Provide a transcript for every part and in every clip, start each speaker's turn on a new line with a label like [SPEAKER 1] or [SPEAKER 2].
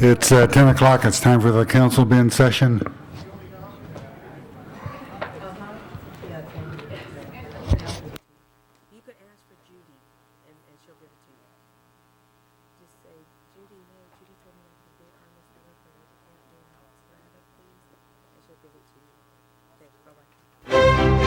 [SPEAKER 1] It's 10 o'clock. It's time for the council be in session.
[SPEAKER 2] You could ask for Judy, and she'll give it to you. Just say, Judy, hey, Judy told me I could get on this thing for the campaign. Can I have it, please? And she'll give it to you. Okay, bye-bye.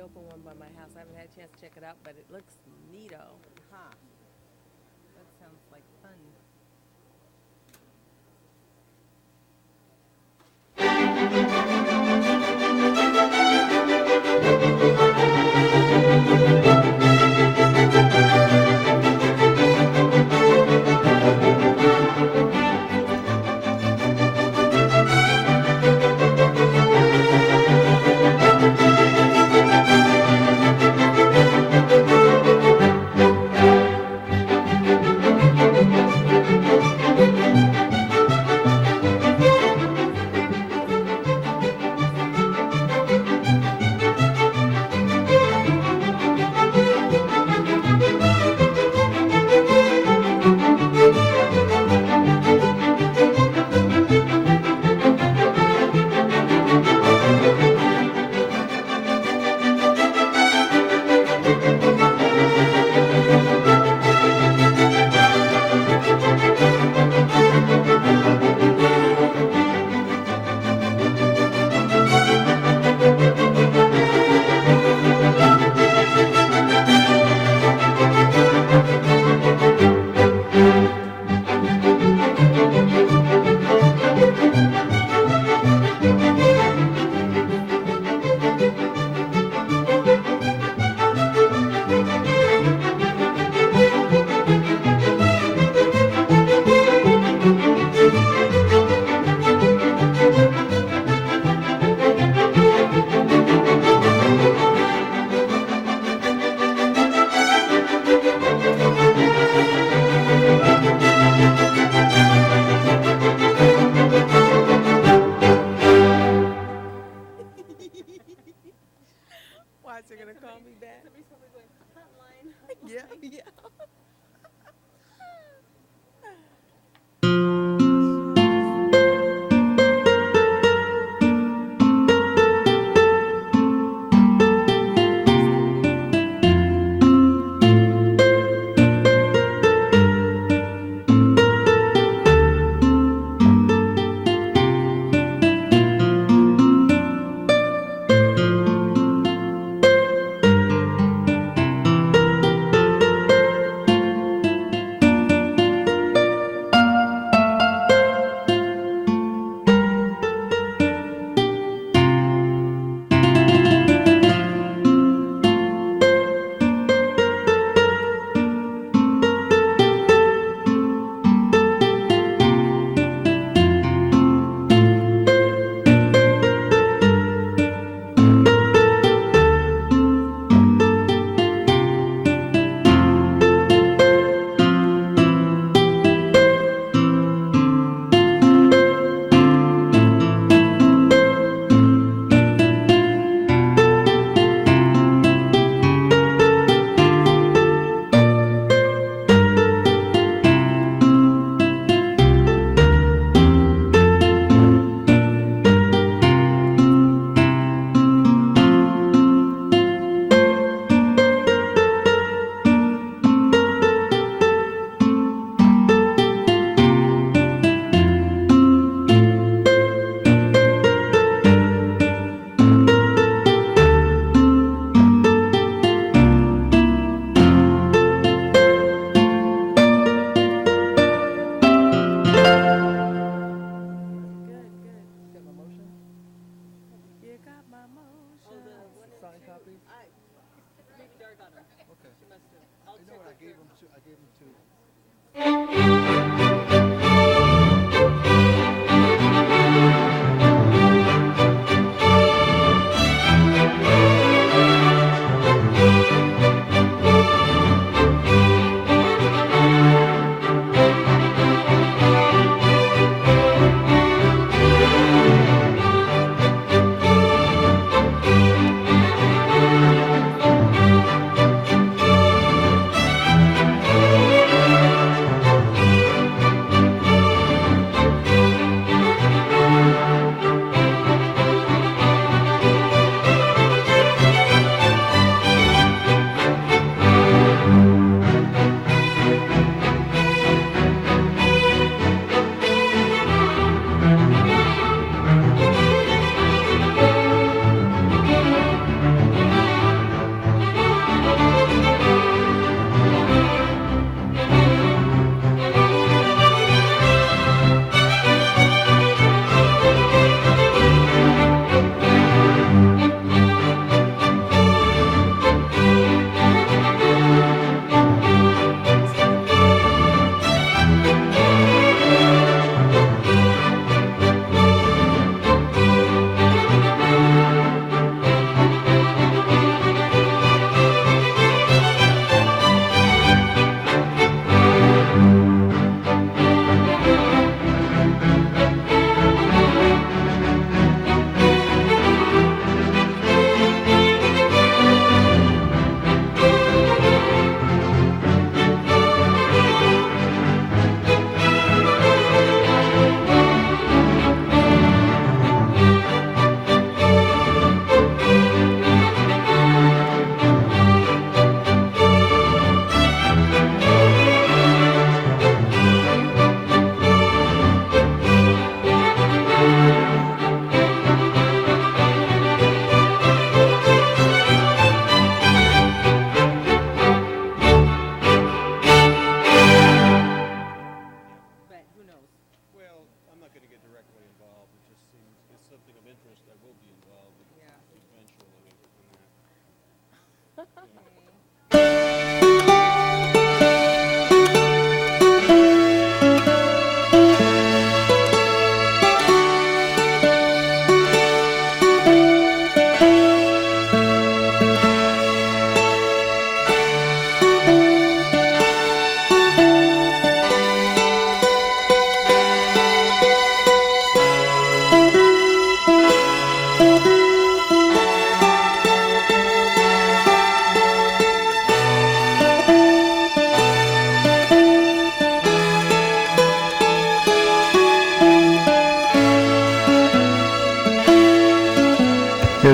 [SPEAKER 2] opened one by my house. I haven't had a chance to check it out, but it looks neato.
[SPEAKER 3] Huh. That sounds like fun.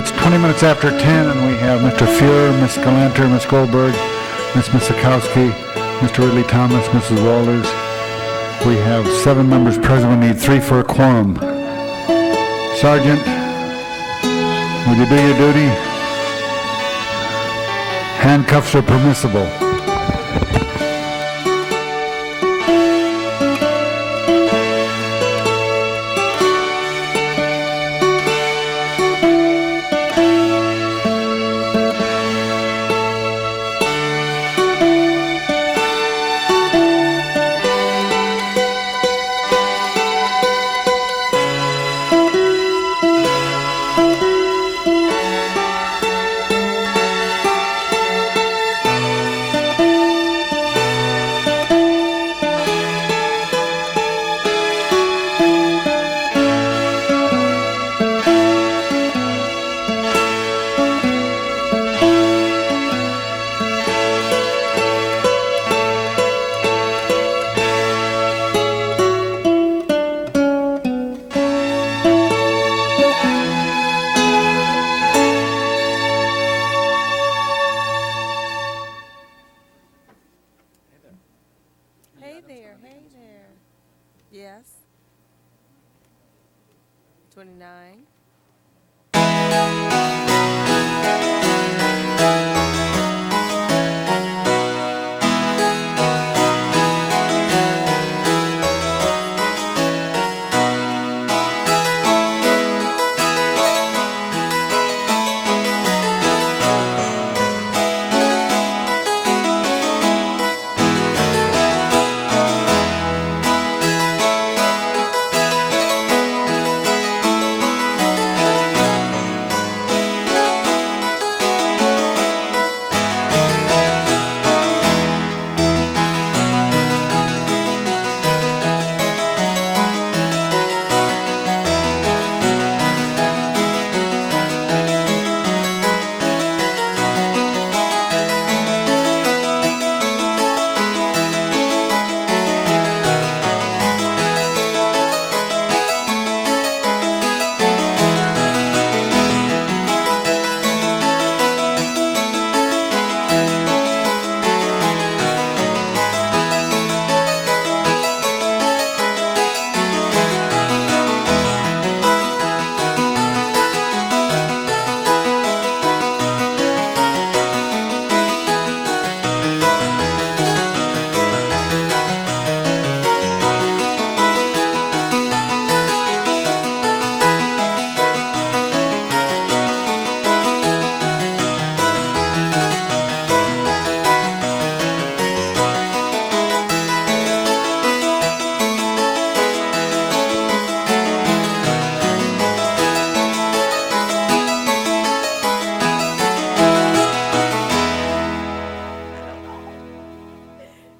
[SPEAKER 1] It's 20 minutes after 10, and we have Mr. Fuhr, Ms. Galanter, Ms. Goldberg, Ms. Misakowski, Mr. Ridley Thomas, Mrs. Walters. We have 7 members present. We need 3 for a quorum. Sergeant, would you do your duty? Handcuffs are permissible.
[SPEAKER 2] Hey there, hey there. Yes. 29.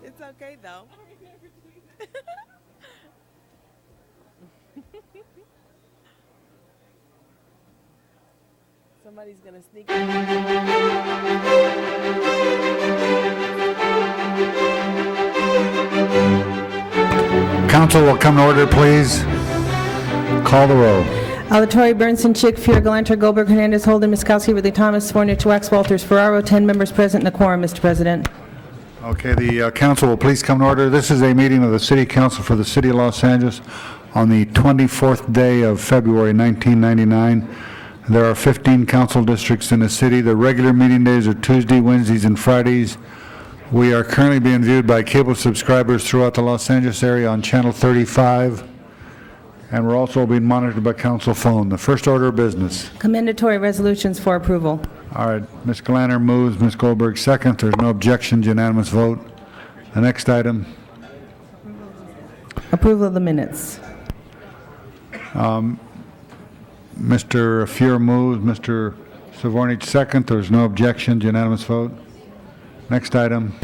[SPEAKER 2] It's okay though. Somebody's gonna sneak.
[SPEAKER 1] Council will come to order, please. Call the roll.
[SPEAKER 3] Alatorre, Bernson, Chick, Fuhr, Galanter, Goldberg, Hernandez, Holden, Miskowski, Ridley Thomas, Fornich, Wax, Walters, Ferraro, 10 members present and a quorum, Mr. President.
[SPEAKER 1] Okay, the council will please come to order. This is a meeting of the City Council for the City of Los Angeles on the 24th day of February 1999. There are 15 council districts in the city. The regular meeting days are Tuesday, Wednesdays, and Fridays. We are currently being viewed by cable subscribers throughout the Los Angeles area on Channel 35, and we're also being monitored by council phone. The first order of business.
[SPEAKER 3] Commendatory resolutions for approval.
[SPEAKER 1] All right, Ms. Galanter moves, Ms. Goldberg second. There's no objections, unanimous vote. The next item.
[SPEAKER 3] Approval of the minutes.
[SPEAKER 1] Mr. Fuhr moves, Mr. Savornich second. There's no objections, unanimous vote. Next item.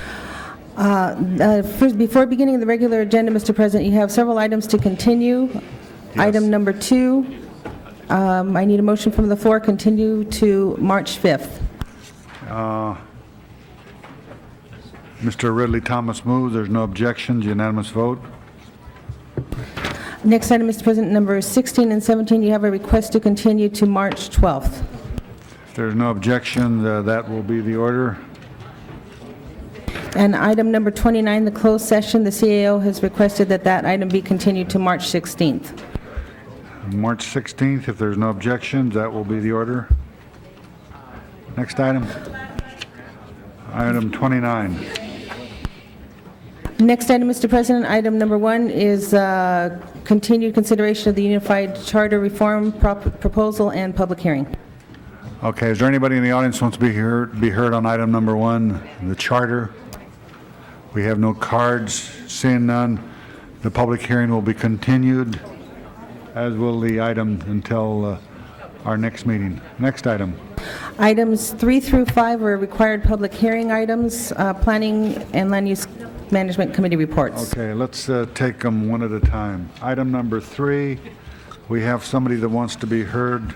[SPEAKER 3] First, before beginning the regular agenda, Mr. President, you have several items to continue. Item number 2, I need a motion from the floor, continue to March 5th.
[SPEAKER 1] Mr. Ridley Thomas moves. There's no objections, unanimous vote.
[SPEAKER 3] Next item, Mr. President, number 16 and 17, you have a request to continue to March 12th.
[SPEAKER 1] there's no objection, that will be the order.
[SPEAKER 3] And item number 29, the closed session, the CAO has requested that that item be continued to March 16th.
[SPEAKER 1] March 16th, if there's no objections, that will be the order. Next item. Item 29.
[SPEAKER 3] Next item, Mr. President, item number 1 is continued consideration of the Unified Charter Reform proposal and public hearing.
[SPEAKER 1] Okay, is there anybody in the audience who wants to be heard on item number 1, the charter? We have no cards, seeing none. The public hearing will be continued, as will the item until our next meeting. Next item.
[SPEAKER 3] Items 3 through 5 are required public hearing items, Planning and Land Use Management Committee reports.
[SPEAKER 1] Okay, let's take them one at a time. Item number 3, we have somebody that wants to be heard.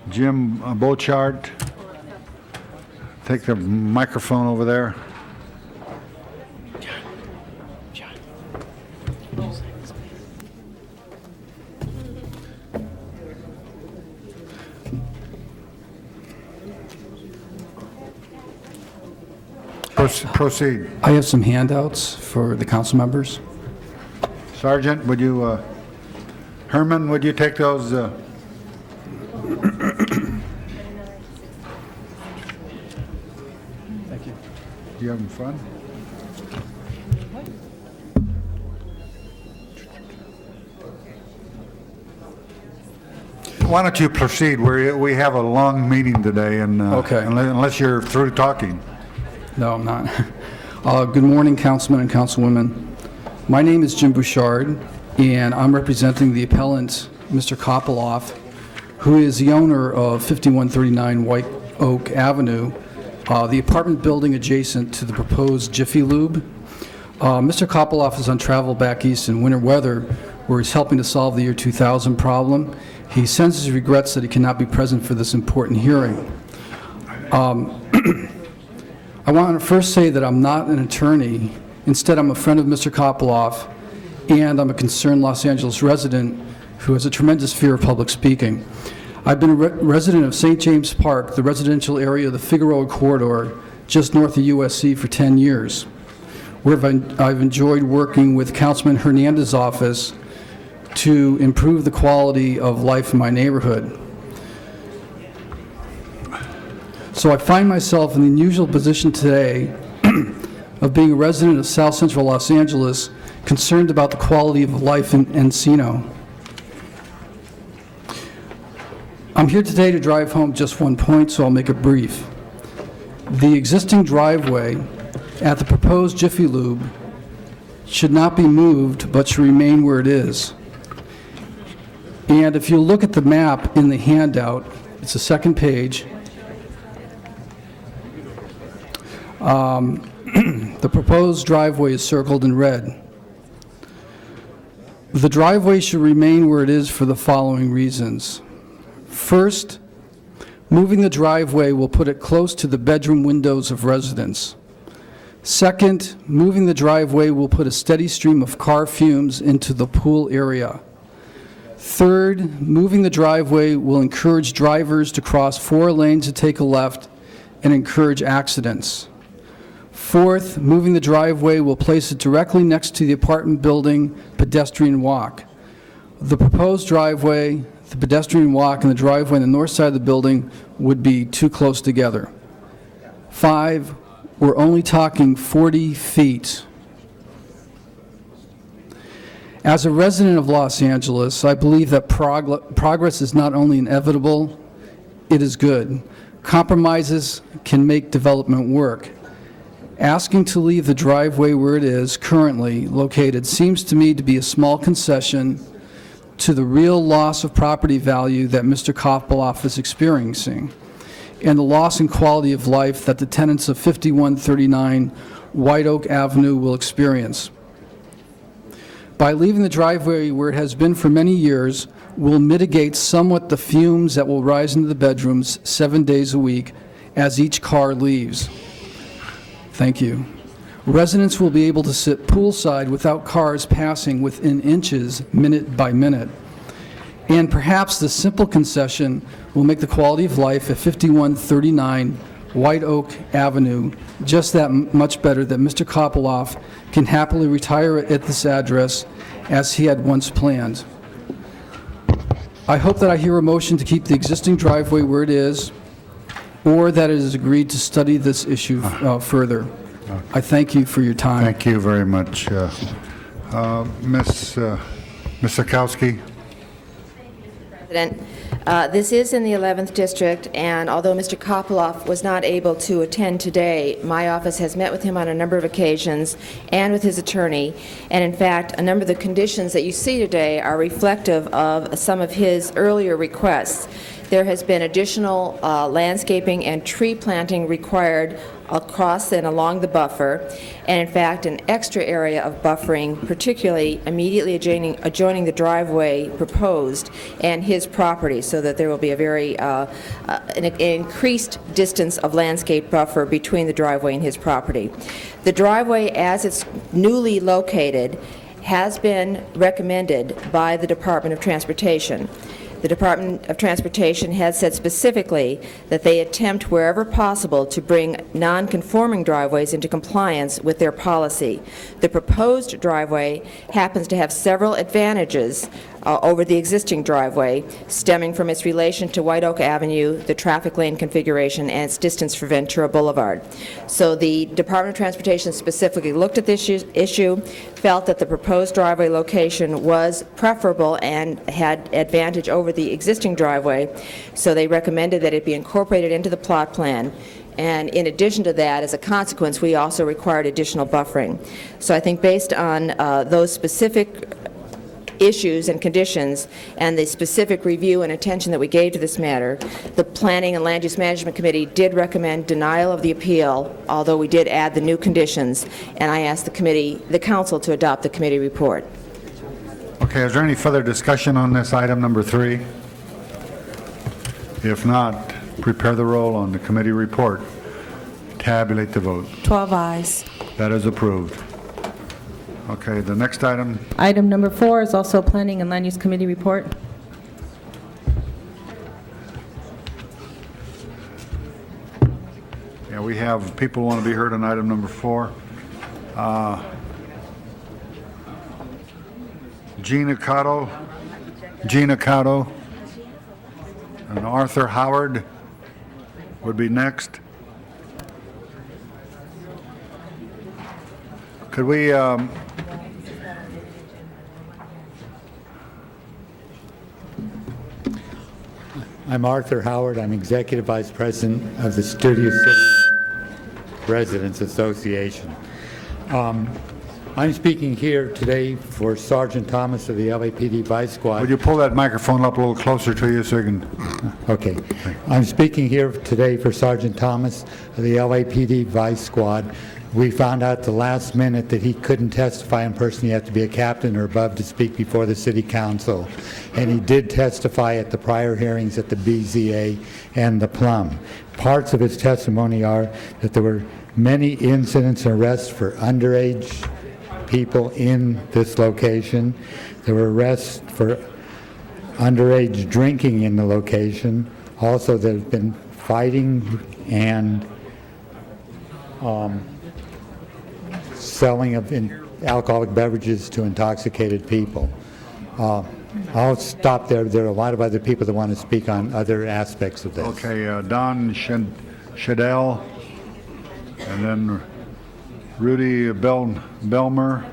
[SPEAKER 1] Jim Bochart, take the microphone over there. Proceed.
[SPEAKER 4] I have some handouts for the council members.
[SPEAKER 1] Sergeant, would you, Herman, would you take those?
[SPEAKER 4] Thank you.
[SPEAKER 1] Do you have them in front? Why don't you proceed? We have a long meeting today, and
[SPEAKER 4] Okay.
[SPEAKER 1] unless you're through talking.
[SPEAKER 4] No, I'm not. Good morning, councilmen and councilwomen. My name is Jim Bouchard, and I'm representing the appellant, Mr. Kopoloff, who is the owner of 5139 White Oak Avenue, the apartment building adjacent to the proposed Jiffy Lube. Mr. Kopoloff is on travel back east in winter weather, where he's helping to solve the year 2000 problem. He sends his regrets that he cannot be present for this important hearing. I want to first say that I'm not an attorney. Instead, I'm a friend of Mr. Kopoloff, and I'm a concerned Los Angeles resident who has a tremendous fear of public speaking. I've been a resident of St. James Park, the residential area of the Figueroa Corridor, just north of USC for 10 years, where I've enjoyed working with Councilman Hernandez's office to improve the quality of life in my neighborhood. So I find myself in the unusual position today of being a resident of South Central Los Angeles, concerned about the quality of life in Encino. I'm here today to drive home just one point, so I'll make it brief. The existing driveway at the proposed Jiffy Lube should not be moved, but should remain where it is. And if you look at the map in the handout, it's the second page, the proposed driveway is circled in red. The driveway should remain where it is for the following reasons. First, moving the driveway will put it close to the bedroom windows of residents. Second, moving the driveway will put a steady stream of car fumes into the pool area. Third, moving the driveway will encourage drivers to cross 4 lanes to take a left and encourage accidents. Fourth, moving the driveway will place it directly next to the apartment building pedestrian walk. The proposed driveway, the pedestrian walk, and the driveway on the north side of the building would be too close together. 5, we're only talking 40 feet. As a resident of Los Angeles, I believe that progress is not only inevitable, it is good. Compromises can make development work. Asking to leave the driveway where it is currently located seems to me to be a small concession to the real loss of property value that Mr. Kopoloff is experiencing, and the loss in quality of life that the tenants of 5139 White Oak Avenue will experience. By leaving the driveway where it has been for many years, we'll mitigate somewhat the fumes that will rise into the bedrooms 7 days a week as each car leaves. Thank you. Residents will be able to sit poolside without cars passing within inches, minute by minute. And perhaps this simple concession will make the quality of life at 5139 White Oak Avenue just that much better, that Mr. Kopoloff can happily retire at this address as he had once planned. I hope that I hear a motion to keep the existing driveway where it is, or that it is agreed to study this issue further. I thank you for your time.
[SPEAKER 1] Thank you very much. Ms. Sikowski?
[SPEAKER 2] President, this is in the 11th District, and although Mr. Kopoloff was not able to attend today, my office has met with him on a number of occasions and with his attorney, and in fact, a number of the conditions that you see today are reflective of some of his earlier requests. There has been additional landscaping and tree planting required across and along the buffer, and in fact, an extra area of buffering, particularly immediately adjoining the driveway proposed and his property, so that there will be a very an increased distance of landscape buffer between the driveway and his property. The driveway, as it's newly located, has been recommended by the Department of Transportation. The Department of Transportation has said specifically that they attempt wherever possible to bring non-conforming driveways into compliance with their policy. The proposed driveway happens to have several advantages over the existing driveway, stemming from its relation to White Oak Avenue, the traffic lane configuration, and its distance for Ventura Boulevard. So the Department of Transportation specifically looked at this issue, felt that the proposed driveway location was preferable and had advantage over the existing driveway, so they recommended that it be incorporated into the plot plan. And in addition to that, as a consequence, we also required additional buffering. So I think based on those specific issues and conditions and the specific review and attention that we gave to this matter, the Planning and Land Use Management Committee did recommend denial of the appeal, although we did add the new conditions, and I asked the council to adopt the committee report.
[SPEAKER 1] Okay, is there any further discussion on this item number 3? If not, prepare the roll on the committee report. Tabulate the vote.
[SPEAKER 5] 12 ayes.
[SPEAKER 1] That is approved. Okay, the next item,
[SPEAKER 3] Item number 4 is also Planning and Land Use Committee report.
[SPEAKER 1] yeah, we have people who want to be heard on item number 4. Gina Cotto, and Arthur Howard would be next. Could we,
[SPEAKER 6] I'm Arthur Howard. I'm Executive Vice President of the Studio City Residents Association. I'm speaking here today for Sergeant Thomas of the LAPD Vice Squad.
[SPEAKER 1] would you pull that microphone up a little closer to you so you can...
[SPEAKER 6] Okay. I'm speaking here today for Sergeant Thomas of the LAPD Vice Squad. We found out at the last minute that he couldn't testify in person. You have to be a captain or above to speak before the City Council. And he did testify at the prior hearings at the BZA and the Plum. Parts of his testimony are that there were many incidents and arrests for underage people in this location. There were arrests for underage drinking in the location. Also, there's been fighting and selling of alcoholic beverages to intoxicated people. I'll stop there. There are a lot of other people that want to speak on other aspects of this.
[SPEAKER 1] Okay, Don Shadell, and then Rudy Belmer.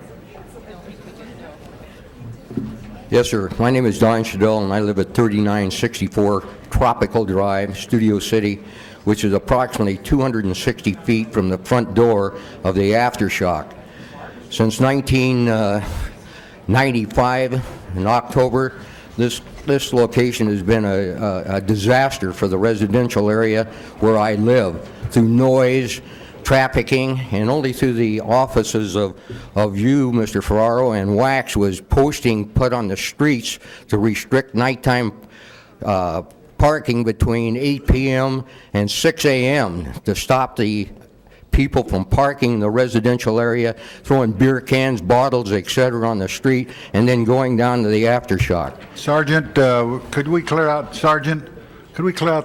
[SPEAKER 7] Yes, sir. My name is Don Shadell, and I live at 3964 Tropical Drive, Studio City, which is approximately 260 feet from the front door of the Aftershock. Since 1995, in October, this location has been a disaster for the residential area where I live, through noise, trafficking, and only through the offices of you, Mr. Ferraro, and Wax was posting put on the streets to restrict nighttime parking between 8 p.m. and 6 a.m. to stop the people from parking in the residential area, throwing beer cans, bottles, etc. on the street, and then going down to the aftershock.
[SPEAKER 1] Sergeant, could we clear out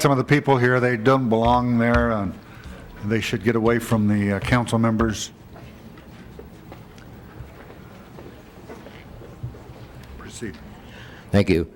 [SPEAKER 1] some of the people here? They don't belong there. They should get away from the council members. Proceed.
[SPEAKER 7] Thank you.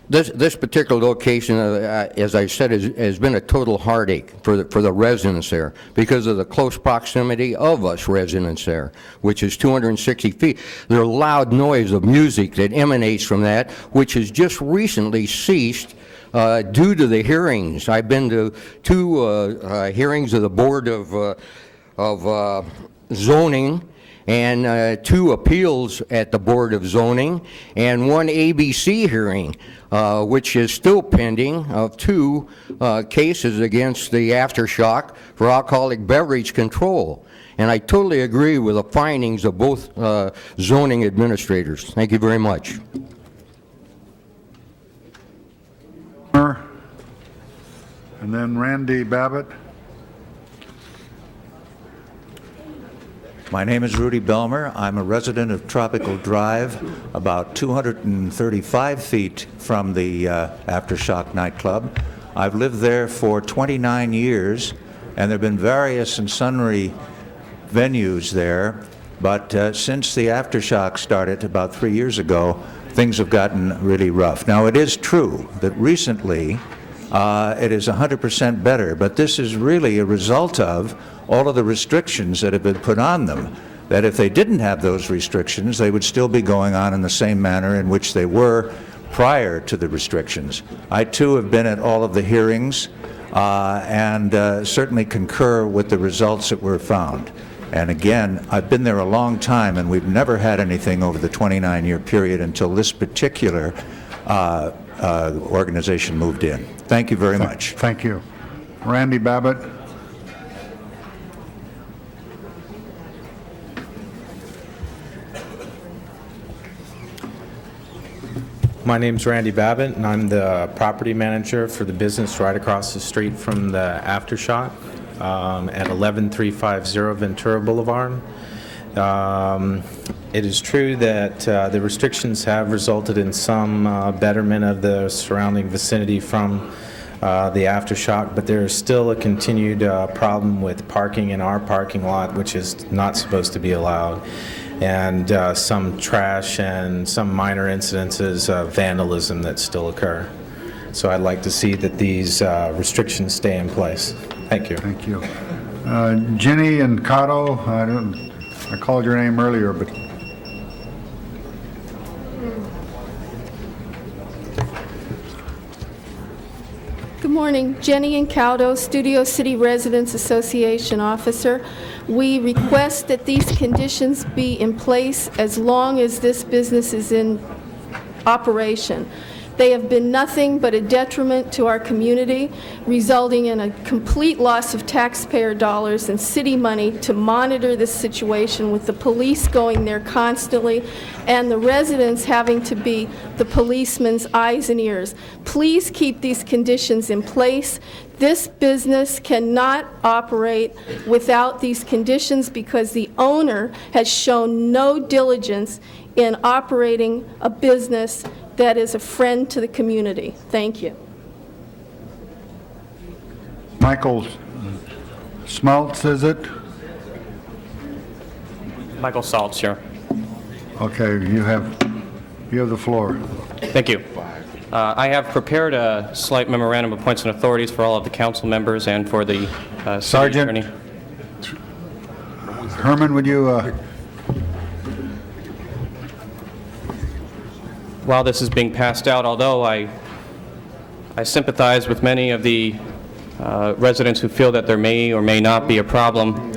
[SPEAKER 7] This particular location, as I said, has been a total heartache for the residents there because of the close proximity of us residents there, which is 260 feet. There's loud noise of music that emanates from that, which has just recently ceased due to the hearings. I've been to two hearings of the Board of Zoning, and two appeals at the Board of Zoning, and one ABC hearing, which is still pending, of two cases against the Aftershock for alcoholic beverage control. And I totally agree with the findings of both zoning administrators. Thank you very much.
[SPEAKER 1] And then Randy Babbitt.
[SPEAKER 5] My name is Rudy Belmer. I'm a resident of Tropical Drive, about 235 feet from the Aftershock nightclub. I've lived there for 29 years, and there have been various and sundry venues there, but since the Aftershock started about 3 years ago, things have gotten really rough. Now, it is true that recently it is 100% better, but this is really a result of all of the restrictions that have been put on them, that if they didn't have those restrictions, they would still be going on in the same manner in which they were prior to the restrictions. I, too, have been at all of the hearings and certainly concur with the results that were found. And again, I've been there a long time, and we've never had anything over the 29-year period until this particular organization moved in. Thank you very much.
[SPEAKER 1] Thank you. Randy Babbitt.
[SPEAKER 8] My name's Randy Babbitt, and I'm the property manager for the business right across the street from the Aftershock at 11350 Ventura Boulevard. It is true that the restrictions have resulted in some betterment of the surrounding vicinity from the Aftershock, but there is still a continued problem with parking in our parking lot, which is not supposed to be allowed, and some trash and some minor incidences of vandalism that still occur. So I'd like to see that these restrictions stay in place. Thank you.
[SPEAKER 1] Thank you. Jenny and Cotto, I called your name earlier, but
[SPEAKER 9] Good morning. Jenny Incaudo, Studio City Residents Association officer. We request that these conditions be in place as long as this business is in operation. They have been nothing but a detriment to our community, resulting in a complete loss of taxpayer dollars and city money to monitor this situation, with the police going there constantly and the residents having to be the policeman's eyes and ears. Please keep these conditions in place. This business cannot operate without these conditions because the owner has shown no diligence in operating a business that is a friend to the community. Thank you.
[SPEAKER 1] Michael Smeltz, is it?
[SPEAKER 10] Michael Saltz here.
[SPEAKER 1] Okay, you have the floor.
[SPEAKER 10] Thank you. I have prepared a slight memorandum of points and authorities for all of the council members and for the city
[SPEAKER 1] Sergeant.
[SPEAKER 10] attorney.
[SPEAKER 1] Herman, would you,
[SPEAKER 10] While this is being passed out, although I sympathize with many of the residents who feel that there may or may not be a problem,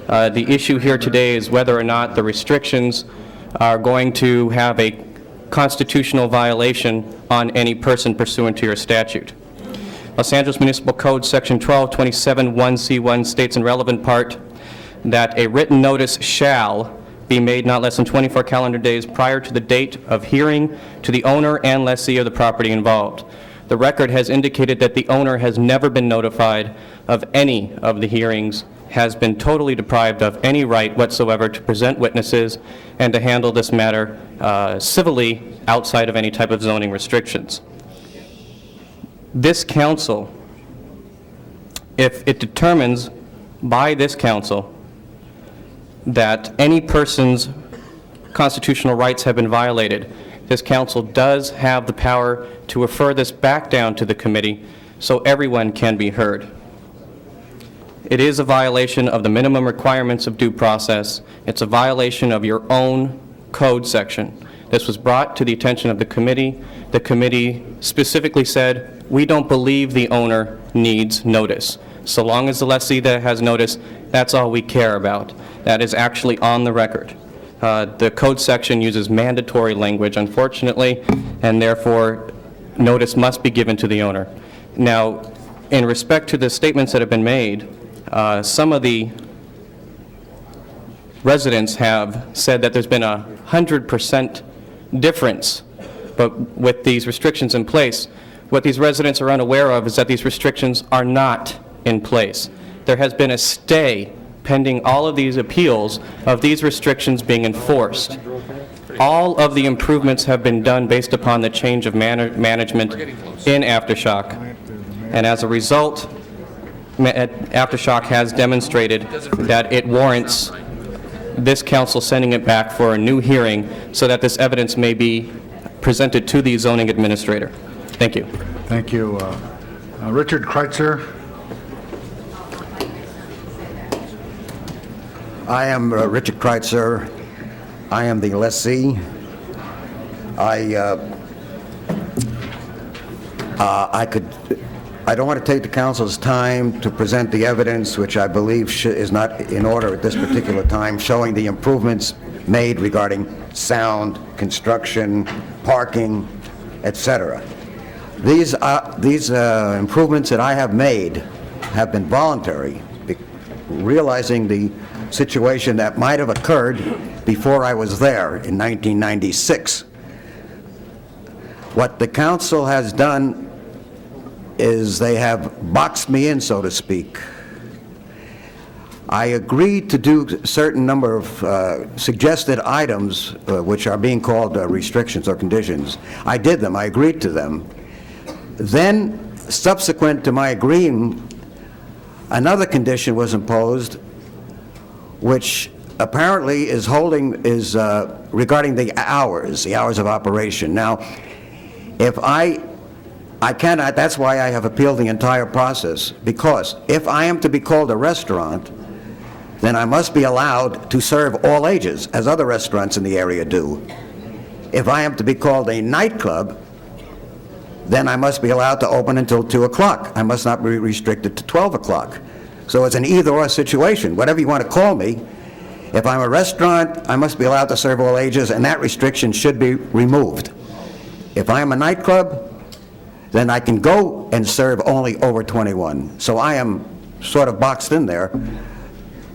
[SPEAKER 10] the issue here today is whether or not the restrictions are going to have a constitutional violation on any person pursuant to your statute. Los Angeles Municipal Code Section 1227(1)(c)(1) states in relevant part that a written notice shall be made not less than 24 calendar days prior to the date of hearing to the owner and lessee of the property involved. The record has indicated that the owner has never been notified of any of the hearings, has been totally deprived of any right whatsoever to present witnesses and to handle this matter civilly outside of any type of zoning restrictions. This council, if it determines by this council that any person's constitutional rights have been violated, this council does have the power to refer this back down to the committee so everyone can be heard. It is a violation of the minimum requirements of due process. It's a violation of your own code section. This was brought to the attention of the committee. The committee specifically said, we don't believe the owner needs notice. So long as the lessee that has notice, that's all we care about. That is actually on the record. The code section uses mandatory language, unfortunately, and therefore notice must be given to the owner. Now, in respect to the statements that have been made, some of the residents have said that there's been 100% difference, but with these restrictions in place, what these residents are unaware of is that these restrictions are not in place. There has been a stay pending all of these appeals of these restrictions being enforced. All of the improvements have been done based upon the change of management in Aftershock. And as a result, Aftershock has demonstrated that it warrants this council sending it back for a new hearing so that this evidence may be presented to the zoning administrator. Thank you.
[SPEAKER 1] Thank you. Richard Kreitzer.
[SPEAKER 11] I am Richard Kreitzer. I am the lessee. I don't want to take the council's time to present the evidence, which I believe is not in order at this particular time, showing the improvements made regarding sound, construction, parking, etc. These improvements that I have made have been voluntary, realizing the situation that might have occurred before I was there in 1996. What the council has done is they have boxed me in, so to speak. I agreed to do a certain number of suggested items, which are being called restrictions or conditions. I did them. I agreed to them. Then, subsequent to my agreeing, another condition was imposed, which apparently is regarding the hours of operation. Now, if I cannot, that's why I have appealed the entire process, because if I am to be called a restaurant, then I must be allowed to serve all ages, as other restaurants in the area do. If I am to be called a nightclub, then I must be allowed to open until 2 o'clock. I must not be restricted to 12 o'clock. So it's an either-or situation. Whatever you want to call me, if I'm a restaurant, I must be allowed to serve all ages, and that restriction should be removed. If I am a nightclub, then I can go and serve only over 21. So I am sort of boxed in there,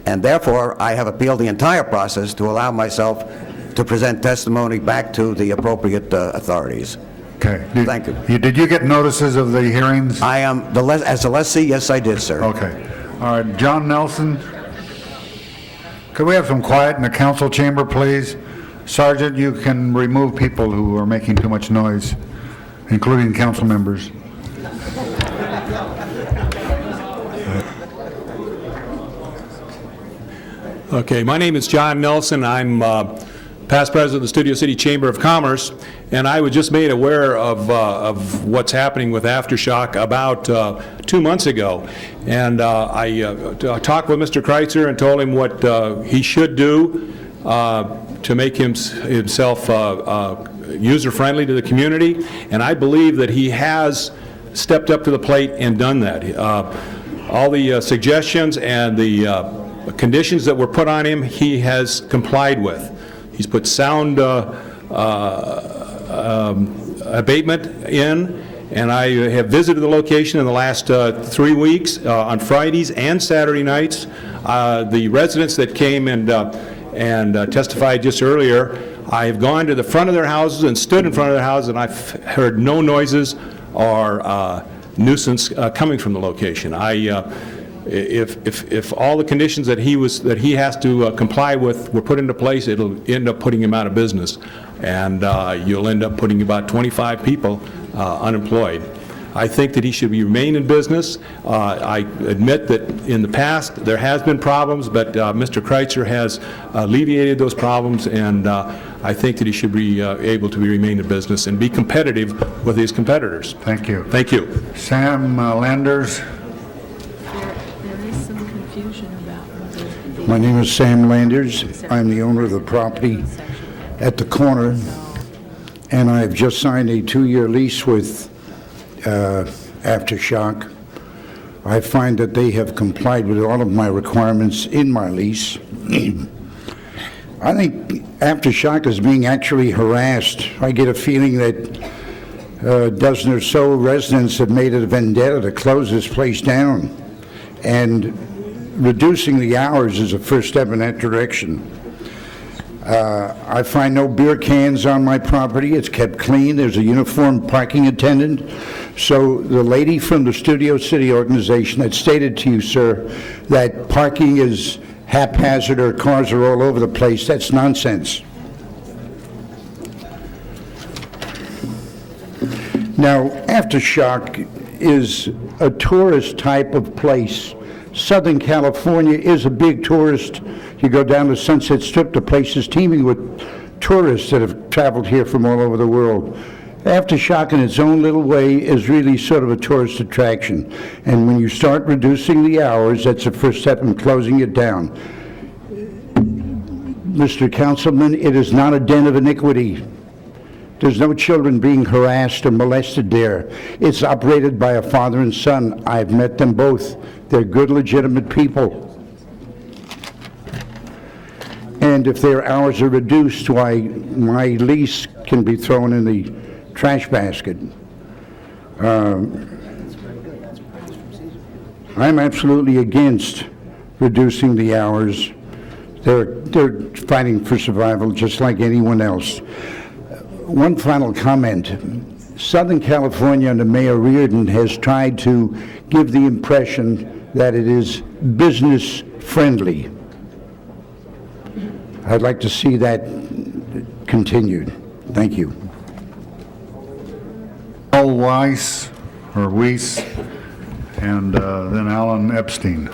[SPEAKER 11] and therefore I have appealed the entire process to allow myself to present testimony back to the appropriate authorities.
[SPEAKER 1] Okay.
[SPEAKER 11] Thank you.
[SPEAKER 1] Did you get notices of the hearings?
[SPEAKER 11] I am, as a lessee, yes, I did, sir.
[SPEAKER 1] Okay. All right, John Nelson. Could we have some quiet in the council chamber, please? Sergeant, you can remove people who are making too much noise, including council members.
[SPEAKER 12] Okay, my name is John Nelson. I'm past president of the Studio City Chamber of Commerce, and I was just made aware of what's happening with Aftershock about 2 months ago. And I talked with Mr. Kreitzer and told him what he should do to make himself user-friendly to the community, and I believe that he has stepped up to the plate and done that. All the suggestions and the conditions that were put on him, he has complied with. He's put sound abatement in, and I have visited the location in the last 3 weeks on Fridays and Saturday nights. The residents that came and testified just earlier, I have gone to the front of their houses and stood in front of their houses, and I've heard no noises or nuisance coming from the location. If all the conditions that he has to comply with were put into place, it'll end up putting him out of business, and you'll end up putting about 25 people unemployed. I think that he should remain in business. I admit that in the past there has been problems, but Mr. Kreitzer has alleviated those problems, and I think that he should be able to remain in business and be competitive with his competitors.
[SPEAKER 1] Thank you.
[SPEAKER 12] Thank you.
[SPEAKER 1] Sam Landers.
[SPEAKER 2] There is some confusion about whether
[SPEAKER 13] My name is Sam Landers. I'm the owner of the property at the corner, and I've just signed a 2-year lease with Aftershock. I find that they have complied with all of my requirements in my lease. I think Aftershock is being actually harassed. I get a feeling that a dozen or so residents have made it a vendetta to close this place down, and reducing the hours is a first step in that direction. I find no beer cans on my property. It's kept clean. There's a uniformed parking attendant. So the lady from the Studio City organization had stated to you, sir, that parking is haphazard or cars are all over the place. That's nonsense. Now, Aftershock is a tourist type of place. Southern California is a big tourist. You go down to Sunset Strip, the place is teeming with tourists that have traveled here from all over the world. Aftershock in its own little way is really sort of a tourist attraction. And when you start reducing the hours, that's the first step in closing it down. Mr. Councilman, it is not a den of iniquity. There's no children being harassed or molested there. It's operated by a father and son. I've met them both. They're good, legitimate people. And if their hours are reduced, why, my lease can be thrown in the trash basket. I'm absolutely against reducing the hours. They're fighting for survival just like anyone else. One final comment. Southern California under Mayor Reardon has tried to give the impression that it is business friendly. I'd like to see that continued. Thank you.
[SPEAKER 1] Paul Weiss, or Weiss, and then Alan Epstein.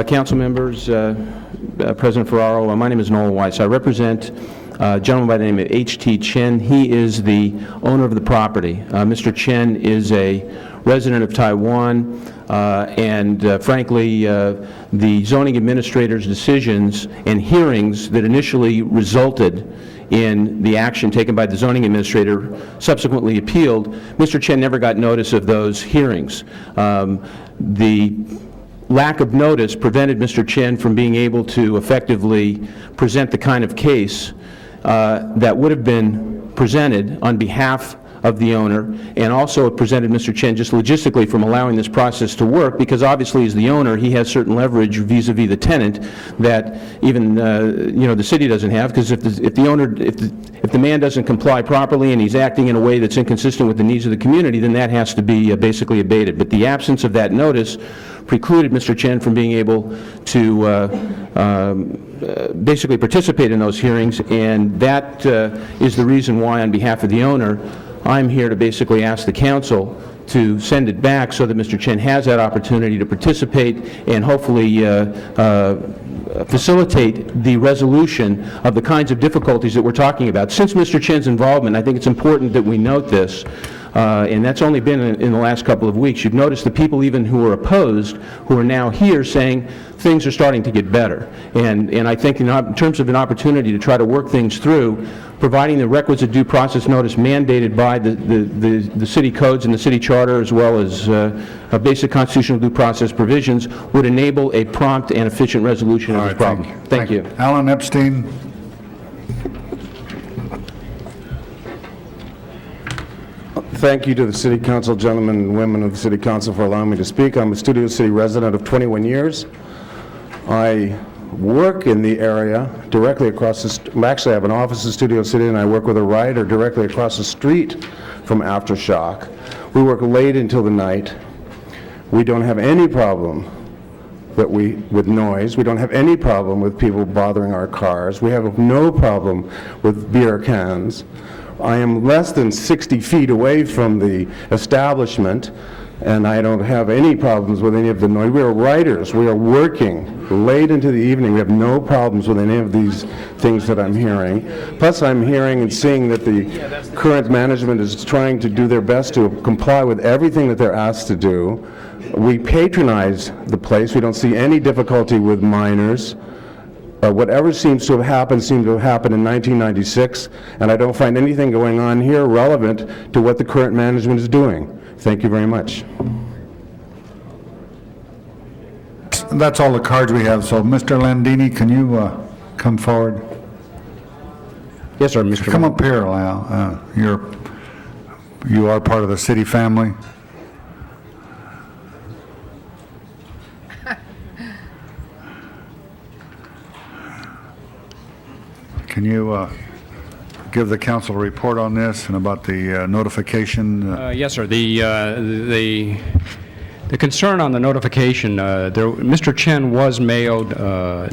[SPEAKER 14] Council members, President Ferraro, my name is Noel Weiss. I represent a gentleman by the name of H.T. Chen. He is the owner of the property. Mr. Chen is a resident of Taiwan, and frankly, the zoning administrator's decisions and hearings that initially resulted in the action taken by the zoning administrator subsequently appealed. Mr. Chen never got notice of those hearings. The lack of notice prevented Mr. Chen from being able to effectively present the kind of case that would have been presented on behalf of the owner, and also it prevented Mr. Chen just logistically from allowing this process to work, because obviously as the owner he has certain leverage vis-a-vis the tenant that even the city doesn't have, because if the man doesn't comply properly and he's acting in a way that's inconsistent with the needs of the community, then that has to be basically abated. But the absence of that notice precluded Mr. Chen from being able to basically participate in those hearings, and that is the reason why, on behalf of the owner, I'm here to basically ask the council to send it back so that Mr. Chen has that opportunity to participate and hopefully facilitate the resolution of the kinds of difficulties that we're talking about. Since Mr. Chen's involvement, I think it's important that we note this, and that's only been in the last couple of weeks. You've noticed the people even who are opposed, who are now here saying things are starting to get better. And I think in terms of an opportunity to try to work things through, providing the requisite due process notice mandated by the city codes and the city charter, as well as basic constitutional due process provisions, would enable a prompt and efficient resolution of this problem. Thank you.
[SPEAKER 1] Alan Epstein.
[SPEAKER 15] Thank you to the City Council, gentlemen and women of the City Council, for allowing me to speak. I'm a Studio City resident of 21 years. I work in the area directly across the, actually I have an office in Studio City and I work with a writer directly across the street from Aftershock. We work late until the night. We don't have any problem with noise. We don't have any problem with people bothering our cars. We have no problem with beer cans. I am less than 60 feet away from the establishment, and I don't have any problems with any of the noise. We are writers. We are working late into the evening. We have no problems with any of these things that I'm hearing. Plus, I'm hearing and seeing that the current management is trying to do their best to comply with everything that they're asked to do. We patronize the place. We don't see any difficulty with minors. Whatever seems to have happened seemed to have happened in 1996, and I don't find anything going on here relevant to what the current management is doing. Thank you very much.
[SPEAKER 1] That's all the cards we have, so Mr. Landini, can you come forward?
[SPEAKER 15] Yes, sir, Mr.
[SPEAKER 1] Come up here, Lyle. You are part of the city family. Can you give the council a report on this and about the notification?
[SPEAKER 16] Yes, sir. The concern on the notification, Mr. Chen was mailed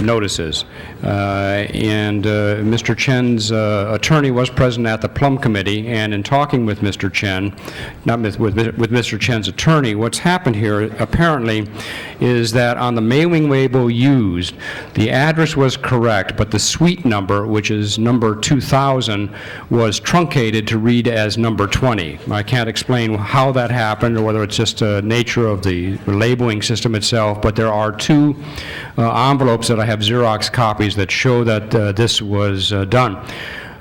[SPEAKER 16] notices, and Mr. Chen's attorney was present at the Plum Committee, and in talking with Mr. Chen, not with Mr. Chen's attorney, what's happened here apparently is that on the mailing label used, the address was correct, but the suite number, which is number 2000, was truncated to read as number 20. I can't explain how that happened or whether it's just a nature of the labeling system itself, but there are two envelopes that I have Xerox copies that show that this was done.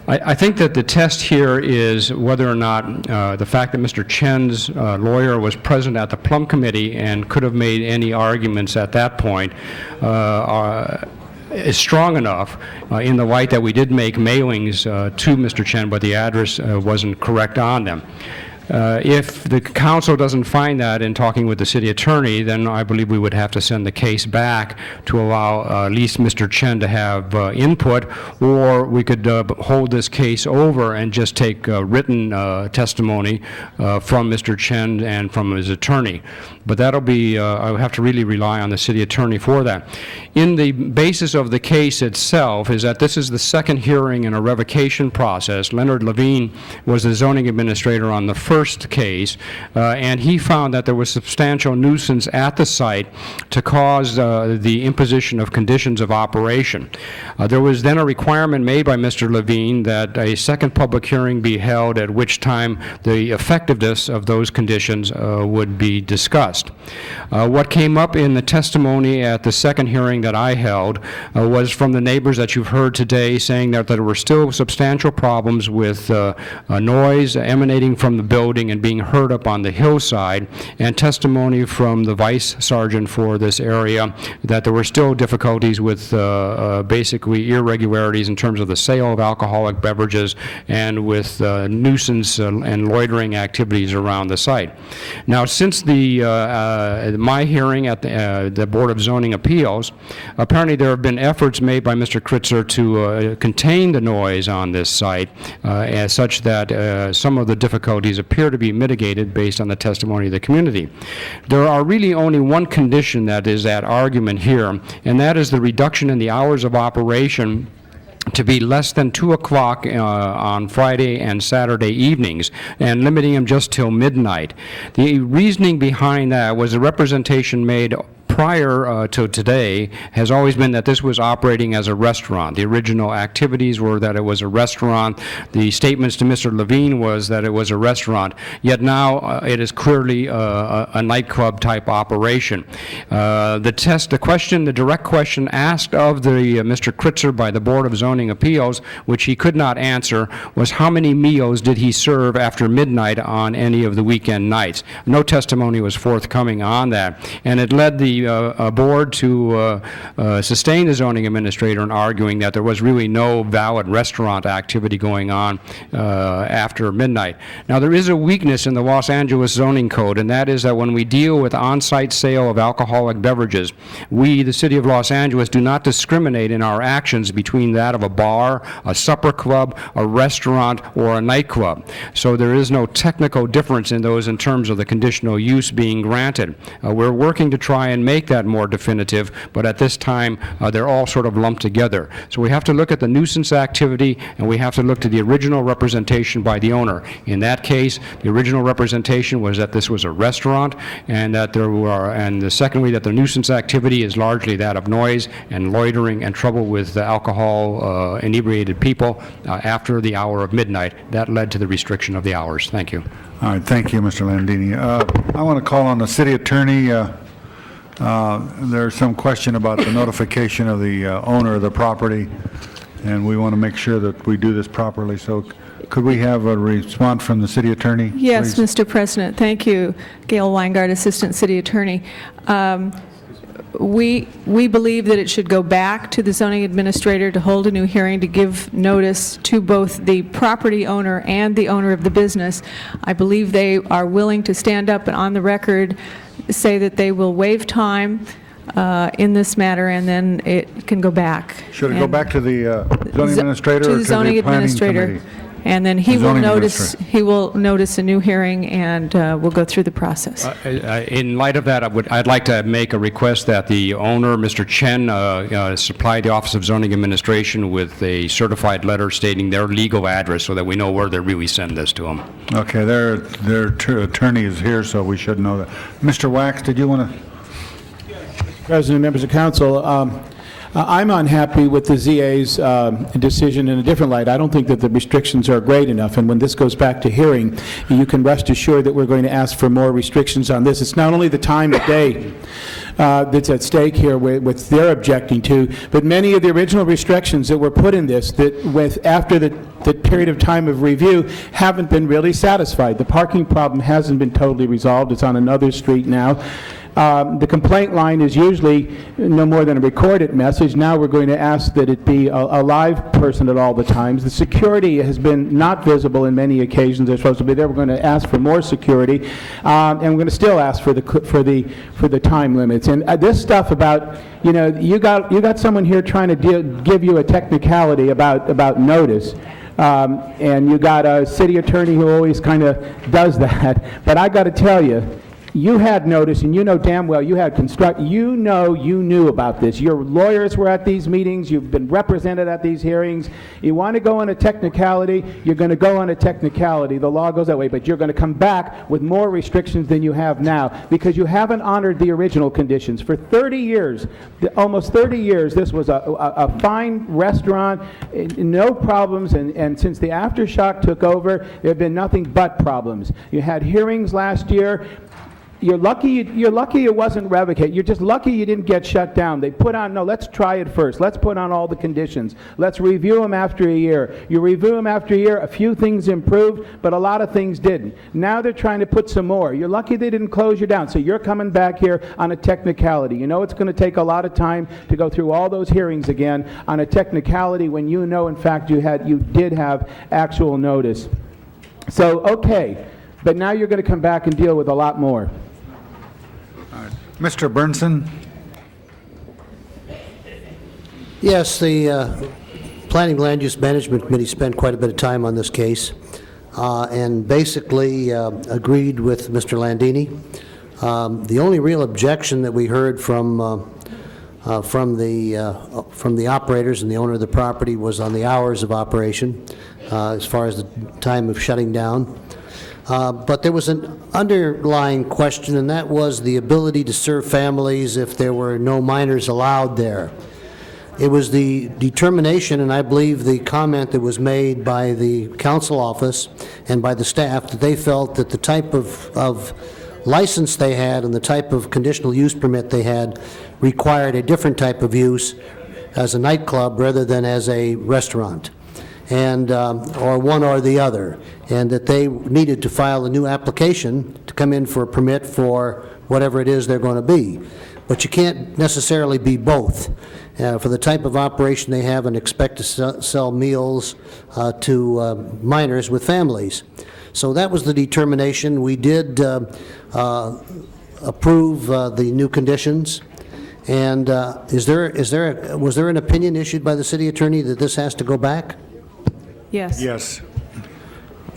[SPEAKER 16] I think that the test here is whether or not the fact that Mr. Chen's lawyer was present at the Plum Committee and could have made any arguments at that point is strong enough in the light that we did make mailings to Mr. Chen, but the address wasn't correct on them. If the council doesn't find that in talking with the city attorney, then I believe we would have to send the case back to allow at least Mr. Chen to have input, or we could hold this case over and just take written testimony from Mr. Chen and from his attorney. But that'll be, I would have to really rely on the city attorney for that. In the basis of the case itself is that this is the second hearing in a revocation process. Leonard Levine was the zoning administrator on the first case, and he found that there was substantial nuisance at the site to cause the imposition of conditions of operation. There was then a requirement made by Mr. Levine that a second public hearing be held, at which time the effectiveness of those conditions would be discussed. What came up in the testimony at the second hearing that I held was from the neighbors that you've heard today, saying that there were still substantial problems with noise emanating from the building and being heard up on the hillside, and testimony from the vice sergeant for this area that there were still difficulties with basically irregularities in terms of the sale of alcoholic beverages and with nuisance and loitering activities around the site. Now, since my hearing at the Board of Zoning Appeals, apparently there have been efforts made by Mr. Kritzer to contain the noise on this site as such that some of the difficulties appear to be mitigated based on the testimony of the community. There are really only one condition that is at argument here, and that is the reduction in the hours of operation to be less than 2 o'clock on Friday and Saturday evenings, and limiting them just till midnight. The reasoning behind that was a representation made prior to today has always been that this was operating as a restaurant. The original activities were that it was a restaurant. The statements to Mr. Levine was that it was a restaurant. Yet now it is clearly a nightclub type operation. The direct question asked of the Mr. Kritzer by the Board of Zoning Appeals, which he could not answer, was how many meals did he serve after midnight on any of the weekend nights. No testimony was forthcoming on that, and it led the board to sustain the zoning administrator in arguing that there was really no valid restaurant activity going on after midnight. Now, there is a weakness in the Los Angeles zoning code, and that is that when we deal with on-site sale of alcoholic beverages, we, the City of Los Angeles, do not discriminate in our actions between that of a bar, a supper club, a restaurant, or a nightclub. So there is no technical difference in those in terms of the conditional use being granted. We're working to try and make that more definitive, but at this time, they're all sort of lumped together. So we have to look at the nuisance activity, and we have to look to the original representation by the owner. In that case, the original representation was that this was a restaurant, and that there were, and secondly, that the nuisance activity is largely that of noise and loitering and trouble with alcohol inebriated people after the hour of midnight. That led to the restriction of the hours. Thank you.
[SPEAKER 1] All right, thank you, Mr. Landini. I want to call on the city attorney. There's some question about the notification of the owner of the property, and we want to make sure that we do this properly. So could we have a response from the city attorney?
[SPEAKER 17] Yes,
[SPEAKER 1] please?
[SPEAKER 17] Mr. President. Thank you. Gail Weingart, Assistant City Attorney. We believe that it should go back to the zoning administrator to hold a new hearing to give notice to both the property owner and the owner of the business. I believe they are willing to stand up and on the record say that they will waive time in this matter, and then it can go back.
[SPEAKER 1] Should it go back to the zoning administrator
[SPEAKER 17] to
[SPEAKER 1] or
[SPEAKER 17] the
[SPEAKER 1] to
[SPEAKER 17] zoning
[SPEAKER 1] the planning
[SPEAKER 17] administrator?
[SPEAKER 1] committee?
[SPEAKER 17] And then he
[SPEAKER 1] The
[SPEAKER 17] will
[SPEAKER 1] zoning
[SPEAKER 17] notice,
[SPEAKER 1] administrator.
[SPEAKER 17] he will notice a new hearing, and we'll go through the process.
[SPEAKER 16] In light of that, I'd like to make a request that the owner, Mr. Chen, supply the Office of Zoning Administration with a certified letter stating their legal address so that we know where they really send this to them.
[SPEAKER 1] Okay, their attorney is here, so we should know that. Mr. Wax, did you want to?
[SPEAKER 18] President, members of council, I'm unhappy with the ZA's decision in a different light. I don't think that the restrictions are great enough, and when this goes back to hearing, you can rest assured that we're going to ask for more restrictions on this. It's not only the time of day that's at stake here with they're objecting to, but many of the original restrictions that were put in this that after the period of time of review haven't been really satisfied. The parking problem hasn't been totally resolved. It's on another street now. The complaint line is usually no more than a recorded message. Now we're going to ask that it be a live person at all the times. The security has been not visible in many occasions. They're supposed to be there. We're going to ask for more security, and we're going to still ask for the time limits. And this stuff about, you got someone here trying to give you a technicality about notice. And you got a city attorney who always kind of does that. But I got to tell you, you had notice, and you know damn well you knew about this. Your lawyers were at these meetings. You've been represented at these hearings. You want to go on a technicality, you're going to go on a technicality. The law goes that way, but you're going to come back with more restrictions than you have now because you haven't honored the original conditions. For 30 years, almost 30 years, this was a fine restaurant, no problems, and since the aftershock took over, there have been nothing but problems. You had hearings last year. You're lucky it wasn't revocated. You're just lucky you didn't get shut down. They put on, no, let's try it first. Let's put on all the conditions. Let's review them after a year. You review them after a year, a few things improved, but a lot of things didn't. Now they're trying to put some more. You're lucky they didn't close you down, so you're coming back here on a technicality. You know it's going to take a lot of time to go through all those hearings again on a technicality when you know, in fact, you did have actual notice. So, okay, but now you're going to come back and deal with a lot more.
[SPEAKER 1] Mr. Burnson?
[SPEAKER 19] Yes, the Planning Land Use Management Committee spent quite a bit of time on this case and basically agreed with Mr. Landini. The only real objection that we heard from the operators and the owner of the property was on the hours of operation as far as the time of shutting down. But there was an underlying question, and that was the ability to serve families if there were no minors allowed there. It was the determination, and I believe the comment that was made by the council office and by the staff, that they felt that the type of license they had and the type of conditional use permit they had required a different type of use as a nightclub rather than as a restaurant, and or one or the other, and that they needed to file a new application to come in for a permit for whatever it is they're going to be. but you can't necessarily be both. For the type of operation they have and expect to sell meals to minors with families. So that was the determination. We did approve the new conditions. And was there an opinion issued by the city attorney that this has to go back?
[SPEAKER 17] Yes.
[SPEAKER 1] Yes.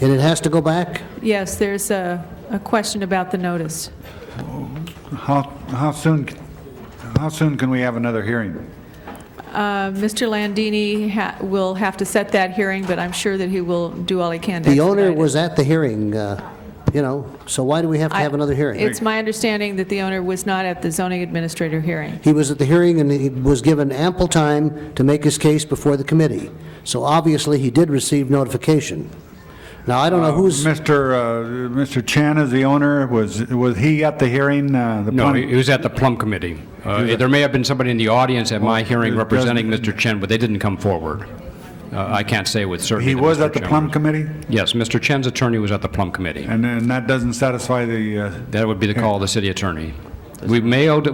[SPEAKER 19] And it has to go back?
[SPEAKER 17] Yes, there's a question about the notice.
[SPEAKER 1] How soon can we have another hearing?
[SPEAKER 17] Mr. Landini will have to set that hearing, but I'm sure that he will do all he can to
[SPEAKER 19] The owner
[SPEAKER 17] expedite it.
[SPEAKER 19] was at the hearing, so why do we have to have another hearing?
[SPEAKER 17] It's my understanding that the owner was not at the zoning administrator hearing.
[SPEAKER 19] He was at the hearing, and he was given ample time to make his case before the committee. So obviously, he did receive notification. Now, I don't know who's...
[SPEAKER 1] Mr. Chen is the owner. Was he at the hearing?
[SPEAKER 16] No, he was at the Plum Committee. There may have been somebody in the audience at my hearing representing Mr. Chen, but they didn't come forward. I can't say with certainty.
[SPEAKER 1] He
[SPEAKER 16] that
[SPEAKER 1] was
[SPEAKER 16] Mr.
[SPEAKER 1] at the
[SPEAKER 16] Chen
[SPEAKER 1] Plum
[SPEAKER 16] was.
[SPEAKER 1] Committee?
[SPEAKER 16] Yes, Mr. Chen's attorney was at the Plum Committee.
[SPEAKER 1] And that doesn't satisfy the...
[SPEAKER 16] That would be the call of the city attorney. We mailed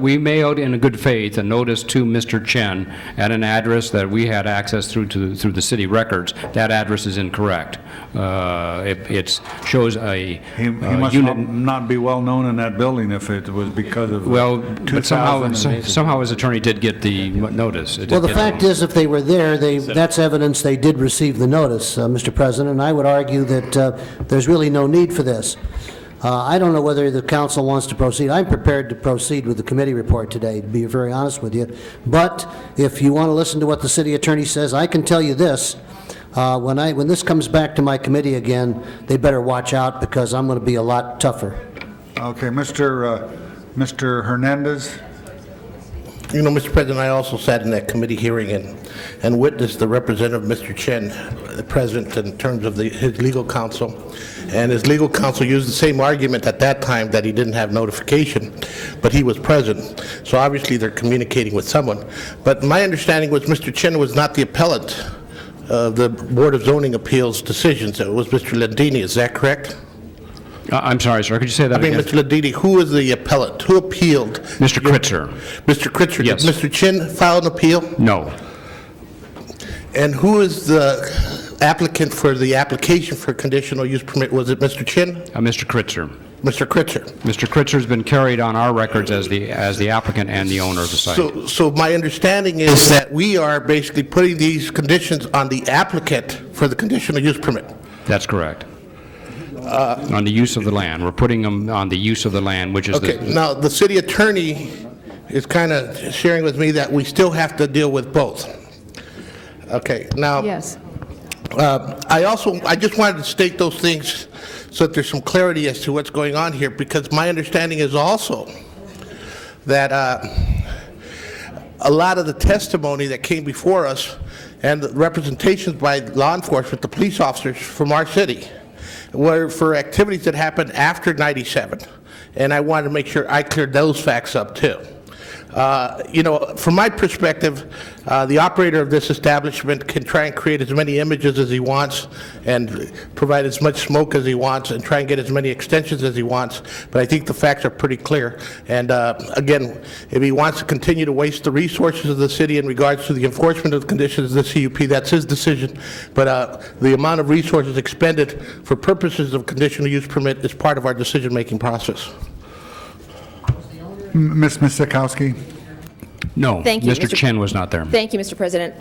[SPEAKER 16] in good faith a notice to Mr. Chen at an address that we had access through the city records. That address is incorrect. It shows a
[SPEAKER 1] He must not be well known in that building if it was because of...
[SPEAKER 16] Well, but somehow his attorney did get the notice.
[SPEAKER 19] Well, the fact is, if they were there, that's evidence they did receive the notice, Mr. President, and I would argue that there's really no need for this. I don't know whether the council wants to proceed. I'm prepared to proceed with the committee report today, to be very honest with you. But if you want to listen to what the city attorney says, I can tell you this. When this comes back to my committee again, they better watch out, because I'm going to be a lot tougher.
[SPEAKER 1] Okay, Mr. Hernandez?
[SPEAKER 20] You know, Mr. President, I also sat in that committee hearing and witnessed the representative, Mr. Chen, present in terms of his legal counsel. And his legal counsel used the same argument at that time that he didn't have notification, but he was present. So obviously they're communicating with someone. But my understanding was Mr. Chen was not the appellant of the Board of Zoning Appeals decisions. It was Mr. Landini, is that correct?
[SPEAKER 16] I'm sorry, sir. Could you say that again?
[SPEAKER 20] Mr. Landini, who is the appellant? Who appealed?
[SPEAKER 16] Mr. Kritzer.
[SPEAKER 20] Mr. Kritzer.
[SPEAKER 16] Yes.
[SPEAKER 20] Did Mr. Chen file an appeal?
[SPEAKER 16] No.
[SPEAKER 20] And who is the applicant for the application for conditional use permit? Was it Mr. Chen?
[SPEAKER 16] Mr. Kritzer.
[SPEAKER 20] Mr. Kritzer.
[SPEAKER 16] Mr. Kritzer's been carried on our records as the applicant and the owner of the site.
[SPEAKER 20] So my understanding is that we are basically putting these conditions on the applicant for the conditional use permit.
[SPEAKER 16] That's correct. On the use of the land. We're putting them on the use of the land, which is
[SPEAKER 20] Okay, now the city attorney is kind of sharing with me that we still have to deal with both. Okay, now.
[SPEAKER 17] Yes.
[SPEAKER 20] I just wanted to state those things so that there's some clarity as to what's going on here, because my understanding is also that a lot of the testimony that came before us and the representations by law enforcement, the police officers from our city, were for activities that happened after '97, and I wanted to make sure I cleared those facts up too. From my perspective, the operator of this establishment can try and create as many images as he wants and provide as much smoke as he wants and try and get as many extensions as he wants, but I think the facts are pretty clear. And again, if he wants to continue to waste the resources of the city in regards to the enforcement of the conditions of the CUP, that's his decision. But the amount of resources expended for purposes of conditional use permit is part of our decision-making process.
[SPEAKER 1] Ms. Misikowski?
[SPEAKER 16] No.
[SPEAKER 2] Thank you,
[SPEAKER 16] Mr. Chen was not there.
[SPEAKER 2] Thank you, Mr. President.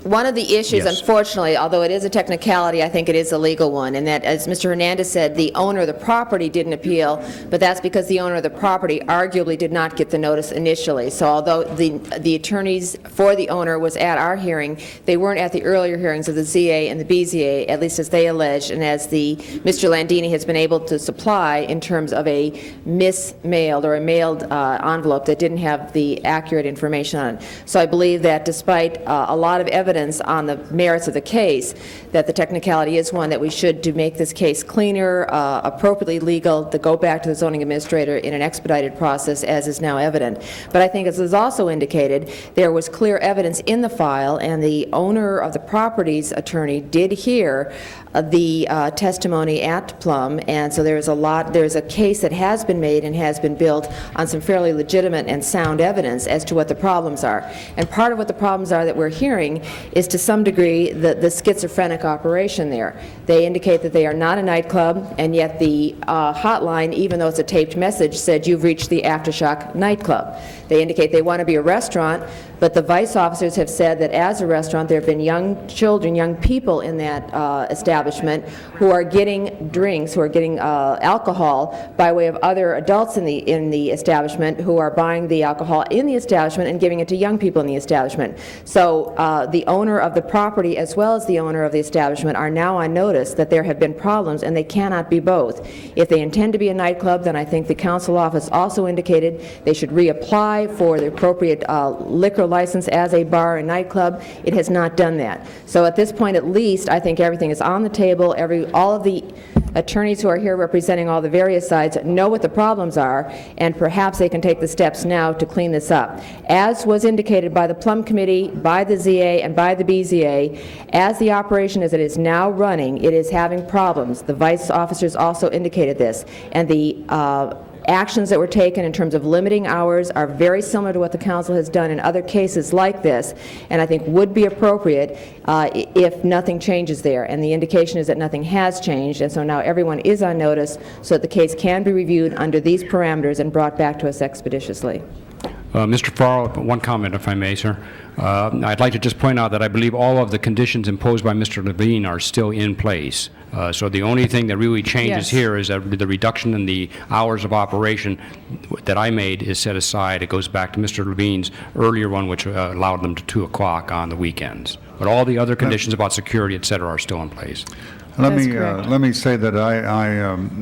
[SPEAKER 2] One of the issues,
[SPEAKER 16] Yes.
[SPEAKER 2] unfortunately, although it is a technicality, I think it is a legal one, and that, as Mr. Hernandez said, the owner of the property didn't appeal, but that's because the owner of the property arguably did not get the notice initially. So although the attorneys for the owner was at our hearing, they weren't at the earlier hearings of the ZA and the BZA, at least as they alleged, and as Mr. Landini has been able to supply in terms of a mismailed or a mailed envelope that didn't have the accurate information on it. So I believe that despite a lot of evidence evidence on the merits of the case, that the technicality is one that we should, to make this case cleaner, appropriately legal, to go back to the zoning administrator in an expedited process, as is now evident. But I think, as is also indicated, there was clear evidence in the file, and the owner of the property's attorney did hear the testimony at Plum, and so there's a case that has been made and has been built on some fairly legitimate and sound evidence as to what the problems are. And part of what the problems are that we're hearing is, to some degree, the schizophrenic operation there. They indicate that they are not a nightclub, and yet the hotline, even though it's a taped message, said you've reached the Aftershock nightclub. They indicate they want to be a restaurant, but the vice officers have said that as a restaurant, there have been young children, young people in that establishment who are getting drinks, who are getting alcohol by way of other adults in the establishment, who are buying the alcohol in the establishment and giving it to young people in the establishment. So the owner of the property, as well as the owner of the establishment, are now on notice that there have been problems, and they cannot be both. If they intend to be a nightclub, then I think the council office also indicated they should reapply for the appropriate liquor license as a bar and nightclub. It has not done that. So at this point, at least, I think everything is on the table. All of the attorneys who are here representing all the various sides know what the problems are, and perhaps they can take the steps now to clean this up. As was indicated by the Plum Committee, by the ZA, and by the BZA, as the operation as it is now running, it is having problems. The vice officers also indicated this, and the actions that were taken in terms of limiting hours are very similar to what the council has done in other cases like this, and I think would be appropriate if nothing changes there. And the indication is that nothing has changed, and so now everyone is on notice so that the case can be reviewed under these parameters and brought back to us expeditiously.
[SPEAKER 16] Mr. Farrell, one comment, if I may, sir. I'd like to just point out that I believe all of the conditions imposed by Mr. Levine are still in place. So the only thing that really changes here is that the reduction in the hours of operation that I made is set aside. It goes back to Mr. Levine's earlier one, which allowed them to 2 o'clock on the weekends. But all the other conditions about security, et cetera, are still in place.
[SPEAKER 1] Let me say that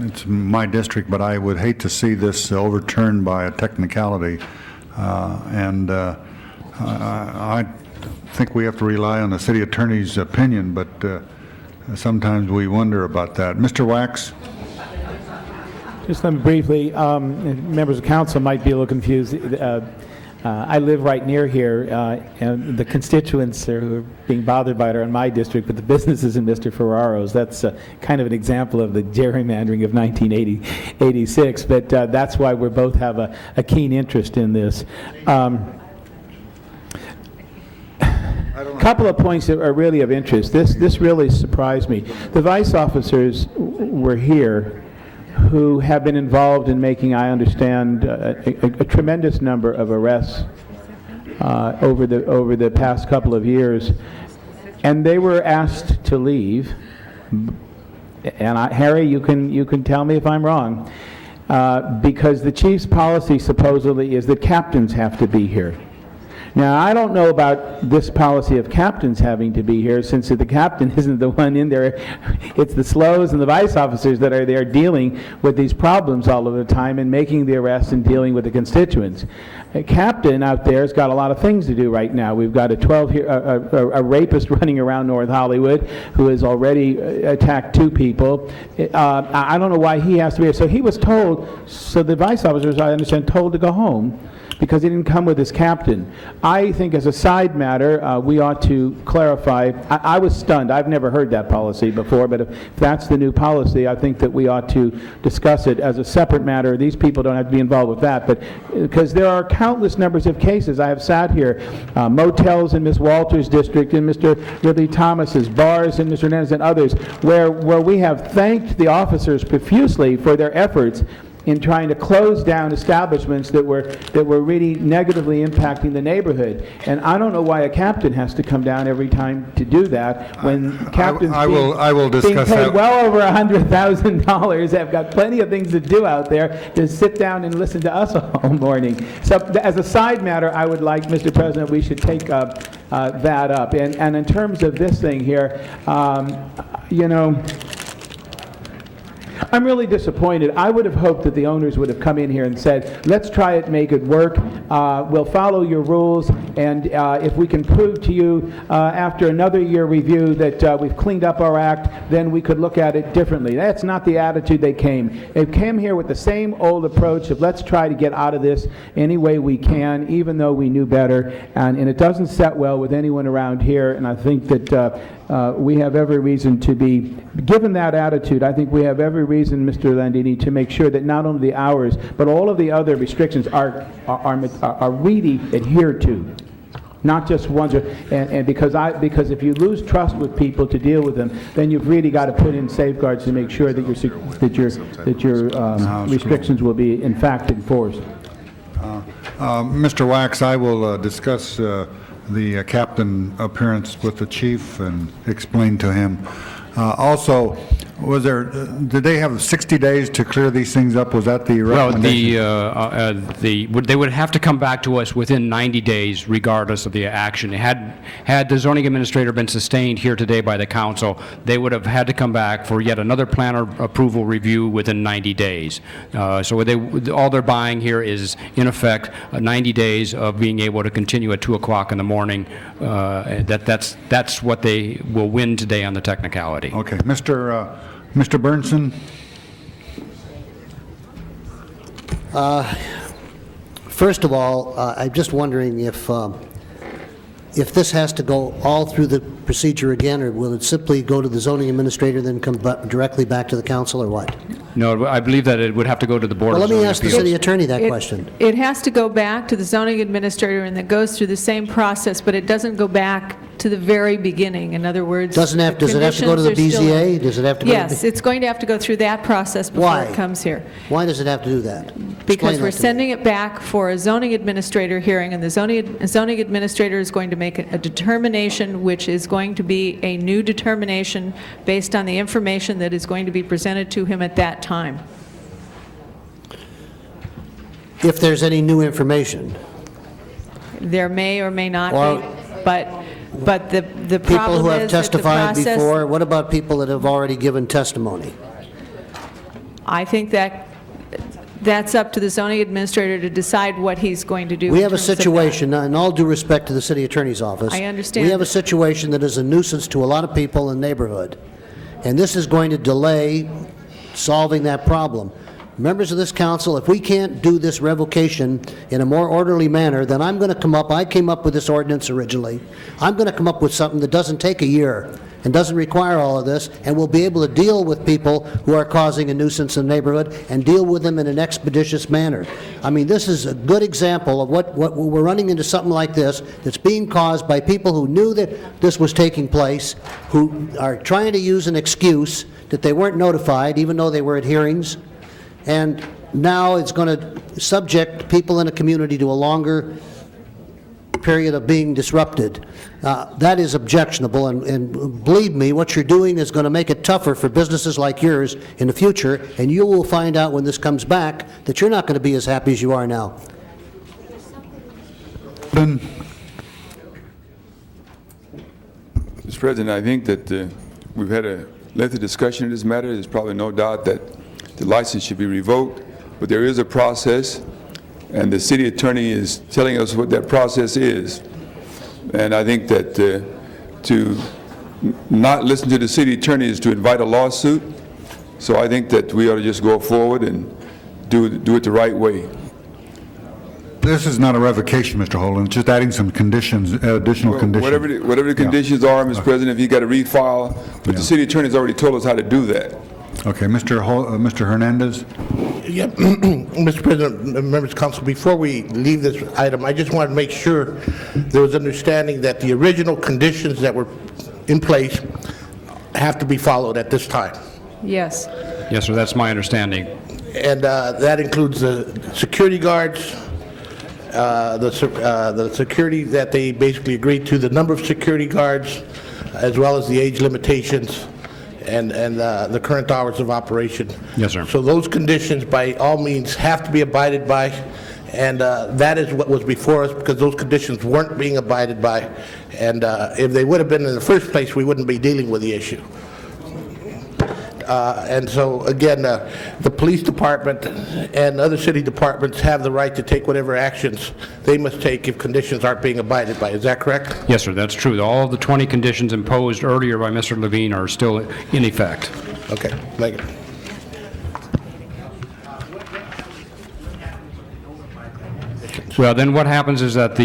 [SPEAKER 1] it's my district, but I would hate to see this overturned by a technicality. I think we have to rely on the city attorney's opinion, but sometimes we wonder about that. Mr. Wax?
[SPEAKER 18] Just let me briefly, members of council might be a little confused. I live right near here, and the constituents who are being bothered by it are in my district, but the business is in Mr. Ferraro's. That's kind of an example of the gerrymandering of 1986, but that's why we both have a keen interest in this. A couple of points that are really of interest. This really surprised me. The vice officers were here who have been involved in making, I understand, a tremendous number of arrests over the past couple of years, and they were asked to leave. And Harry, you can tell me if I'm wrong, because the chief's policy supposedly is that captains have to be here. Now, I don't know about this policy of captains having to be here, since the captain isn't the one in there. It's the SLOs and the vice officers that are there dealing with these problems all of the time and making the arrests and dealing with the constituents. A captain out there has got a lot of things to do right now. We've got a rapist running around North Hollywood who has already attacked 2 people. I don't know why he has to be here. So he was told, so the vice officers, I understand, told to go home because he didn't come with his captain. I think as a side matter, we ought to clarify. I was stunned. I've never heard that policy before, but if that's the new policy, I think that we ought to discuss it as a separate matter. These people don't have to be involved with that, but because there are countless numbers of cases. I have sat here, motels in Ms. Walters' district, in Mr. Ridley Thomas's, bars in Mr. Hernandez and others, where we have thanked the officers profusely for their efforts in trying to close down establishments that were really negatively impacting the neighborhood. And I don't know why a captain has to come down every time to do that when captains
[SPEAKER 1] I will discuss
[SPEAKER 18] being paid
[SPEAKER 1] that.
[SPEAKER 18] well over $100,000 have got plenty of things to do out there to sit down and listen to us all morning. So as a side matter, I would like, Mr. President, we should take that up. And in terms of this thing here, you know, I'm really disappointed. I would have hoped that the owners would have come in here and said, let's try it, make it work. We'll follow your rules, And if we can prove to you after another year review that we've cleaned up our act, then we could look at it differently. That's not the attitude they came. They came here with the same old approach of let's try to get out of this any way we can, even though we knew better. And it doesn't set well with anyone around here. And I think that we have every reason to be, given that attitude, I think we have every reason, Mr. Landini, to make sure that not only the hours, but all of the other restrictions are really adhered to. Not just ones, and because if you lose trust with people to deal with them, then you've really got to put in safeguards to make sure that your restrictions will be in fact enforced.
[SPEAKER 1] Mr. Wax, I will discuss the captain appearance with the chief and explain to him. Also, did they have 60 days to clear these things up? Was that the recommendation?
[SPEAKER 16] Well, they would have to come back to us within 90 days regardless of the action. Had the zoning administrator been sustained here today by the council, they would have had to come back for yet another plan or approval review within 90 days. So all they're buying here is, in effect, 90 days of being able to continue at 2 o'clock in the morning. That's what they will win today on the technicality.
[SPEAKER 1] Okay. Mr. Burnson?
[SPEAKER 19] First of all, I'm just wondering if this has to go all through the procedure again, or will it simply go to the zoning administrator, then come directly back to the council, or what?
[SPEAKER 16] No, I believe that it would have to go to the Board
[SPEAKER 19] Well,
[SPEAKER 16] of
[SPEAKER 19] let me
[SPEAKER 16] Zoning
[SPEAKER 19] ask the
[SPEAKER 16] Appeals.
[SPEAKER 19] city attorney that question.
[SPEAKER 17] It has to go back to the zoning administrator, and it goes through the same process, but it doesn't go back to the very beginning. In other words,
[SPEAKER 19] Does it have to go to the BZA? Does it have to go to
[SPEAKER 17] Yes, it's going to have to go through that process before
[SPEAKER 19] Why?
[SPEAKER 17] it comes here.
[SPEAKER 19] Why does it have to do that?
[SPEAKER 17] Because
[SPEAKER 19] Explain
[SPEAKER 17] we're
[SPEAKER 19] that to me.
[SPEAKER 17] sending it back for a zoning administrator hearing, and the zoning administrator is going to make a determination, which is going to be a new determination based on the information that is going to be presented to him at that time.
[SPEAKER 19] If there's any new information.
[SPEAKER 17] There may or may not
[SPEAKER 19] Or-
[SPEAKER 17] be, but the
[SPEAKER 19] People
[SPEAKER 17] problem
[SPEAKER 19] who have
[SPEAKER 17] is that the
[SPEAKER 19] testified
[SPEAKER 17] process...
[SPEAKER 19] before, what about people that have already given testimony?
[SPEAKER 17] I think that's up to the zoning administrator to decide what he's going to do.
[SPEAKER 19] We
[SPEAKER 17] in
[SPEAKER 19] have a
[SPEAKER 17] terms of that.
[SPEAKER 19] situation, in all due respect to the city attorney's office.
[SPEAKER 17] I understand
[SPEAKER 19] We have a
[SPEAKER 17] that.
[SPEAKER 19] situation that is a nuisance to a lot of people in the neighborhood, and this is going to delay solving that problem. Members of this council, if we can't do this revocation in a more orderly manner, then I'm going to come up, I came up with this ordinance originally, I'm going to come up with something that doesn't take a year and doesn't require all of this, and we'll be able to deal with people who are causing a nuisance in the neighborhood and deal with them in an expeditious manner. I mean, this is a good example of what we're running into, something like this that's being caused by people who knew that this was taking place, who are trying to use an excuse that they weren't notified, even though they were at hearings. And now it's going to subject people in a community to a longer period of being disrupted. That is objectionable, and believe me, what you're doing is going to make it tougher for businesses like yours in the future, and you will find out when this comes back that you're not going to be as happy as you are now.
[SPEAKER 21] Mr. President, I think that we've had a lengthy discussion in this matter. There's probably no doubt that the license should be revoked, but there is a process, and the city attorney is telling us what that process is. And I think that to not listen to the city attorney is to invite a lawsuit. So I think that we ought to just go forward and do it the right way.
[SPEAKER 1] This is not a revocation, Mr. Holden, it's just adding some conditions, additional conditions.
[SPEAKER 21] Whatever the conditions are, Mr. President, if you got to refile, but the city attorney's already told us how to do that.
[SPEAKER 1] Okay, Mr. Hernandez?
[SPEAKER 20] Yeah, Mr. President, members of council, before we leave this item, I just want to make sure there was understanding that the original conditions that were in place have to be followed at this time.
[SPEAKER 17] Yes.
[SPEAKER 16] Yes, sir, that's my understanding.
[SPEAKER 20] And that includes the security guards, the security that they basically agreed to, the number of security guards, as well as the age limitations, and the current hours of operation.
[SPEAKER 16] Yes, sir.
[SPEAKER 20] So those conditions, by all means, have to be abided by, and that is what was before us, because those conditions weren't being abided by, and if they would have been in the first place, we wouldn't be dealing with the issue. And so, again, the police department and other city departments have the right to take whatever actions they must take if conditions aren't being abided by. Is that correct?
[SPEAKER 16] Yes, sir, that's true. All of the 20 conditions imposed earlier by Mr. Levine are still in effect.
[SPEAKER 20] Okay, thank you.
[SPEAKER 16] Well, then what happens is that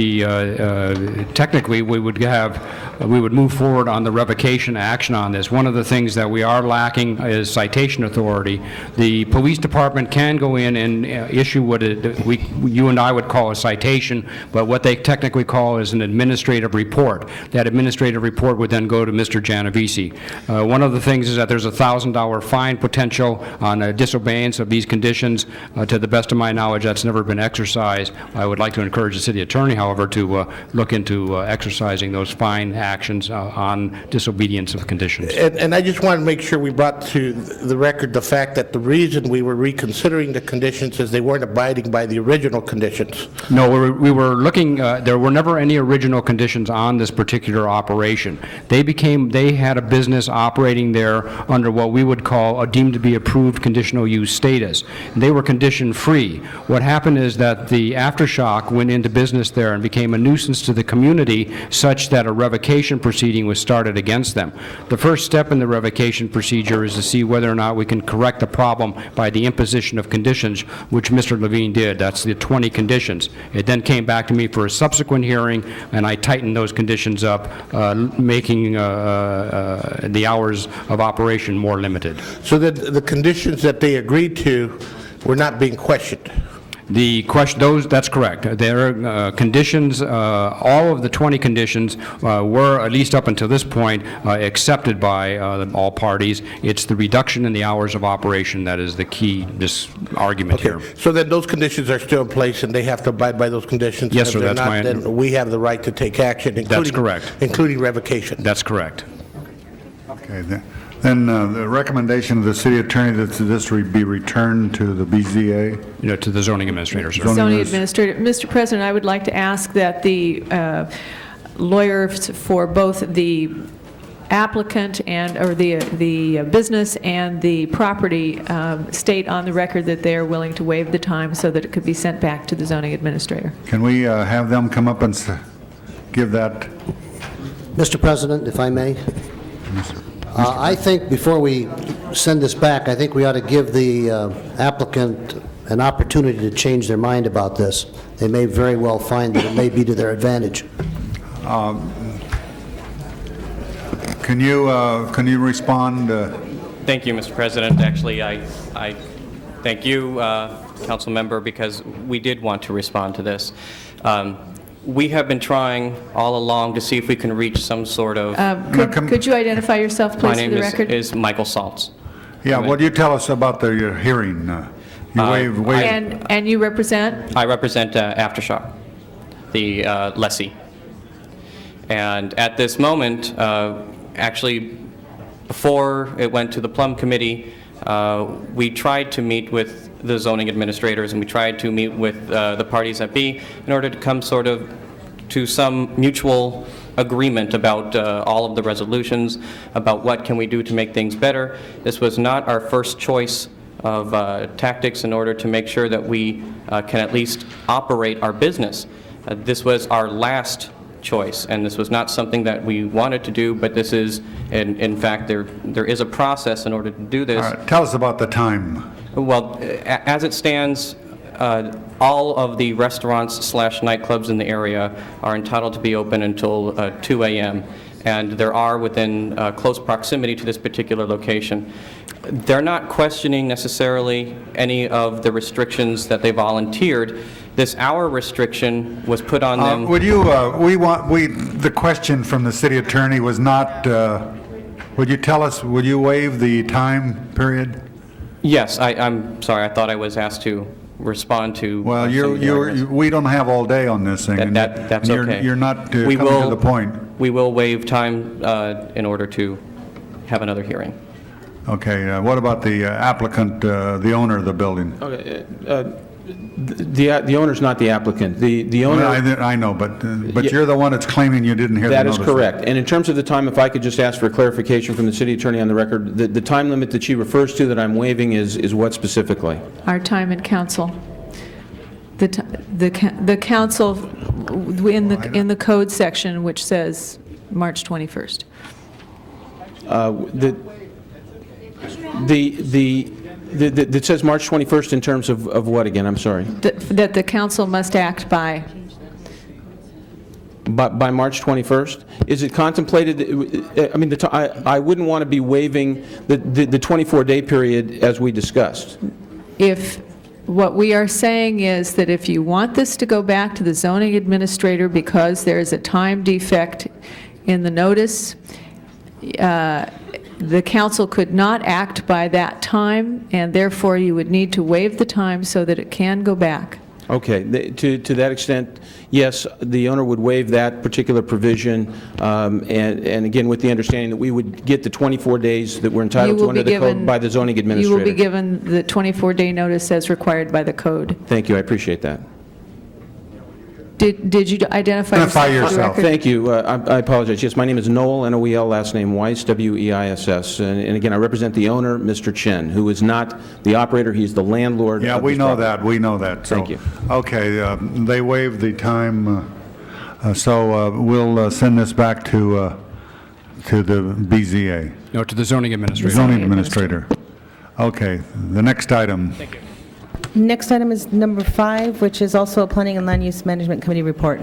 [SPEAKER 16] technically, we would move forward on the revocation action on this. One of the things that we are lacking is citation authority. The police department can go in and issue what you and I would call a citation, but what they technically call is an administrative report. That administrative report would then go to Mr. Genovese. One of the things is that there's a $1,000 fine potential on a disobeyance of these conditions. To the best of my knowledge, that's never been exercised. I would like to encourage the city attorney, however, to look into exercising those fine actions on disobedience of conditions.
[SPEAKER 20] And I just want to make sure we brought to the record the fact that the reason we were reconsidering the conditions is they weren't abiding by the original conditions.
[SPEAKER 16] No, we were looking, there were never any original conditions on this particular operation. They had a business operating there under what we would call a deemed to be approved conditional use status. They were condition-free. What happened is that the Aftershock went into business there and became a nuisance to the community such that a revocation proceeding was started against them. The first step in the revocation procedure is to see whether or not we can correct the problem by the imposition of conditions, which Mr. Levine did. That's the 20 conditions. It then came back to me for a subsequent hearing, and I tightened those conditions up, making the hours of operation more limited.
[SPEAKER 20] So that the conditions that they agreed to were not being questioned.
[SPEAKER 16] The question, that's correct. There are conditions, all of the 20 conditions were, at least up until this point, accepted by all parties. It's the reduction in the hours of operation that is the key, this argument here.
[SPEAKER 20] So then those conditions are still in place and they have to abide by those conditions?
[SPEAKER 16] Yes, sir, that's my...
[SPEAKER 20] Then we have the right to take action, including...
[SPEAKER 16] That's correct.
[SPEAKER 20] Including revocation?
[SPEAKER 16] That's correct.
[SPEAKER 1] Okay, then the recommendation of the city attorney that this be returned to the BZA?
[SPEAKER 16] To the zoning administrator, sir.
[SPEAKER 17] Zoning administrator. Mr. President, I would like to ask that the lawyers for both the applicant or the business and the property state on the record that they are willing to waive the time so that it could be sent back to the zoning administrator.
[SPEAKER 1] Can we have them come up and give that?
[SPEAKER 19] Mr. President, if I may. I think before we send this back, I think we ought to give the applicant an opportunity to change their mind about this. They may very well find that it may be to their advantage.
[SPEAKER 1] Can you respond?
[SPEAKER 10] Thank you, Mr. President. Actually, I thank you, council member, because we did want to respond to this. We have been trying all along to see if we can reach some sort of...
[SPEAKER 17] Could you identify yourself, please,
[SPEAKER 10] My name
[SPEAKER 17] for the record?
[SPEAKER 10] is Michael Saltz.
[SPEAKER 1] Yeah, what do you tell us about your hearing?
[SPEAKER 17] And you represent?
[SPEAKER 10] I represent Aftershock, the lessee. And at this moment, actually, before it went to the Plum Committee, we tried to meet with the zoning administrators and we tried to meet with the parties that be in order to come sort of to some mutual agreement about all of the resolutions, about what can we do to make things better. This was not our first choice of tactics in order to make sure that we can at least operate our business. This was our last choice, and this was not something that we wanted to do, but this is, in fact, there is a process in order to do this.
[SPEAKER 1] All right, tell us about the time.
[SPEAKER 10] Well, as it stands, all of the restaurants / nightclubs in the area are entitled to be open until 2 a.m., and there are within close proximity to this particular location. They're not questioning necessarily any of the restrictions that they volunteered. This hour restriction was put on them.
[SPEAKER 1] Would you, the question from the city attorney was not, would you tell us, would you waive the time period?
[SPEAKER 10] Yes, I'm sorry, I thought I was asked to respond to...
[SPEAKER 1] Well, we don't have all day on this thing.
[SPEAKER 10] That's okay.
[SPEAKER 1] You're not coming to the point.
[SPEAKER 10] We will waive time in order to have another hearing.
[SPEAKER 1] Okay, what about the applicant, the owner of the building?
[SPEAKER 18] Okay,
[SPEAKER 14] The owner's not the applicant. The owner...
[SPEAKER 1] I know, but you're the one that's claiming you didn't hear the
[SPEAKER 14] That
[SPEAKER 1] notice.
[SPEAKER 14] is correct. And in terms of the time, if I could just ask for clarification from the city attorney on the record, the time limit that she refers to that I'm waiving is what specifically?
[SPEAKER 17] Our time in council. The council in the code section which says March 21st.
[SPEAKER 14] That says March 21st in terms of what again? I'm sorry.
[SPEAKER 17] That the council must act by.
[SPEAKER 14] By March 21st? Is it contemplated, I mean, I wouldn't want to be waiving the 24-day period as we discussed.
[SPEAKER 17] If what we are saying is that if you want this to go back to the zoning administrator because there is a time defect in the notice, the council could not act by that time, and therefore you would need to waive the time so that it can go back.
[SPEAKER 14] Okay, to that extent, yes, the owner would waive that particular provision, and again, with the understanding that we would get the 24 days that we're entitled to under the code by the zoning administrator.
[SPEAKER 17] You will be given the 24-day notice as required by the code.
[SPEAKER 14] Thank you, I appreciate that.
[SPEAKER 17] Did you identify yourself for the record?
[SPEAKER 14] Thank you. I apologize. Yes, my name is Noel, N-O-E-L, last name Weiss, W-E-I-S-S. And again, I represent the owner, Mr. Chen, who is not the operator. He's the landlord.
[SPEAKER 1] Yeah, we know that. We know that. So,
[SPEAKER 14] thank you.
[SPEAKER 1] Okay, they waived the time, so we'll send this back to the BZA.
[SPEAKER 16] No, to the zoning administrator.
[SPEAKER 1] Zoning administrator. Okay, the next item.
[SPEAKER 16] Thank you.
[SPEAKER 3] Next item is number 5, which is also a Planning and Land Use Management Committee report.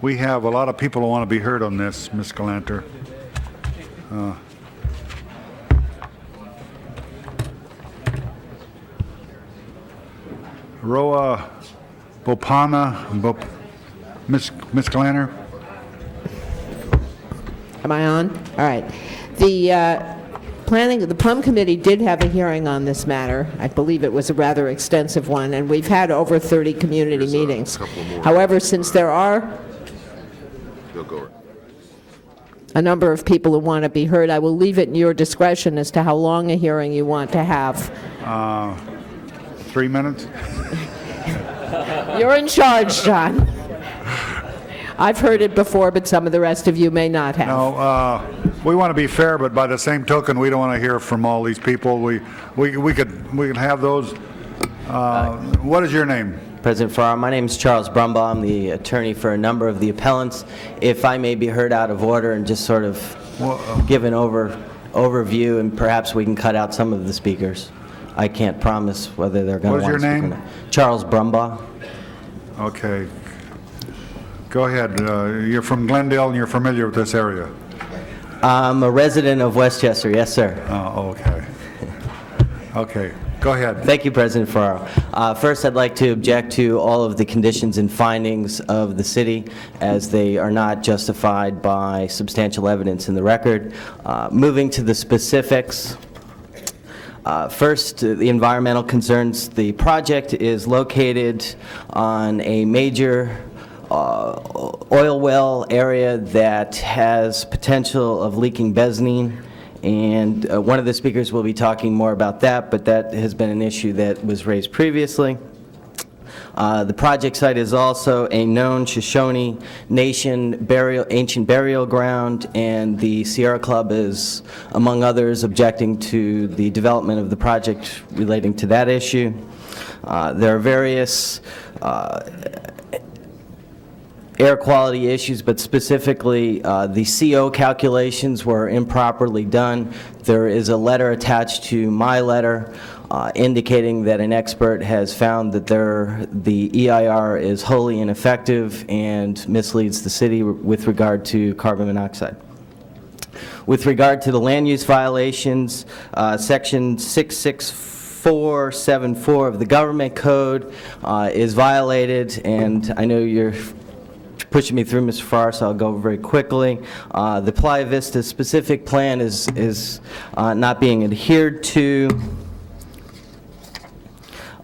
[SPEAKER 1] We have a lot of people who want to be heard on this, Ms. Galanter. Roa Bopana, Ms. Galanter?
[SPEAKER 2] Am I on? All right. The Plum Committee did have a hearing on this matter. I believe it was a rather extensive one, and we've had over 30 community meetings. However, since there are a number of people who want to be heard, I will leave it in your discretion as to how long a hearing you want to have.
[SPEAKER 1] 3 minutes?
[SPEAKER 2] You're in charge, John. I've heard it before, but some of the rest of you may not have.
[SPEAKER 1] No, we want to be fair, but by the same token, we don't want to hear from all these people. We could have those. What is your name?
[SPEAKER 4] President Farrar, my name is Charles Brumbaugh. I'm the attorney for a number of the appellants. If I may be heard out of order and just sort of give an overview, and perhaps we can cut out some of the speakers. I can't promise whether they're going to want to speak.
[SPEAKER 1] What is your name?
[SPEAKER 4] Charles Brumbaugh.
[SPEAKER 1] Okay. Go ahead. You're from Glendale and you're familiar with this area.
[SPEAKER 4] I'm a resident of Westchester, yes, sir.
[SPEAKER 1] Oh, okay. Okay. Go ahead.
[SPEAKER 4] Thank you, President Farrar. First, I'd like to object to all of the conditions and findings of the city, as they are not justified by substantial evidence in the record. Moving to the specifics. First, the environmental concerns. The project is located on a major oil well area that has potential of leaking benzene, and one of the speakers will be talking more about that, but that has been an issue that was raised previously. The project site is also a known Shoshone Nation ancient burial ground, and the Sierra Club is, among others, objecting to the development of the project relating to that issue. There are various air quality issues, but specifically the CO calculations were improperly done. There is a letter attached to my letter indicating that an expert has found that the EIR is wholly ineffective and misleads the city with regard to carbon monoxide. With regard to the land use violations, section 66474 of the government code is violated, and I know you're pushing me through, Mr. Farrar, so I'll go very quickly. The Playa Vista specific plan is not being adhered to.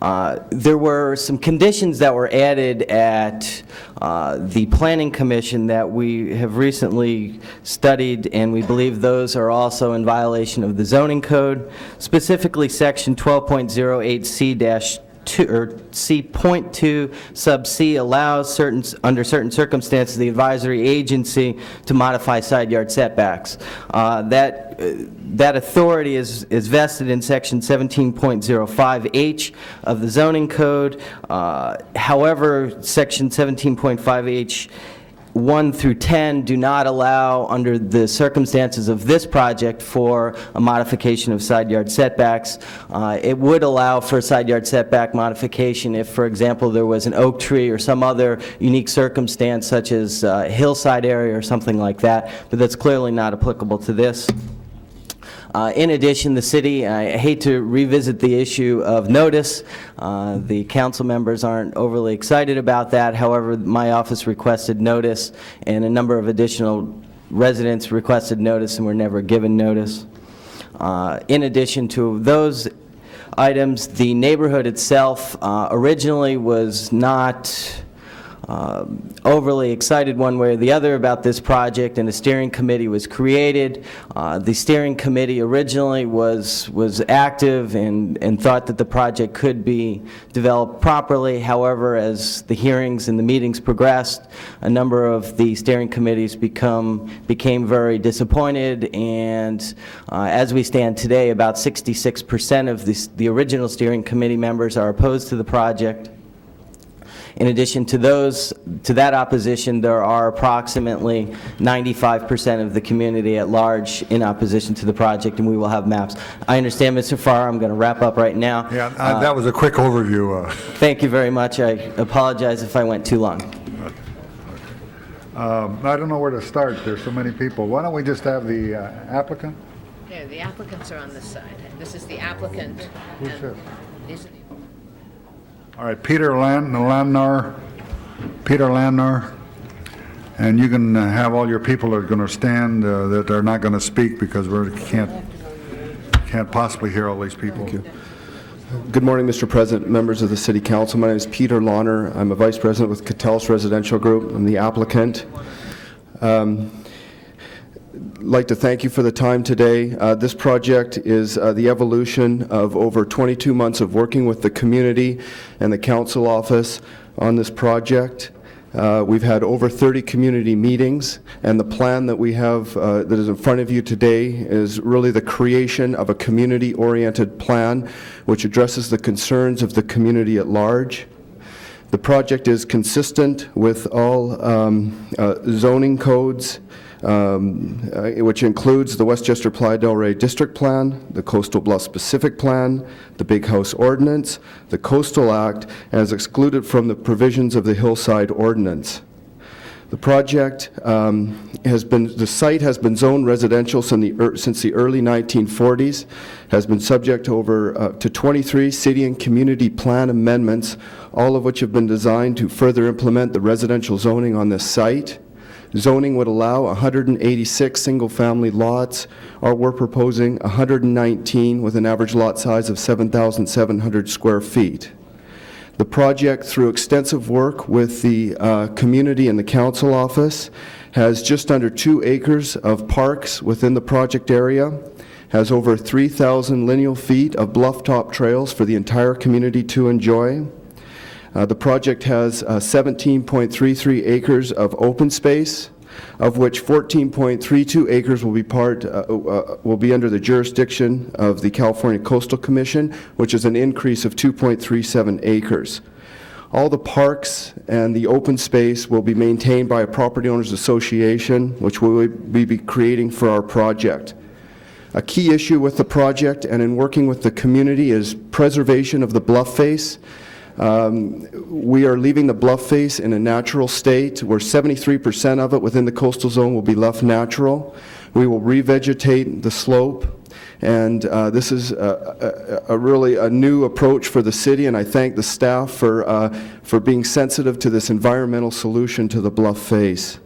[SPEAKER 4] There were some conditions that were added at the Planning Commission that we have recently studied, and we believe those are also in violation of the zoning code, specifically Section 12.08C-2 or C.2 sub C allows under certain circumstances the advisory agency to modify side yard setbacks. That authority is vested in Section 17.05H of the zoning code. However, Section 17.5H 1 through 10 do not allow, under the circumstances of this project, for a modification of side yard setbacks. It would allow for side yard setback modification if, for example, there was an oak tree or some other unique circumstance, such as a hillside area or something like that, but that's clearly not applicable to this. In addition, the city, I hate to revisit the issue of notice. The council members aren't overly excited about that. However, my office requested notice, and a number of additional residents requested notice and were never given notice. In addition to those items, the neighborhood itself originally was not overly excited one way or the other about this project, and a steering committee was created. The steering committee originally was active and thought that the project could be developed properly. However, as the hearings and the meetings progressed, a number of the steering committees became very disappointed, and as we stand today, about 66% of the original steering committee members are opposed to the project. In addition to that opposition, there are approximately 95% of the community at large in opposition to the project, and we will have maps. I understand, Mr. Farr, I'm going to wrap up right now.
[SPEAKER 1] Yeah, that was a quick overview.
[SPEAKER 4] Thank you very much. I apologize if I went too long.
[SPEAKER 1] I don't know where to start. There's so many people. Why don't we just have the applicant?
[SPEAKER 6] No, the applicants are on this side. This is the applicant.
[SPEAKER 1] Who's
[SPEAKER 6] and
[SPEAKER 1] this?
[SPEAKER 6] These are the
[SPEAKER 1] All right, Peter Landnar, and you can have all your people that are going to stand that are not going to speak, because we can't possibly hear all these people.
[SPEAKER 22] Thank you. Good morning, Mr. President, members of the City Council. My name is Peter Launer. I'm a Vice President with Catalyst Residential Group. I'm the applicant. I'd like to thank you for the time today. This project is the evolution of over 22 months of working with the community and the council office on this project. We've had over 30 community meetings, and the plan that we have that is in front of you today is really the creation of a community-oriented plan which addresses the concerns of the community at large. The project is consistent with all zoning codes, which includes the Westchester Playa del Rey District Plan, the Coastal Bluff Specific Plan, the Big House Ordinance, the Coastal Act, and is excluded from the provisions of the Hillside Ordinance. The project the site has been zoned residential since the early 1940s, has been subject to 23 city and community plan amendments, all of which have been designed to further implement the residential zoning on this site. Zoning would allow 186 single-family lots, or we're proposing 119 with an average lot size of 7,700 square feet. The project, through extensive work with the community and the council office, has just under 2 acres of parks within the project area, has over 3,000 lineal feet of bluff-top trails for the entire community to enjoy. The project has 17.33 acres of open space, of which 14.32 acres will be under the jurisdiction of the California Coastal Commission, which is an increase of 2.37 acres. All the parks and the open space will be maintained by a property owners association, which we will be creating for our project. A key issue with the project and in working with the community is preservation of the bluff face. We are leaving the bluff face in a natural state, where 73% of it within the coastal zone will be left natural. We will revegetate the slope, and this is really a new approach for the city, and I thank the staff for being sensitive to this environmental solution to the bluff face.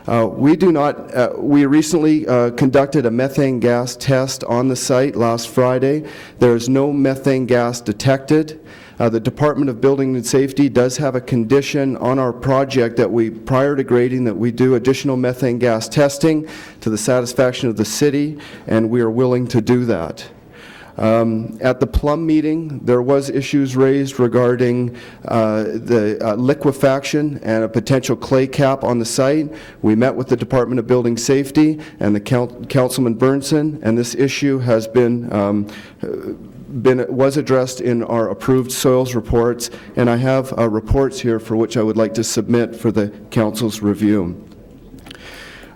[SPEAKER 22] We recently conducted a methane gas test on the site last Friday. There is no methane gas detected. The Department of Building and Safety does have a condition on our project that we, prior to grading, that we do additional methane gas testing to the satisfaction of the city, and we are willing to do that. At the Plum meeting, there was issues raised regarding the liquefaction and a potential clay cap on the site. We met with the Department of Building Safety and the Councilman Burnson, and this issue has was addressed in our approved soils reports, and I have reports here for which I would like to submit for the council's review.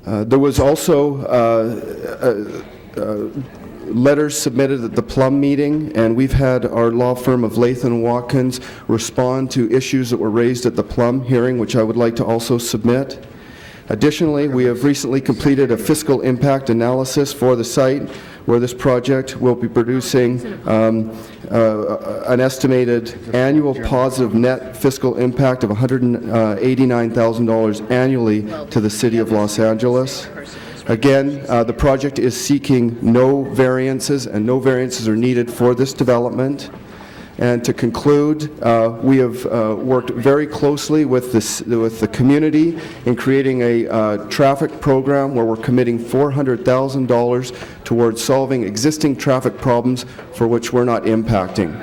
[SPEAKER 22] There was also letters submitted at the Plum meeting, and we've had our law firm of Latham & Watkins respond to issues that were raised at the Plum hearing, which I would like to also submit. Additionally, we have recently completed a fiscal impact analysis for the site, where this project will be producing an estimated annual positive net fiscal impact of $189,000 annually to the City of Los Angeles. Again, the project is seeking no variances, and no variances are needed for this development. And to conclude, we have worked very closely with the community in creating a traffic program where we're committing $400,000 towards solving existing traffic problems for which we're not impacting.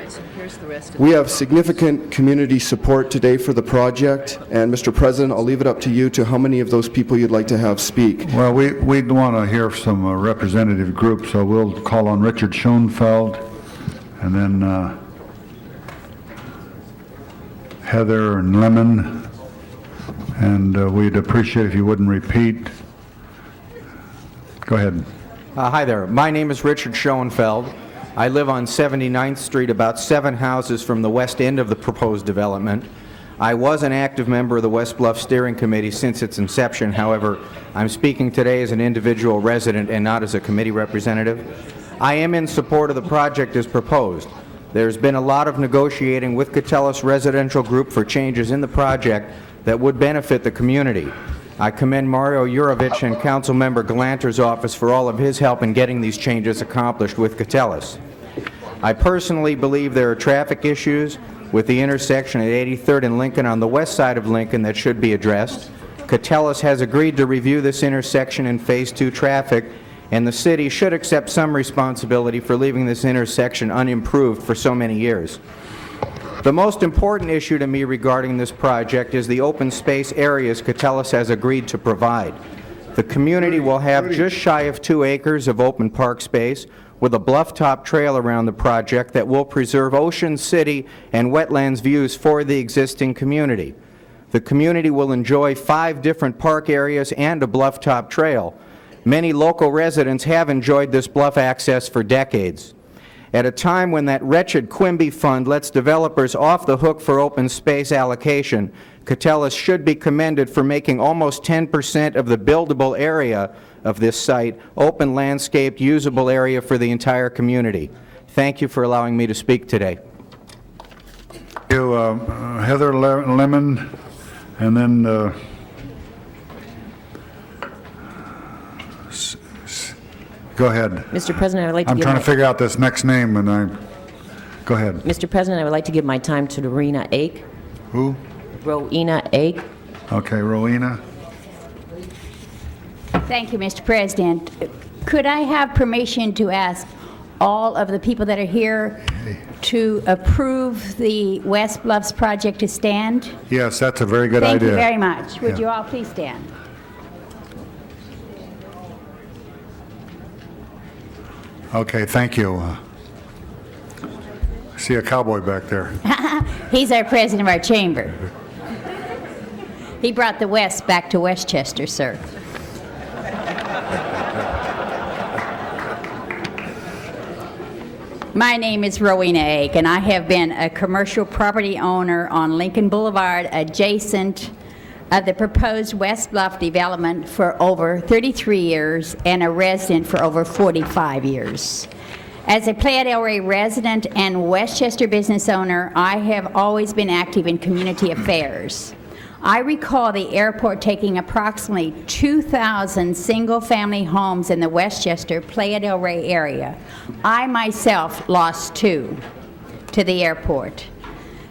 [SPEAKER 22] We have significant community support today for the project, and Mr. President, I'll leave it up to you to how many of those people you'd like to have speak.
[SPEAKER 1] Well, we'd want to hear some representative groups, so we'll call on Richard Schoenfeld, and then Heather and Lemon, and we'd appreciate if you wouldn't repeat. Go ahead.
[SPEAKER 5] Hi there. My name is Richard Schoenfeld. I live on 79th Street, about 7 houses from the west end of the proposed development. I was an active member of the West Bluff Steering Committee since its inception. However, I'm speaking today as an individual resident and not as a committee representative. I am in support of the project as proposed. There's been a lot of negotiating with Catellis Residential Group for changes in the project that would benefit the community. I commend Mario Yurovich and Councilmember Galanter's office for all of his help in getting these changes accomplished with Catellis. I personally believe there are traffic issues with the intersection at 83rd and Lincoln on the west side of Lincoln that should be addressed. Catellis has agreed to review this intersection in Phase 2 traffic, and the city should accept some responsibility for leaving this intersection unimproved for so many years. The most important issue to me regarding this project is the open space areas Catellis has agreed to provide. The community will have just shy of 2 acres of open park space with a bluff-top trail around the project that will preserve Ocean City and wetlands views for the existing community. The community will enjoy 5 different park areas and a bluff-top trail. Many local residents have enjoyed this bluff access for decades. At a time when that wretched Quimby fund lets developers off the hook for open space allocation, Catellis should be commended for making almost 10% of the buildable area of this site open landscaped usable area for the entire community. Thank you for allowing me to speak today.
[SPEAKER 1] Thank you, Heather Lemon, and then go ahead.
[SPEAKER 2] Mr. President, I'd like to
[SPEAKER 1] I'm trying to figure out this next name, and go ahead.
[SPEAKER 2] Mr. President, I would like to give my time to Rowena Ake.
[SPEAKER 1] Who?
[SPEAKER 2] Rowena Ake.
[SPEAKER 1] Okay, Rowena.
[SPEAKER 7] Thank you, Mr. President. Could I have permission to ask all of the people that are here to approve the West Bluffs project to stand?
[SPEAKER 1] Yes, that's a very good idea.
[SPEAKER 7] Thank you very much. Would
[SPEAKER 1] Yeah.
[SPEAKER 7] you all please stand?
[SPEAKER 1] Okay, thank you. I see a cowboy back there.
[SPEAKER 7] He's our president of our chamber. He brought the West back to Westchester, sir. My name is Rowena Ake, and I have been a commercial property owner on Lincoln Boulevard adjacent of the proposed West Bluff development for over 33 years and a resident for over 45 years. As a Playa del Rey resident and Westchester business owner, I have always been active in community affairs. I recall the airport taking approximately 2,000 single-family homes in the Westchester, Playa del Rey area. I myself lost 2 to the airport.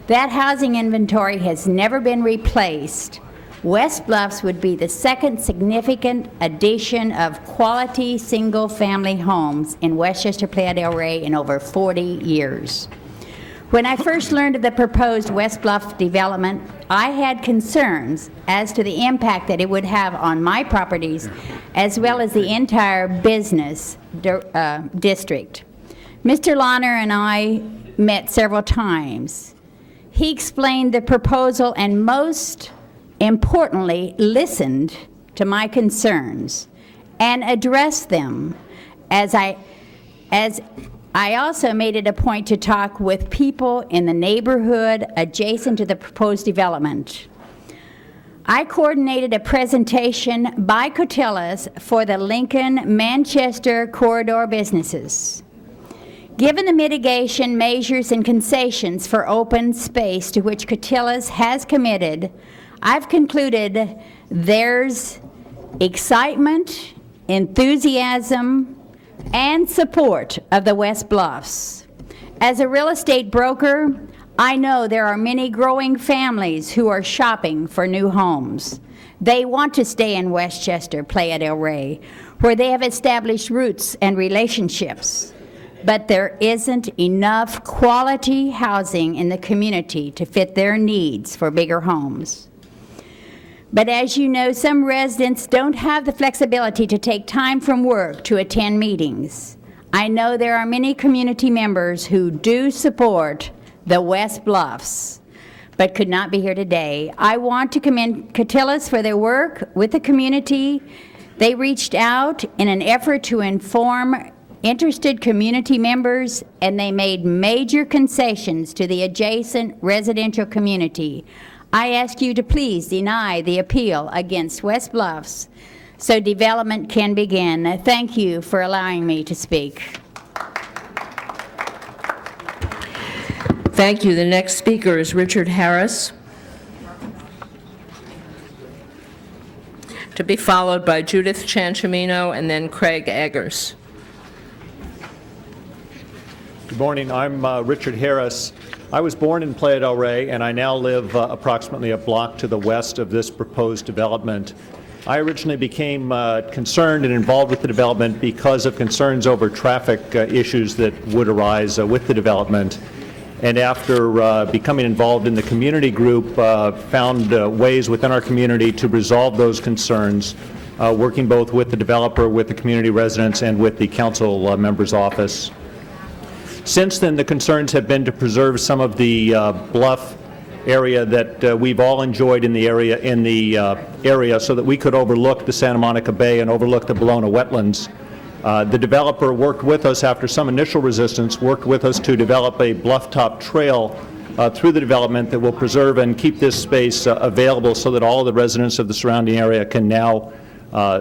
[SPEAKER 7] That housing inventory has never been replaced. West Bluffs would be the second significant addition of quality single-family homes in Westchester Playa del Rey in over 40 years. When I first learned of the proposed West Bluff development, I had concerns as to the impact that it would have on my properties as well as the entire business district. Mr. Lahner and I met several times. He explained the proposal and most importantly, listened to my concerns and addressed them as I also made it a point to talk with people in the neighborhood adjacent to the proposed development. I coordinated a presentation by Cotillas for the Lincoln-Manchester corridor businesses. Given the mitigation measures and concessions for open space to which Cotillas has committed, I've concluded there's excitement, enthusiasm, and support of the West Bluffs. As a real estate broker, I know there are many growing families who are shopping for new homes. They want to stay in Westchester, Playa del Rey, where they have established roots and relationships. But there isn't enough quality housing in the community to fit their needs for bigger homes. But as you know, some residents don't have the flexibility to take time from work to attend meetings. I know there are many community members who do support the West Bluffs, but could not be here today. I want to commend Cotillas for their work with the community. They reached out in an effort to inform interested community members, and they made major concessions to the adjacent residential community. I ask you to please deny the appeal against West Bluffs so development can begin. Thank you for allowing me to speak.
[SPEAKER 8] Thank you. The next speaker is Richard Harris, to be followed by Judith Chanchimino and then Craig Eggers.
[SPEAKER 9] Good morning. I'm Richard Harris. I was born in Playa del Rey, and I now live approximately a block to the west of this proposed development. I originally became concerned and involved with the development because of concerns over traffic issues that would arise with the development. And after becoming involved in the community group, found ways within our community to resolve those concerns, working both with the developer, with the community residents, and with the council member's office. Since then, the concerns have been to preserve some of the bluff area that we've all enjoyed in the area, so that we could overlook the Santa Monica Bay and overlook the Bologna wetlands. The developer worked with us after some initial resistance, worked with us to develop a bluff-top trail through the development that will preserve and keep this space available so that all the residents of the surrounding area can now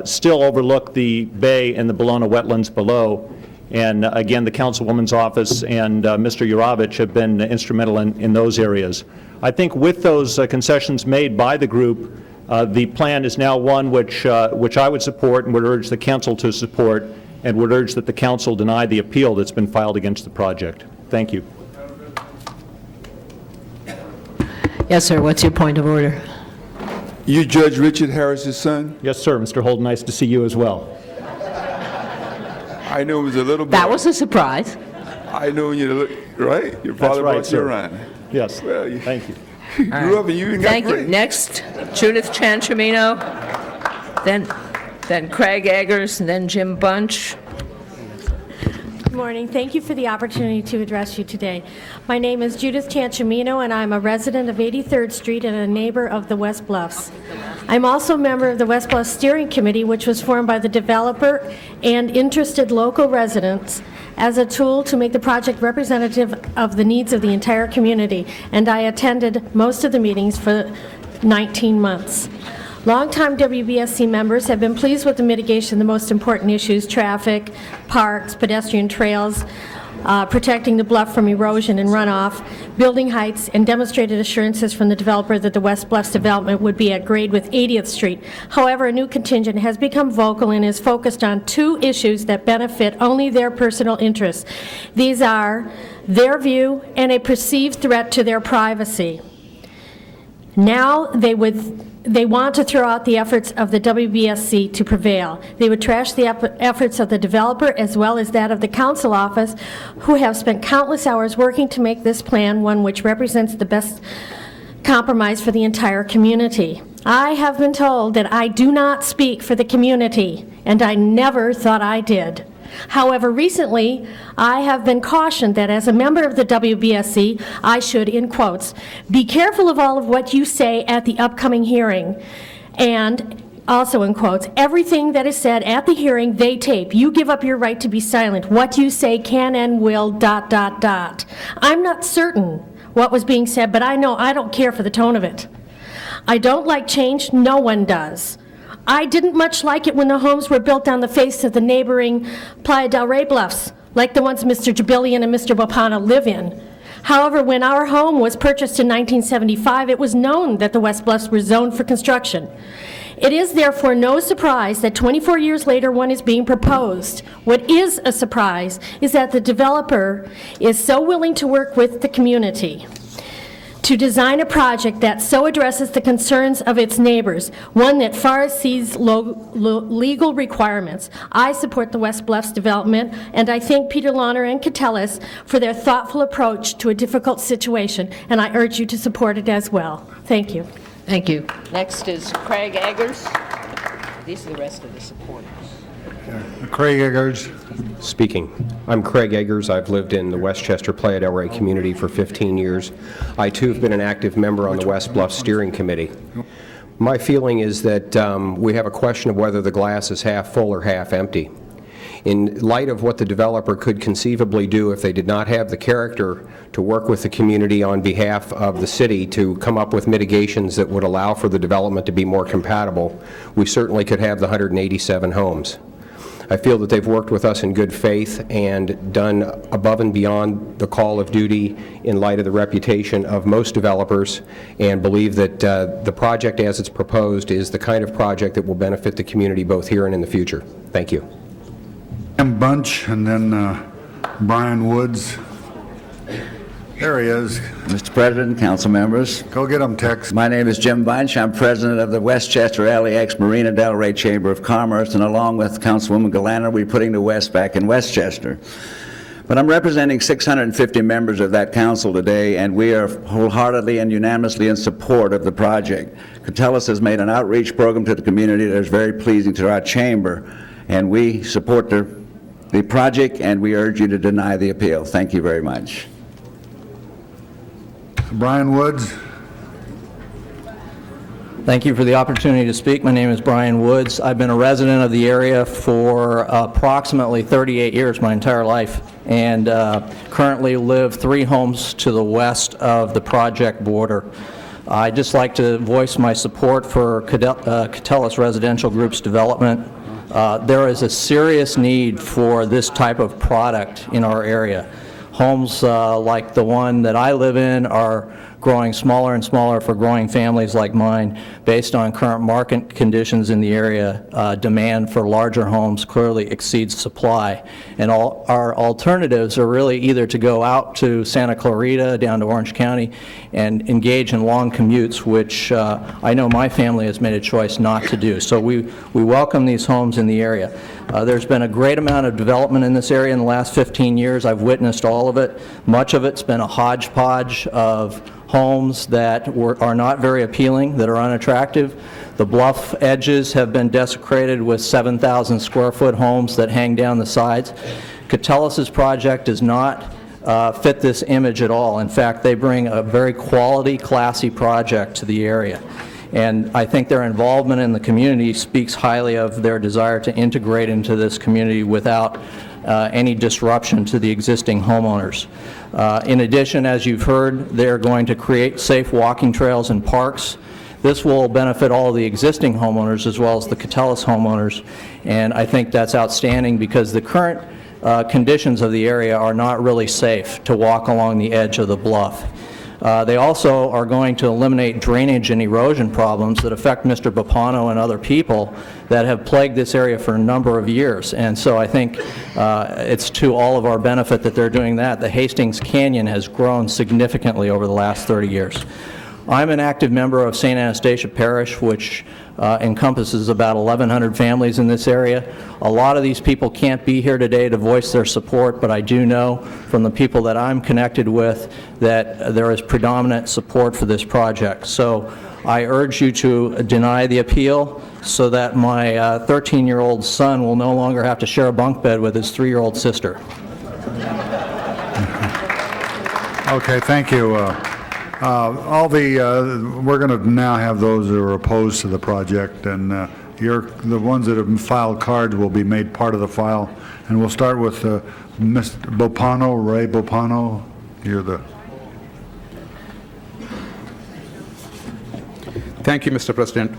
[SPEAKER 9] still overlook the bay and the Bologna wetlands below. And again, the councilwoman's office and Mr. Yurovich have been instrumental in those areas. I think with those concessions made by the group, the plan is now one which I would support and would urge the council to support, and would urge that the council deny the appeal that's been filed against the project. Thank you.
[SPEAKER 8] Yes, sir. What's your point of order?
[SPEAKER 21] You Judge Richard Harris's son?
[SPEAKER 9] Yes, sir. Mr. Holden, nice to see you as well.
[SPEAKER 21] I know it was a little bit.
[SPEAKER 8] That was a surprise.
[SPEAKER 21] I know you, right? Your father
[SPEAKER 9] right,
[SPEAKER 21] brought you
[SPEAKER 9] sir.
[SPEAKER 21] around.
[SPEAKER 9] Yes.
[SPEAKER 21] Well,
[SPEAKER 9] Thank you.
[SPEAKER 21] You grew up and you even got
[SPEAKER 8] Thank you.
[SPEAKER 21] great.
[SPEAKER 8] Next, Judith Chanchimino, then Craig Eggers, and then Jim Bunch.
[SPEAKER 23] Good morning. Thank you for the opportunity to address you today. My name is Judith Chanchimino, and I'm a resident of 83rd Street and a neighbor of the West Bluffs. I'm also a member of the West Bluffs Steering Committee, which was formed by the developer and interested local residents as a tool to make the project representative of the needs of the entire community, and I attended most of the meetings for 19 months. Longtime WBSC members have been pleased with the mitigation of the most important issues: traffic, parks, pedestrian trails, protecting the bluff from erosion and runoff, building heights, and demonstrated assurances from the developer that the West Bluffs development would be at grade with 80th Street. However, a new contingent has become vocal and is focused on two issues that benefit only their personal interests. These are their view, and a perceived threat to their privacy. Now they want to throw out the efforts of the WBSC to prevail. They would trash the efforts of the developer as well as that of the council office, who have spent countless hours working to make this plan one which represents the best compromise for the entire community. I have been told that I do not speak for the community, and I never thought I did. However, recently, I have been cautioned that as a member of the WBSC, I should, in quotes, be careful of all of what you say at the upcoming hearing. And also in quotes, everything that is said at the hearing, they tape. You give up your right to be silent. What you say can and will, ... I'm not certain what was being said, but I know I don't care for the tone of it. I don't like change. No one does. I didn't much like it when the homes were built on the face of the neighboring Playa del Rey bluffs, like the ones Mr. Jabilian and Mr. Wapana live in. However, when our home was purchased in 1975, it was known that the West Bluffs were zoned for construction. It is therefore no surprise that 24 years later one is being proposed. What is a surprise is that the developer is so willing to work with the community to design a project that so addresses the concerns of its neighbors, one that far exceeds legal requirements. I support the West Bluffs development, and I thank Peter Lahner and Catellus for their thoughtful approach to a difficult situation, and I urge you to support it as well. Thank you.
[SPEAKER 6] Thank you. Next is Craig Eggers. These are the rest of the supporters.
[SPEAKER 1] Craig Eggers.
[SPEAKER 11] Speaking. I'm Craig Eggers. I've lived in the Westchester Playa del Rey community for 15 years. I, too, have been an active member on the West Bluff Steering Committee. My feeling is that we have a question of whether the glass is half full or half empty. In light of what the developer could conceivably do if they did not have the character to work with the community on behalf of the city to come up with mitigations that would allow for the development to be more compatible, we certainly could have the 187 homes. I feel that they've worked with us in good faith and done above and beyond the call of duty in light of the reputation of most developers, and believe that the project as it's proposed is the kind of project that will benefit the community both here and in the future. Thank you.
[SPEAKER 1] Jim Bunch, and then Brian Woods. There he is.
[SPEAKER 12] Mr. President, council members.
[SPEAKER 1] Go get him, Tex.
[SPEAKER 12] My name is Jim Bunch. I'm president of the Westchester LAX Marina Del Rey Chamber of Commerce, and along with Councilwoman Galaner, we're putting the West back in Westchester. But I'm representing 650 members of that council today, and we are wholeheartedly and unanimously in support of the project. Catellus has made an outreach program to the community that is very pleasing to our chamber, and we support the project, and we urge you to deny the appeal. Thank you very much.
[SPEAKER 1] Brian Woods.
[SPEAKER 13] Thank you for the opportunity to speak. My name is Brian Woods. I've been a resident of the area for approximately 38 years, my entire life, and currently live 3 homes to the west of the project border. I'd just like to voice my support for Catellus Residential Group's development. There is a serious need for this type of product in our area. Homes like the one that I live in are growing smaller and smaller for growing families like mine. Based on current market conditions in the area, demand for larger homes clearly exceeds supply. And all our alternatives are really either to go out to Santa Clarita, down to Orange County, and engage in long commutes, which I know my family has made a choice not to do. So we welcome these homes in the area. There's been a great amount of development in this area in the last 15 years. I've witnessed all of it. Much of it's been a hodgepodge of homes that are not very appealing, that are unattractive. The bluff edges have been desecrated with 7,000 square foot homes that hang down the sides. Catellus' project does not fit this image at all. In fact, they bring a very quality, classy project to the area. And I think their involvement in the community speaks highly of their desire to integrate into this community without any disruption to the existing homeowners. In addition, as you've heard, they're going to create safe walking trails and parks. This will benefit all the existing homeowners as well as the Catellus homeowners, and I think that's outstanding because the current conditions of the area are not really safe to walk along the edge of the bluff. They also are going to eliminate drainage and erosion problems that affect Mr. Bopano and other people that have plagued this area for a number of years. And so I think it's to all of our benefit that they're doing that. The Hastings Canyon has grown significantly over the last 30 years. I'm an active member of St. Anastasia Parish, which encompasses about 1,100 families in this area. A lot of these people can't be here today to voice their support, but I do know from the people that I'm connected with that there is predominant support for this project. So I urge you to deny the appeal so that my 13-year-old son will no longer have to share a bunk bed with his 3-year-old sister.
[SPEAKER 1] Okay, thank you. We're going to now have those that are opposed to the project, and the ones that have filed cards will be made part of the file. And we'll start with Mr. Bopano, Ray Bopano. You're the...
[SPEAKER 15] Thank you, Mr. President.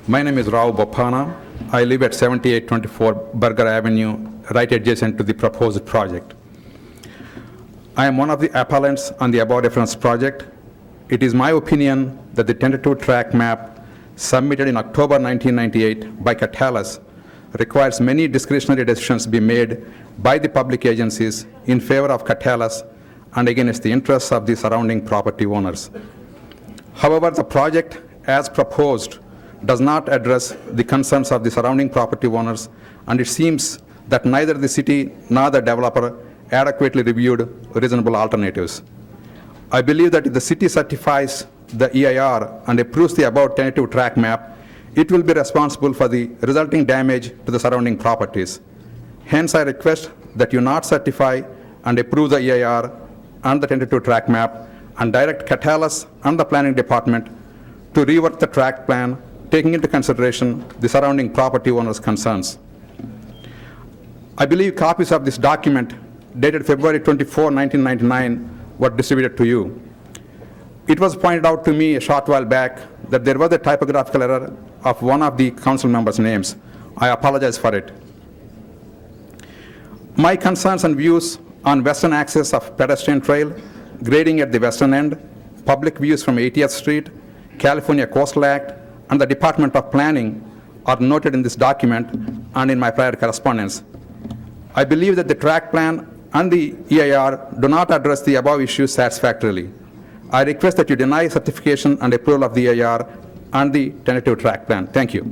[SPEAKER 15] My name is Rao Bopana. I live at 7824 Burger Avenue, right adjacent to the proposed project. I am one of the appellants on the above reference project. It is my opinion that the tentative track map submitted in October 1998 by Catalyst requires many discretionary decisions be made by the public agencies in favor of Catalyst and against the interests of the surrounding property owners. However, the project as proposed does not address the concerns of the surrounding property owners, and it seems that neither the city nor the developer adequately reviewed reasonable alternatives. I believe that if the city certifies the EIR and approves the above tentative track map, it will be responsible for the resulting damage to the surrounding properties. Hence, I request that you not certify and approve the EIR and the tentative track map and direct Catalyst and the planning department to rework the track plan, taking into consideration the surrounding property owners' concerns. I believe copies of this document dated February 24, 1999 were distributed to you. It was pointed out to me a short while back that there was a typographical error of one of the council members' names. I apologize for it. My concerns and views on western access of pedestrian trail, grading at the western end, public views from 80th Street, California Coastal Act, and the Department of Planning are noted in this document and in my prior correspondence. I believe that the track plan and the EIR do not address the above issues satisfactorily. I request that you deny certification and approval of the EIR and the tentative track plan. Thank you.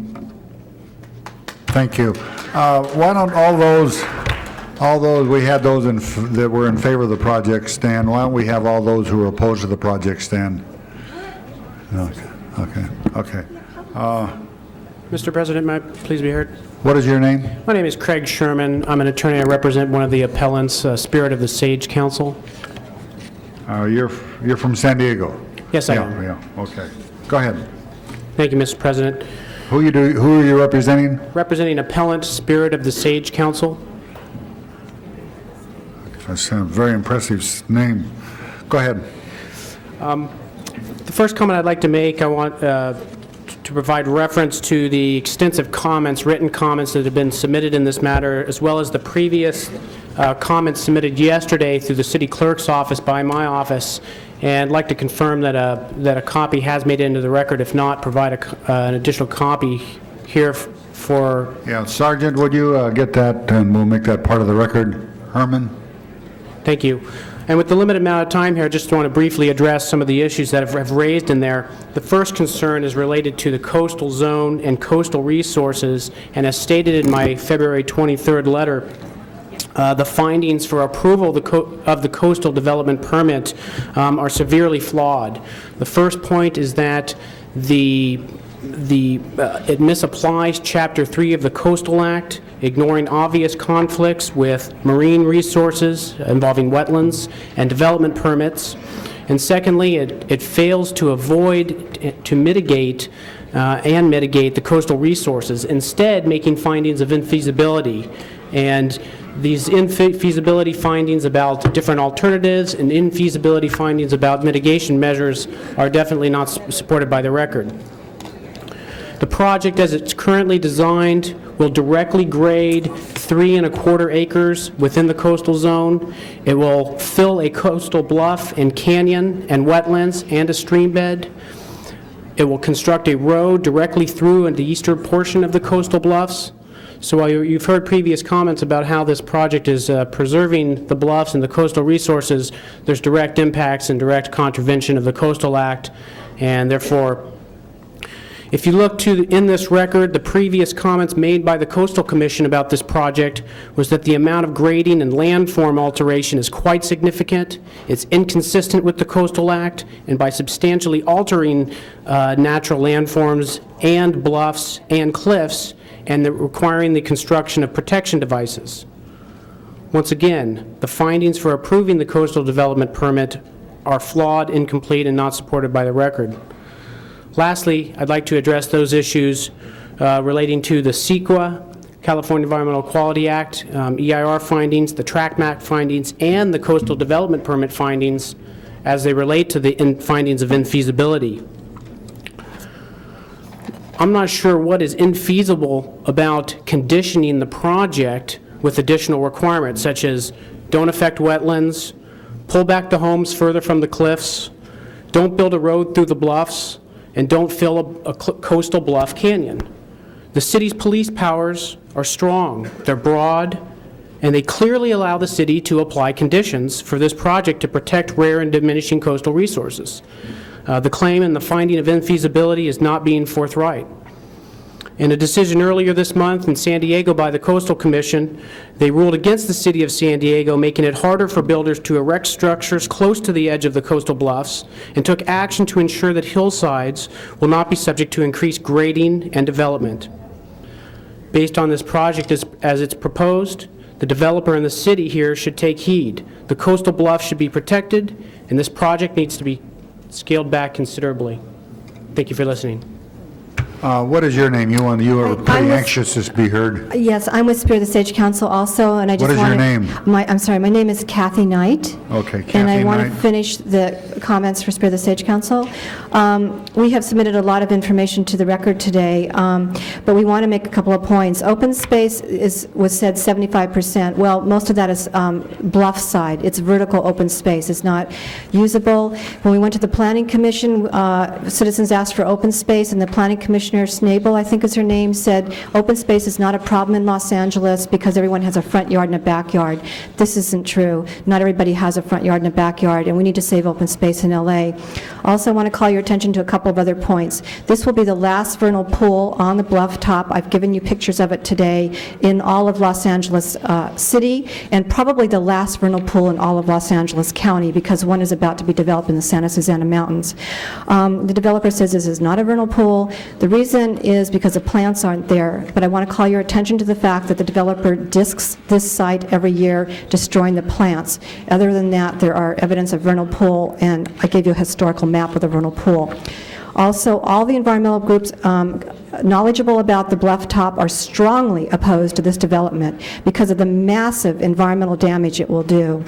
[SPEAKER 1] Thank you. Why don't all those, we had those that were in favor of the project stand. Why don't we have all those who are opposed to the project stand? Okay.
[SPEAKER 19] Mr. President, may I please be heard?
[SPEAKER 1] What is your name?
[SPEAKER 19] My name is Craig Sherman. I'm an attorney. I represent one of the appellants, Spirit of the Sage Council.
[SPEAKER 1] You're from San Diego?
[SPEAKER 19] Yes, I am.
[SPEAKER 1] Yeah, okay. Go ahead.
[SPEAKER 19] Thank you, Mr. President.
[SPEAKER 1] Who are you representing?
[SPEAKER 19] Representing appellant, Spirit of the Sage Council.
[SPEAKER 1] That's a very impressive name. Go ahead.
[SPEAKER 19] The first comment I'd like to make, I want to provide reference to the extensive comments, written comments that have been submitted in this matter, as well as the previous comments submitted yesterday through the city clerk's office by my office. And I'd like to confirm that a copy has made it into the record. If not, provide an additional copy here for...
[SPEAKER 1] Yeah, Sergeant, would you get that, and we'll make that part of the record. Herman?
[SPEAKER 19] Thank you. And with the limited amount of time here, I just want to briefly address some of the issues that have raised in there. The first concern is related to the coastal zone and coastal resources, and as stated in my February 23rd letter, the findings for approval of the coastal development permit are severely flawed. The first point is that it misapplies Chapter 3 of the Coastal Act, ignoring obvious conflicts with marine resources involving wetlands and development permits. And secondly, it fails to mitigate the coastal resources, instead making findings of infeasibility. And these infeasibility findings about different alternatives and infeasibility findings about mitigation measures are definitely not supported by the record. The project as it's currently designed will directly grade 3¼ acres within the coastal zone. It will fill a coastal bluff and canyon and wetlands and a stream bed. It will construct a road directly through in the eastern portion of the coastal bluffs. So while you've heard previous comments about how this project is preserving the bluffs and the coastal resources, there's direct impacts and direct contravention of the Coastal Act, and therefore, if you look in this record, the previous comments made by the Coastal Commission about this project was that the amount of grading and landform alteration is quite significant. It's inconsistent with the Coastal Act, and by substantially altering natural landforms and bluffs and cliffs, and requiring the construction of protection devices. Once again, the findings for approving the coastal development permit are flawed, incomplete, and not supported by the record. Lastly, I'd like to address those issues relating to the CEQA, California Environmental Quality Act, EIR findings, the track map findings, and the coastal development permit findings as they relate to the findings of infeasibility. I'm not sure what is infeasible about conditioning the project with additional requirements, such as don't affect wetlands, pull back the homes further from the cliffs, don't build a road through the bluffs, and don't fill a coastal bluff canyon. The city's police powers are strong, they're broad, and they clearly allow the city to apply conditions for this project to protect rare and diminishing coastal resources. The claim and the finding of infeasibility is not being forthright. In a decision earlier this month in San Diego by the Coastal Commission, they ruled against the city of San Diego, making it harder for builders to erect structures close to the edge of the coastal bluffs, and took action to ensure that hillsides will not be subject to increased grading and development. Based on this project as it's proposed, the developer and the city here should take heed. The coastal bluffs should be protected, and this project needs to be scaled back considerably. Thank you for listening.
[SPEAKER 1] What is your name? You are pretty anxious to be heard.
[SPEAKER 10] Yes, I'm with Spirit of the Sage Council also, and I just
[SPEAKER 1] What is your name?
[SPEAKER 10] I'm sorry, my name is Kathy Knight.
[SPEAKER 1] Okay, Kathy
[SPEAKER 10] And I want to
[SPEAKER 1] Knight.
[SPEAKER 10] finish the comments for Spirit of the Sage Council. We have submitted a lot of information to the record today, but we want to make a couple of points. Open space was said 75%. Well, most of that is bluff side. It's vertical open space. It's not usable. When we went to the Planning Commission, citizens asked for open space, and the Planning Commissioner, Snable, I think is her name, said open space is not a problem in Los Angeles because everyone has a front yard and a backyard. This isn't true. Not everybody has a front yard and a backyard, and we need to save open space in LA. Also, I want to call your attention to a couple of other points. This will be the last vernal pool on the bluff top. I've given you pictures of it today in all of Los Angeles City, and probably the last vernal pool in all of Los Angeles County, because one is about to be developed in the Santa Susana Mountains. The developer says this is not a vernal pool. The reason is because the plants aren't there, but I want to call your attention to the fact that the developer discs this site every year, destroying the plants. Other than that, there are evidence of vernal pool, and I gave you a historical map of the vernal pool. Also, all the environmental groups knowledgeable about the bluff top are strongly opposed to this development because of the massive environmental damage it will do.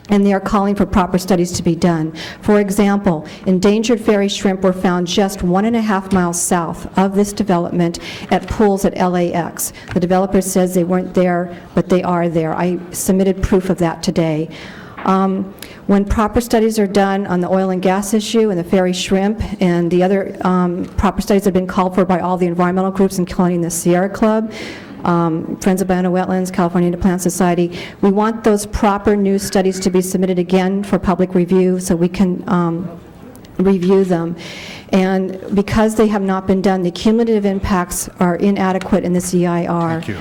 [SPEAKER 10] And they are calling for proper studies to be done. For example, endangered fairy shrimp were found just 1.5 miles south of this development at pools at LAX. The developer says they weren't there, but they are there. I submitted proof of that today. When proper studies are done on the oil and gas issue and the fairy shrimp and the other proper studies have been called for by all the environmental groups, including the Sierra Club, Friends of Biowetlands, California Native Plant Society. We want those proper new studies to be submitted again for public review so we can review them. And because they have not been done, the cumulative impacts are inadequate in this EIR.
[SPEAKER 1] Thank you.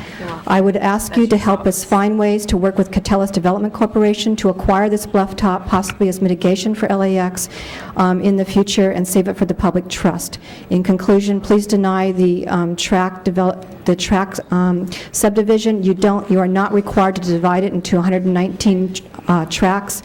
[SPEAKER 10] I would ask you to help us find ways to work with Catellis Development Corporation to acquire this bluff top, possibly as mitigation for LAX in the future, and save it for the public trust. In conclusion, please deny the tract subdivision. You are not required to divide it into 119 tracts.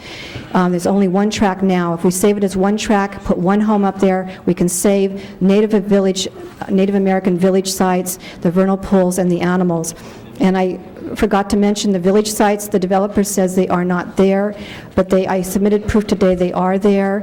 [SPEAKER 10] There's only one tract now. If we save it as one tract, put one home up there, we can save Native American village sites, the vernal pools, and the animals. And I forgot to mention the village sites. The developer says they are not there, but I submitted proof today they are there.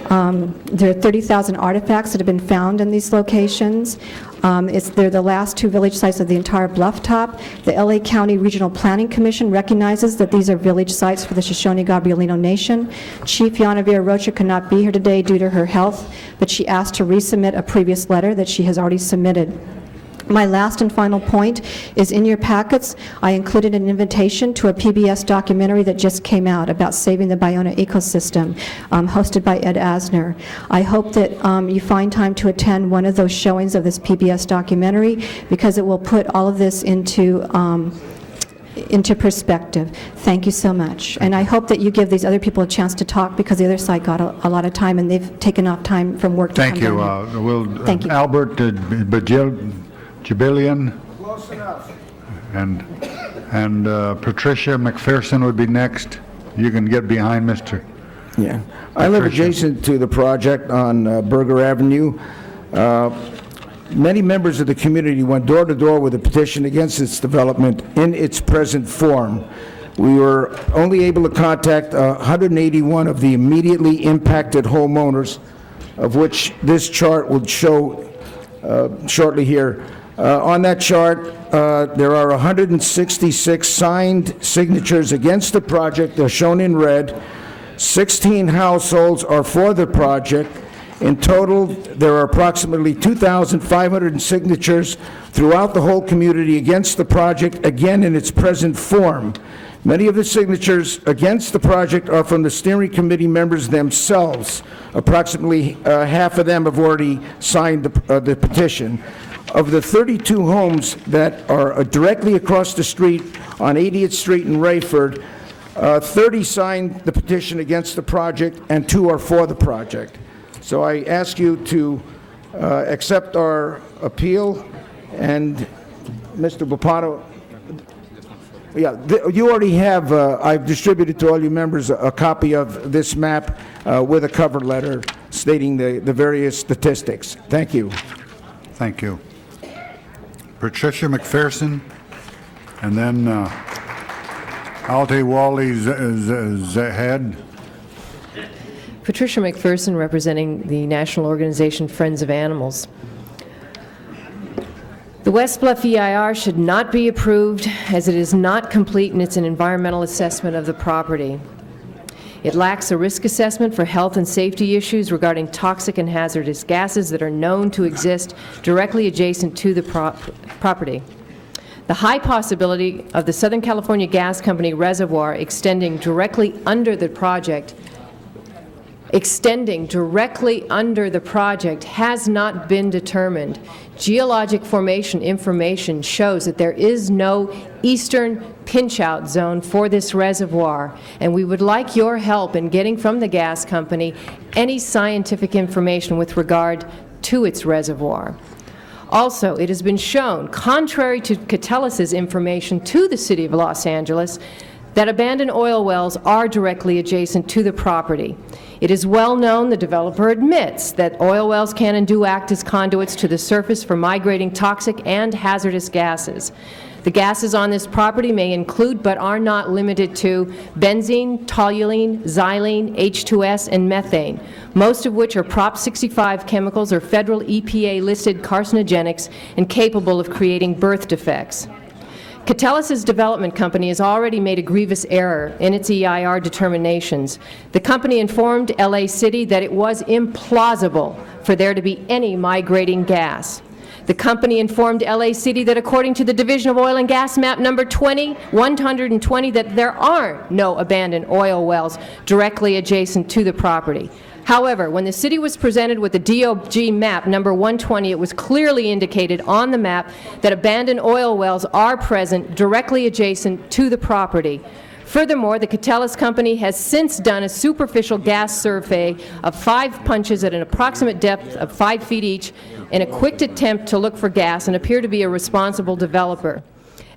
[SPEAKER 10] There are 30,000 artifacts that have been found in these locations. They're the last two village sites of the entire bluff top. The LA County Regional Planning Commission recognizes that these are village sites for the Shoshone-Gabrielino Nation. Chief Yana Vera Rocha could not be here today due to her health, but she asked to resubmit a previous letter that she has already submitted. My last and final point is in your packets. I included an invitation to a PBS documentary that just came out about saving the Ballona ecosystem, hosted by Ed Asner. I hope that you find time to attend one of those showings of this PBS documentary, because it will put all of this into perspective. Thank you so much. And I hope that you give these other people a chance to talk, because the other side got a lot of time, and they've taken off time from work to come
[SPEAKER 1] Thank you.
[SPEAKER 10] down here. Thank you.
[SPEAKER 1] Albert Jabilian.
[SPEAKER 17] Close enough.
[SPEAKER 1] And Patricia McPherson would be next. You can get behind Mr.
[SPEAKER 17] Yeah. I live adjacent to the project on Berger Avenue. Many members of the community went door to door with a petition against its development in its present form. We were only able to contact 181 of the immediately impacted homeowners, of which this chart will show shortly here. On that chart, there are 166 signed signatures against the project. They're shown in red. 16 households are for the project. In total, there are approximately 2,500 signatures throughout the whole community against the project, again in its present form. Many of the signatures against the project are from the steering committee members themselves. Approximately half of them have already signed the petition. Of the 32 homes that are directly across the street on 80th Street in Rayford, 30 signed the petition against the project, and 2 are for the project. So I ask you to accept our appeal, and Mr. Bopano, yeah, you already have, I've distributed to all you members a copy of this map with a cover letter stating the various statistics. Thank you.
[SPEAKER 1] Thank you. Patricia McPherson, and then Alte Wally Zahed.
[SPEAKER 18] Patricia McPherson, representing the national organization Friends of Animals. The West Bluff EIR should not be approved, as it is not complete in its environmental assessment of the property. It lacks a risk assessment for health and safety issues regarding toxic and hazardous gases that are known to exist directly adjacent to the property. The high possibility of the Southern California Gas Company reservoir extending directly under the project has not been determined. Geologic formation information shows that there is no eastern pinch-out zone for this reservoir, and we would like your help in getting from the gas company any scientific information with regard to its reservoir. Also, it has been shown, contrary to Catalys's information to the City of Los Angeles, that abandoned oil wells are directly adjacent to the property. It is well known, the developer admits, that oil wells can and do act as conduits to the surface for migrating toxic and hazardous gases. The gases on this property may include, but are not limited to, benzene, toluene, xylene, H2S, and methane, most of which are Prop 65 chemicals or federal EPA-listed carcinogenics and capable of creating birth defects. Catalys's development company has already made a grievous error in its EIR determinations. The company informed LA City that it was implausible for there to be any migrating gas. The company informed LA City that according to the Division of Oil and Gas map number 120, that there are no abandoned oil wells directly adjacent to the property. However, when the city was presented with the DOG map number 120, it was clearly indicated on the map that abandoned oil wells are present directly adjacent to the property. Furthermore, the Catalyst company has since done a superficial gas survey of 5 punches at an approximate depth of 5 feet each in a quick attempt to look for gas and appear to be a responsible developer.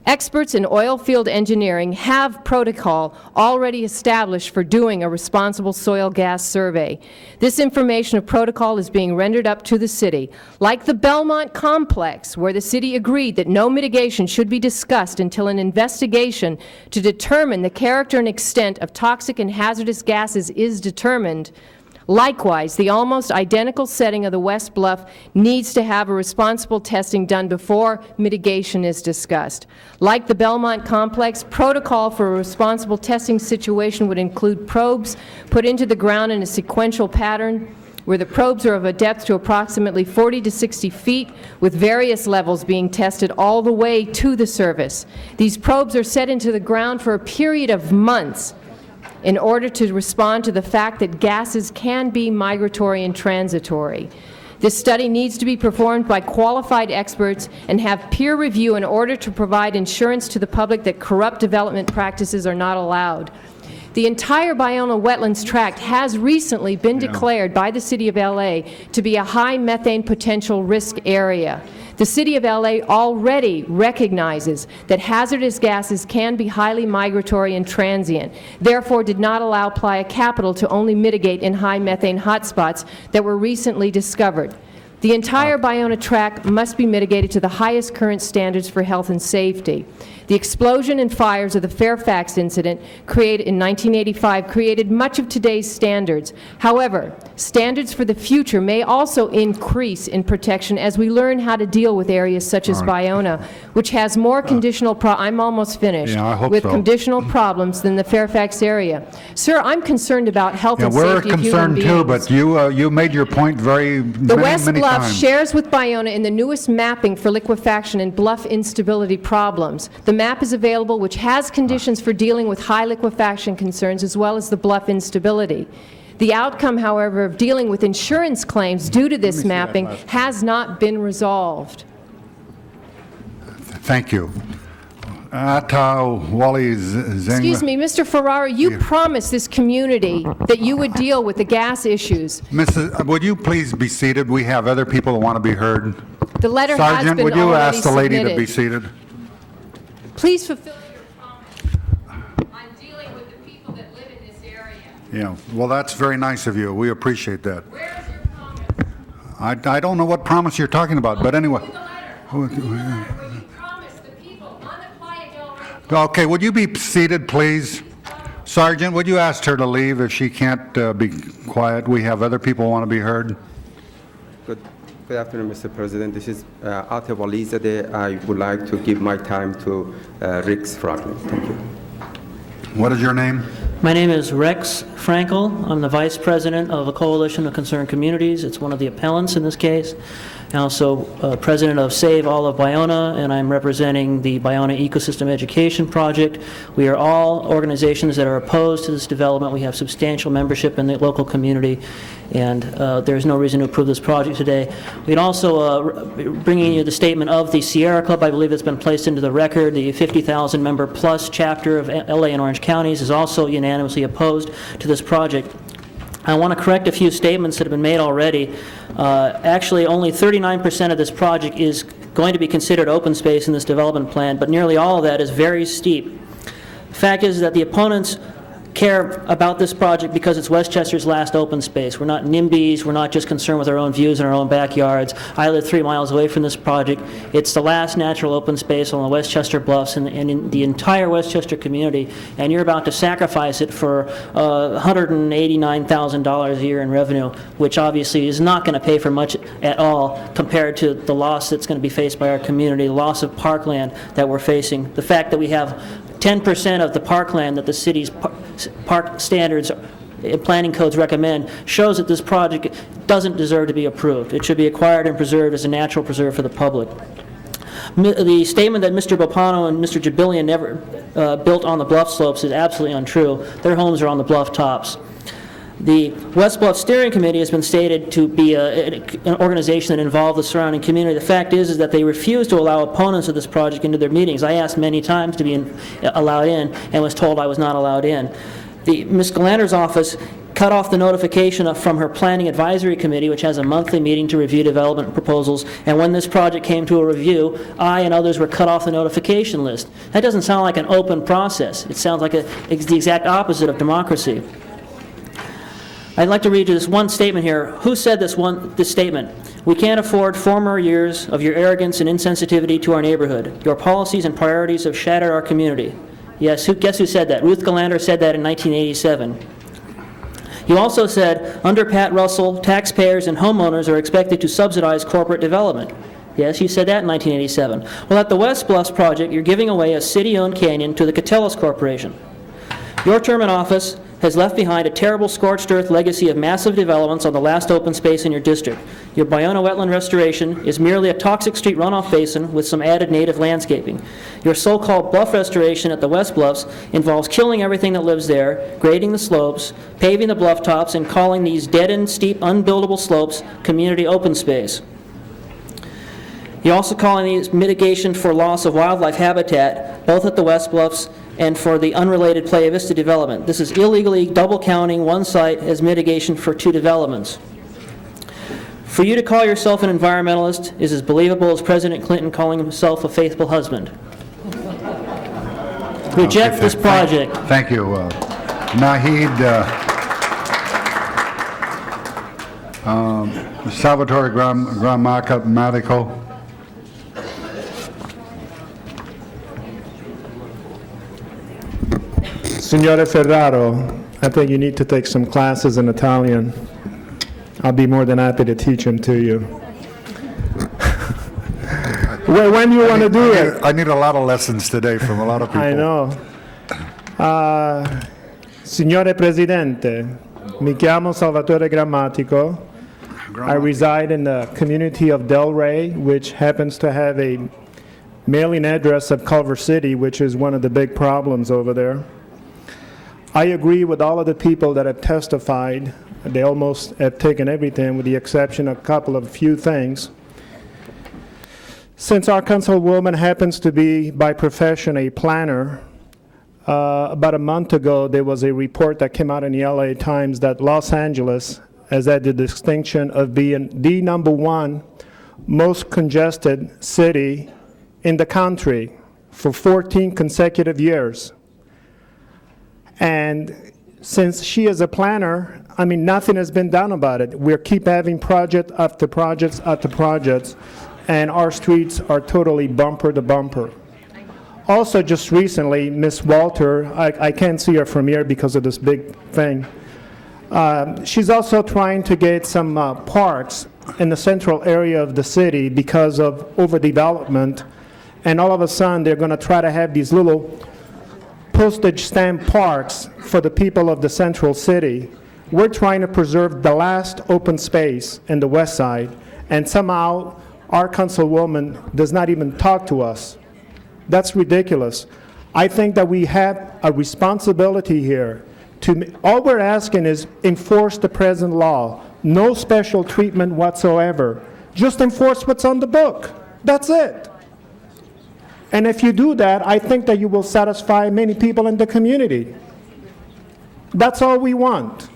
[SPEAKER 18] Experts in oil field engineering have protocol already established for doing a responsible soil gas survey. This information of protocol is being rendered up to the city. Like the Belmont complex, where the city agreed that no mitigation should be discussed until an investigation to determine the character and extent of toxic and hazardous gases is determined, Likewise, the almost identical setting of the West Bluff needs to have a responsible testing done before mitigation is discussed. Like the Belmont complex, protocol for a responsible testing situation would include probes put into the ground in a sequential pattern where the probes are of a depth to approximately 40 to 60 feet, with various levels being tested all the way to the surface. These probes are set into the ground for a period of months in order to respond to the fact that gases can be migratory and transitory. This study needs to be performed by qualified experts and have peer review in order to provide assurance to the public that corrupt development practices are not allowed. The entire Ballona Wetlands Tract has recently been declared by the City of LA to be a high methane potential risk area. The City of LA already recognizes that hazardous gases can be highly migratory and transient, therefore did not allow Playa Capital to only mitigate in high methane hotspots that were recently discovered. The entire Ballona Tract must be mitigated to the highest current standards for health and safety. The explosion and fires of the Fairfax incident created in 1985 created much of today's standards. However, standards for the future may also increase in protection as we learn how to deal with areas such as Ballona, which has more conditional I'm almost finished.
[SPEAKER 1] Yeah, I hope
[SPEAKER 18] with
[SPEAKER 1] so.
[SPEAKER 18] conditional problems than the Fairfax area. Sir, I'm concerned about health and
[SPEAKER 1] We're
[SPEAKER 18] safety of human
[SPEAKER 1] concerned
[SPEAKER 18] beings.
[SPEAKER 1] too, but you made your point
[SPEAKER 18] The West
[SPEAKER 1] many
[SPEAKER 18] Bluff
[SPEAKER 1] times.
[SPEAKER 18] shares with Ballona in the newest mapping for liquefaction and bluff instability problems. The map is available, which has conditions for dealing with high liquefaction concerns as well as the bluff instability. The outcome, however, of dealing with insurance claims due to this mapping has not been resolved.
[SPEAKER 1] Thank you. Wally Zengler.
[SPEAKER 18] Excuse me, Mr. Ferrara, you promised this community that you would deal with the gas issues.
[SPEAKER 1] Mrs., would you please be seated? We have other people that want to be heard.
[SPEAKER 18] The letter has
[SPEAKER 1] Sergeant,
[SPEAKER 18] been
[SPEAKER 1] would you
[SPEAKER 18] already
[SPEAKER 1] ask the lady to
[SPEAKER 18] submitted.
[SPEAKER 1] be seated?
[SPEAKER 18] Please fulfill your promise on dealing with the people that live in this area.
[SPEAKER 1] Yeah, well, that's very nice of you. We appreciate that.
[SPEAKER 18] Where is your promise?
[SPEAKER 1] I don't know what promise you're talking about, but anyway. Okay, would you be seated, please? Sergeant, would you ask her to leave if she can't be quiet? We have other people who want to be heard.
[SPEAKER 14] Good afternoon, Mr. President. This is Ate Walizadeh. I would like to give my time to Rex Franklin. Thank you.
[SPEAKER 1] What is your name?
[SPEAKER 16] My name is Rex Frankel. I'm the Vice President of a Coalition of Concerned Communities. It's one of the appellants in this case. I'm also President of Save All of Ballona, and I'm representing the Ballona Ecosystem Education Project. We are all organizations that are opposed to this development. We have substantial membership in the local community, and there's no reason to approve this project today. We'd also bringing you the statement of the Sierra Club. I believe it's been placed into the record. The 50,000 member plus chapter of LA and Orange counties is also unanimously opposed to this project. I want to correct a few statements that have been made already. Actually, only 39% of this project is going to be considered open space in this development plan, but nearly all of that is very steep. The fact is that the opponents care about this project because it's Westchester's last open space. We're not NIMBYs. We're not just concerned with our own views in our own backyards. I live 3 miles away from this project. It's the last natural open space on the Westchester Bluffs and in the entire Westchester community, and you're about to sacrifice it for $189,000 a year in revenue, which obviously is not going to pay for much at all compared to the loss that's going to be faced by our community, the loss of parkland that we're facing, the fact that we have 10% of the parkland that the city's park standards and planning codes recommend shows that this project doesn't deserve to be approved. It should be acquired and preserved as a natural preserve for the public. The statement that Mr. Bopano and Mr. Jabilian never built on the bluff slopes is absolutely untrue. Their homes are on the bluff tops. The West Bluff Steering Committee has been stated to be an organization that involved the surrounding community. The fact is that they refuse to allow opponents of this project into their meetings. I asked many times to be allowed in and was told I was not allowed in. Ms. Galanter's office cut off the notification from her Planning Advisory Committee, which has a monthly meeting to review development proposals, and when this project came to a review, I and others were cut off the notification list. That doesn't sound like an open process. It sounds like it's the exact opposite of democracy. I'd like to read you this one statement here. Who said this statement? We can't afford 4 more years of your arrogance and insensitivity to our neighborhood. Your policies and priorities have shattered our community. Yes, guess who said that? Ruth Galanter said that in 1987. You also said, under Pat Russell, taxpayers and homeowners are expected to subsidize corporate development. Yes, you said that in 1987. Well, at the West Bluffs project, you're giving away a city-owned canyon to the Catellis Corporation. Your term in office has left behind a terrible scorched earth legacy of massive developments on the last open space in your district. Your Ballona wetland restoration is merely a toxic street runoff basin with some added native landscaping. Your so-called bluff restoration at the West Bluffs involves killing everything that lives there, grading the slopes, paving the bluff tops, and calling these dead-end, steep, unbuildable slopes community open space. You're also calling these mitigation for loss of wildlife habitat, both at the West Bluffs and for the unrelated Playa Vista development. This is illegally double counting one site as mitigation for two developments. For you to call yourself an environmentalist is as believable as President Clinton calling himself a faithful husband. Reject this project.
[SPEAKER 1] Thank you. Nahid, Salvatore Grammatico.
[SPEAKER 3] Signore Ferraro, I think you need to take some classes in Italian. I'll be more than happy to teach them to you. Well, when you want to do it?
[SPEAKER 1] I need a lot of lessons today from a lot of people.
[SPEAKER 3] I know. Signore Presidente, mi chiamo Salvatore Grammatico. I reside in the community of Del Rey, which happens to have a mailing address of Culver City, which is one of the big problems over there. I agree with all of the people that have testified. They almost have taken everything with the exception of a couple of few things. Since our councilwoman happens to be by profession a planner, about a month ago there was a report that came out in the LA Times that Los Angeles has had the distinction of being the #1 most congested city in the country for 14 consecutive years. And since she is a planner, I mean, nothing has been done about it. We keep having project after projects after projects, and our streets are totally bumper to bumper. Also, just recently, Miss Walter, I can't see her from here because of this big thing. She's also trying to get some parks in the central area of the city because of overdevelopment, and all of a sudden they're going to try to have these little postage stamp parks for the people of the central city. We're trying to preserve the last open space in the west side, and somehow our councilwoman does not even talk to us. That's ridiculous. I think that we have a responsibility here to, all we're asking is enforce the present law. No special treatment whatsoever. Just enforce what's on the book. That's it. And if you do that, I think that you will satisfy many people in the community. That's all we want.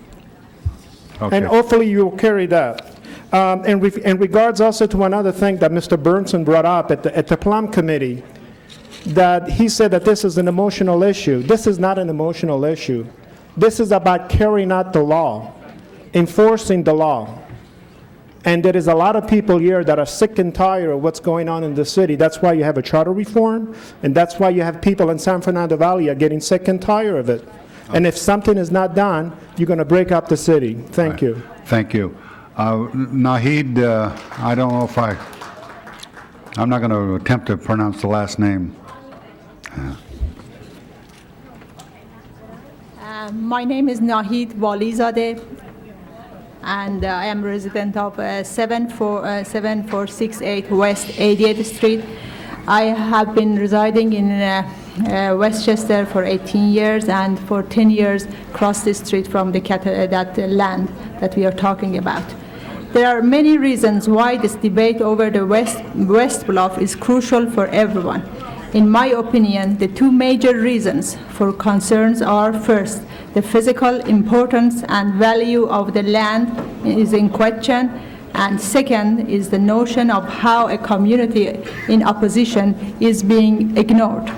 [SPEAKER 1] Okay.
[SPEAKER 3] And hopefully you will carry that. In regards also to another thing that Mr. Burnson brought up at the Plum Committee, that he said that this is an emotional issue. This is not an emotional issue. This is about carrying out the law, enforcing the law. And there is a lot of people here that are sick and tired of what's going on in the city. That's why you have a charter reform, and that's why you have people in San Fernando Valley are getting sick and tired of it. And if something is not done, you're going to break up the city. Thank you.
[SPEAKER 1] Thank you. Nahid, I don't know if I'm not going to attempt to pronounce the last name.
[SPEAKER 4] My name is Nahid Walizadeh, and I am resident of 7468 West 88th Street. I have been residing in Westchester for 18 years, and for 10 years across the street from that land that we are talking about. There are many reasons why this debate over the West Bluff is crucial for everyone. In my opinion, the two major reasons for concerns are, first, the physical importance and value of the land is in question, and second is the notion of how a community in opposition is being ignored.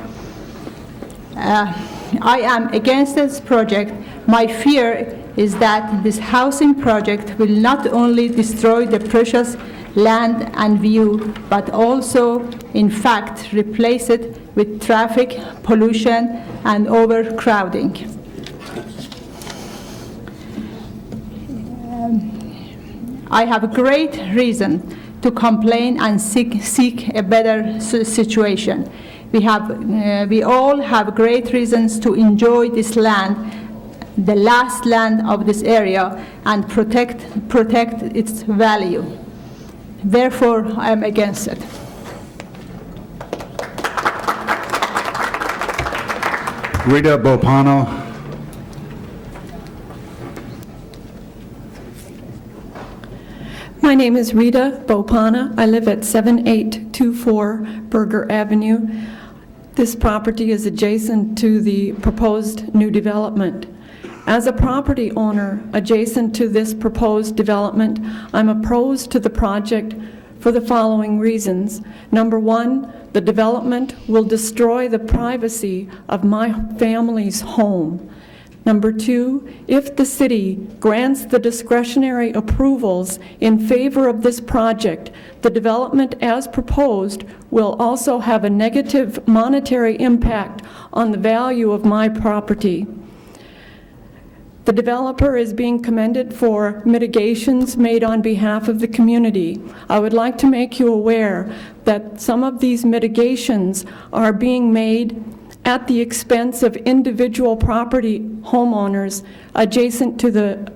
[SPEAKER 4] I am against this project. My fear is that this housing project will not only destroy the precious land and view, but also, in fact, replace it with traffic, pollution, and overcrowding. I have great reason to complain and seek a better situation. We all have great reasons to enjoy this land, the last land of this area, and protect its value. Therefore, I am against it.
[SPEAKER 1] Rita Bopano.
[SPEAKER 5] My name is Rita Bopana. I live at 7824 Berger Avenue. This property is adjacent to the proposed new development. As a property owner adjacent to this proposed development, I'm opposed to the project for the following reasons. Number one, the development will destroy the privacy of my family's home. Number two, if the city grants the discretionary approvals in favor of this project, the development as proposed will also have a negative monetary impact on the value of my property. The developer is being commended for mitigations made on behalf of the community. I would like to make you aware that some of these mitigations are being made at the expense of individual property homeowners adjacent to the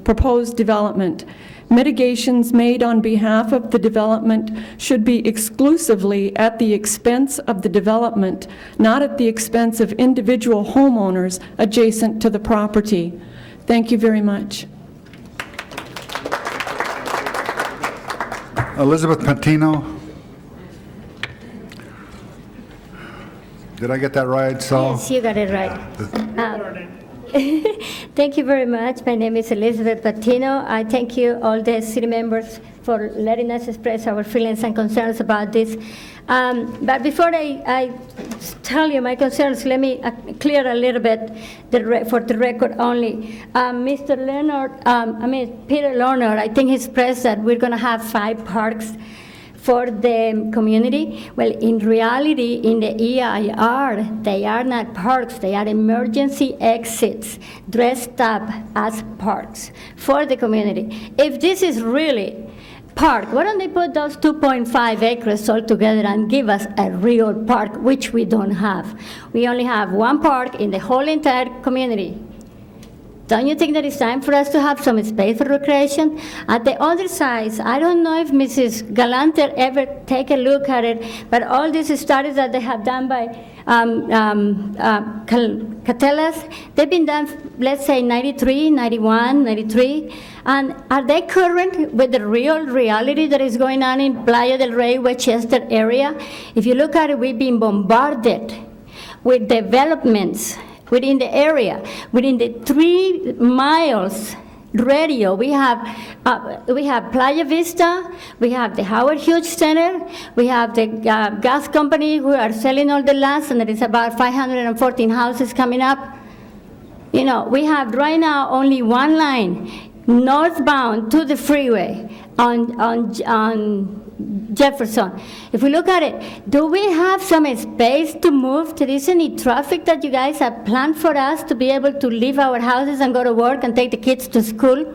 [SPEAKER 5] proposed development. Mitigations made on behalf of the development should be exclusively at the expense of the development, not at the expense of individual homeowners adjacent to the property. Thank you very much.
[SPEAKER 1] Elizabeth Patino. Did I get that right, Saul?
[SPEAKER 20] Yes, you got it right. Thank you very much. My name is Elizabeth Patino. I thank you, all the city members, for letting us express our feelings and concerns about this. But before I tell you my concerns, let me clear a little bit for the record only. Mr. Leonard, Peter Leonard, I think he expressed that we're going to have 5 parks for the community. Well, in reality, in the EIR, they are not parks, they are emergency exits dressed up as parks for the community. If this is really park, why don't they put those 2.5 acres all together and give us a real park, which we don't have. We only have 1 park in the whole entire community. Don't you think that it's time for us to have some space for recreation? At the other side, I don't know if Mrs. Galanter ever take a look at it, but all these studies that they have done by Catellas, they've been done, let's say, 93, 91, 93, and are they current with the real reality that is going on in Playa del Rey, Westchester area? If you look at it, we've been bombarded with developments within the area. Within the 3 miles radio, we have Playa Vista, we have the Howard Hughes Center, we have the gas company who are selling all the lands, and there is about 514 houses coming up. You know, we have right now only 1 line northbound to the freeway on Jefferson. If we look at it, do we have some space to move? There is any traffic that you guys have planned for us to be able to leave our houses and go to work and take the kids to school?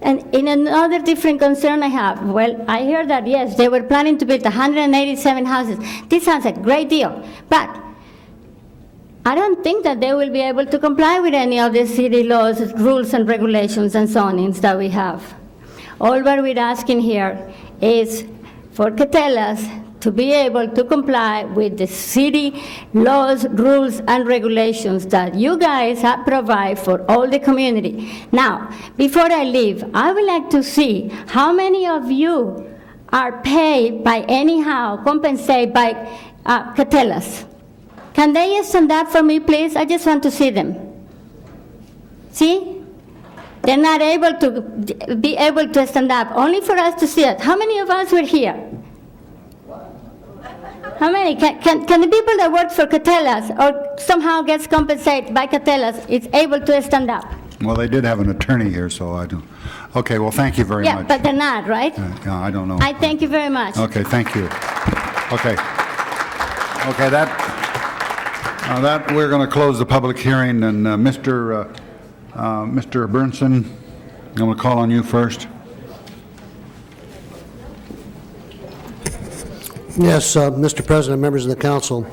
[SPEAKER 20] And in another different concern I have, well, I hear that, yes, they were planning to build 187 houses. This sounds a great deal, but I don't think that they will be able to comply with any of the city laws, rules, and regulations and zonings that we have. All what we're asking here is for Catellas to be able to comply with the city laws, rules, and regulations that you guys have provided for all the community. Now, before I leave, I would like to see how many of you are paid by anyhow, compensated by Catellas. Can they stand up for me, please? I just want to see them. See? They're not able to be able to stand up, only for us to see it. How many of us were here? How many? Can the people that work for Catellas or somehow gets compensated by Catellas is able to stand up?
[SPEAKER 1] Well, they did have an attorney here, so I do. Okay, well, thank you very much.
[SPEAKER 20] Yeah, but they're not, right?
[SPEAKER 1] Yeah, I don't know.
[SPEAKER 20] I thank you very much.
[SPEAKER 1] Okay, thank you. Okay. Okay, that we're going to close the public hearing, and Mr. Burnson, I'm going to call on you first.
[SPEAKER 2] Yes, Mr. President, members of the council,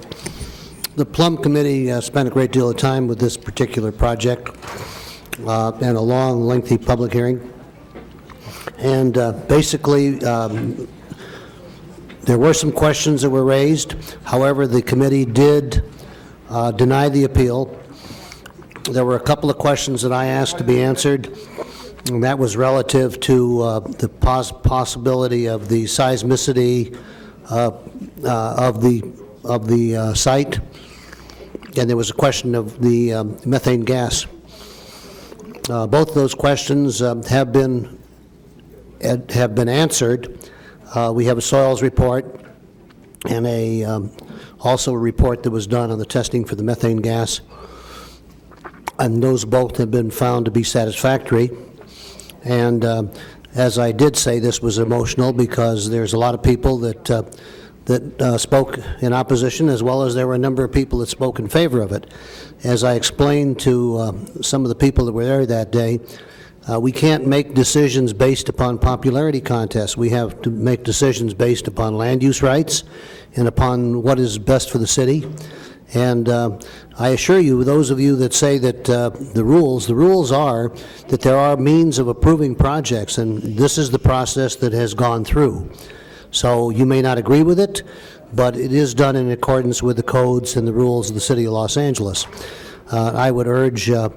[SPEAKER 2] the Plum Committee spent a great deal of time with this particular project and a long, lengthy public hearing. And basically, there were some questions that were raised. However, the committee did deny the appeal. There were a couple of questions that I asked to be answered, and that was relative to the possibility of the seismicity of the site, and there was a question of the methane gas. Both of those questions have been answered. We have a soils report and also a report that was done on the testing for the methane gas, and those both have been found to be satisfactory. And as I did say, this was emotional because there's a lot of people that spoke in opposition, as well as there were a number of people that spoke in favor of it. As I explained to some of the people that were there that day, we can't make decisions based upon popularity contests. We have to make decisions based upon land use rights and upon what is best for the city. And I assure you, those of you that say that the rules are that there are means of approving projects, and this is the process that has gone through. So you may not agree with it, but it is done in accordance with the codes and the rules of the City of Los Angeles. I would urge an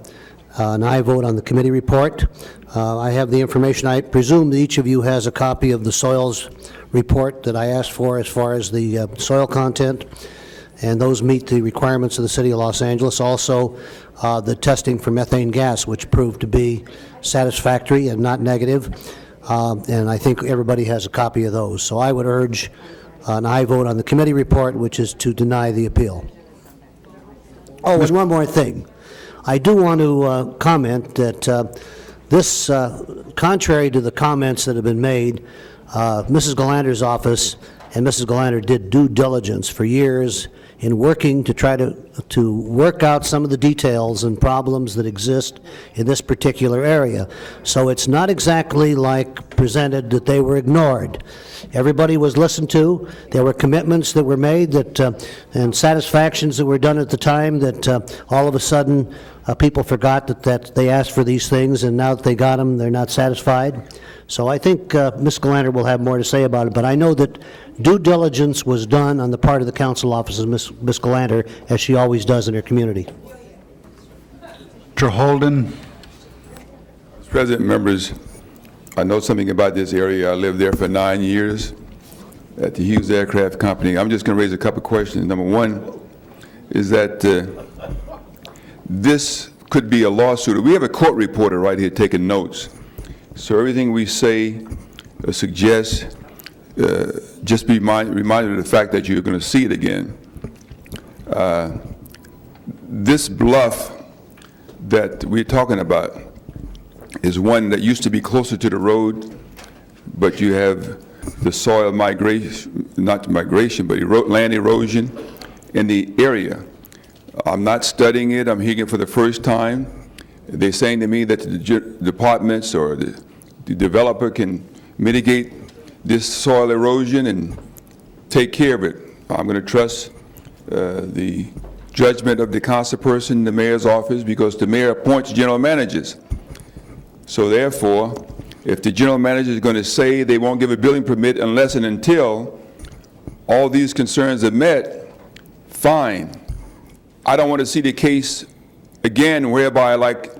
[SPEAKER 2] aye vote on the committee report. I have the information. I presume that each of you has a copy of the soils report that I asked for as far as the soil content, and those meet the requirements of the City of Los Angeles. Also, the testing for methane gas, which proved to be satisfactory and not negative, and I think everybody has a copy of those. So I would urge an aye vote on the committee report, which is to deny the appeal. Oh, and one more thing. I do want to comment that this, contrary to the comments that have been made, Mrs. Galander's office and Mrs. Galander did due diligence for years in working to try to work out some of the details and problems that exist in this particular area. So it's not exactly like presented that they were ignored. Everybody was listened to. There were commitments that were made that and satisfactions that were done at the time that all of a sudden people forgot that they asked for these things, and now that they got them, they're not satisfied. So I think Ms. Galander will have more to say about it, but I know that due diligence was done on the part of the council offices, Ms. Galander, as she always does in her community.
[SPEAKER 1] Mr. Holden.
[SPEAKER 21] Mr. President, members, I know something about this area. I lived there for 9 years at the Hughes Aircraft Company. I'm just going to raise a couple questions. Number one is that this could be a lawsuit. We have a court reporter right here taking notes. So everything we say suggests, just be reminded of the fact that you're going to see it again. This bluff that we're talking about is one that used to be closer to the road, but you have the soil migration, not migration, but land erosion in the area. I'm not studying it. I'm hearing it for the first time. They're saying to me that the departments or the developer can mitigate this soil erosion and take care of it. I'm going to trust the judgment of the councilperson, the mayor's office, because the mayor appoints general managers. So therefore, if the general manager is going to say they won't give a building permit unless and until all these concerns are met, fine. I don't want to see the case again whereby, like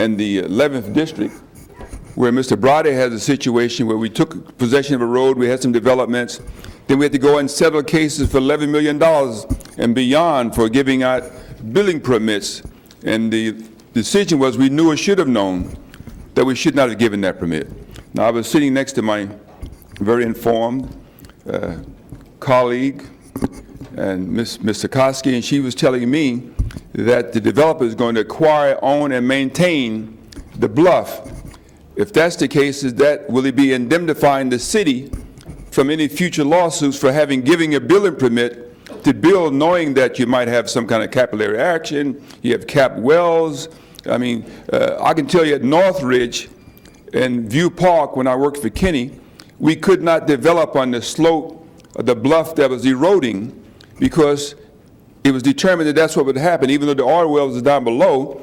[SPEAKER 21] in the 11th district, where Mr. Brady has a situation where we took possession of a road, we had some developments, then we had to go and settle cases for $11 million and beyond for giving out building permits. And the decision was we knew or should have known that we should not have given that permit. Now, I was sitting next to my very informed colleague, and Ms. Sikorsky, and she was telling me that the developer is going to acquire, own, and maintain the bluff. If that's the case, will he be indemnifying the city from any future lawsuits for giving a building permit to build, knowing that you might have some kind of capillary action, you have capped wells? I mean, I can tell you at Northridge, in View Park, when I worked for Kenny, we could not develop on the slope of the bluff that was eroding because it was determined that that's what would happen. Even though the oil wells was down below,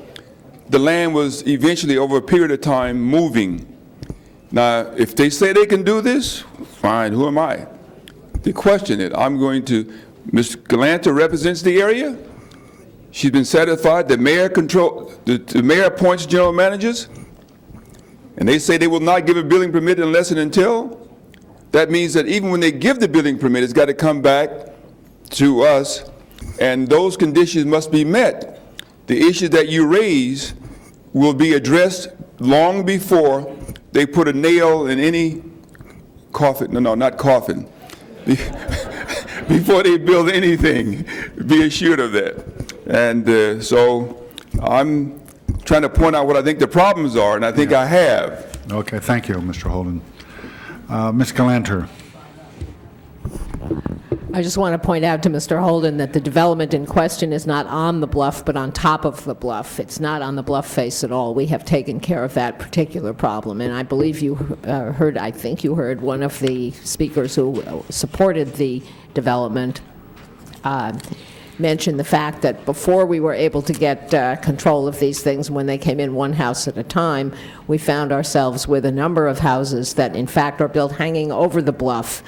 [SPEAKER 21] the land was eventually, over a period of time, moving. Now, if they say they can do this, fine, who am I to question it? I'm going to, Ms. Galanter represents the area. She's been satisfied. The mayor the mayor appoints general managers, and they say they will not give a building permit unless and until. That means that even when they give the building permit, it's got to come back to us, and those conditions must be met. The issues that you raise will be addressed long before they put a nail in any coffin. No, not coffin. Before they build anything, be assured of that. And so I'm trying to point out what I think the problems are, and I think I have.
[SPEAKER 1] Okay, thank you, Mr. Holden. Ms. Galanter.
[SPEAKER 6] I just want to point out to Mr. Holden that the development in question is not on the bluff, but on top of the bluff. It's not on the bluff face at all. We have taken care of that particular problem. And I believe you heard, I think you heard one of the speakers who supported the development mention the fact that before we were able to get control of these things, when they came in one house at a time, we found ourselves with a number of houses that in fact are built hanging over the bluff.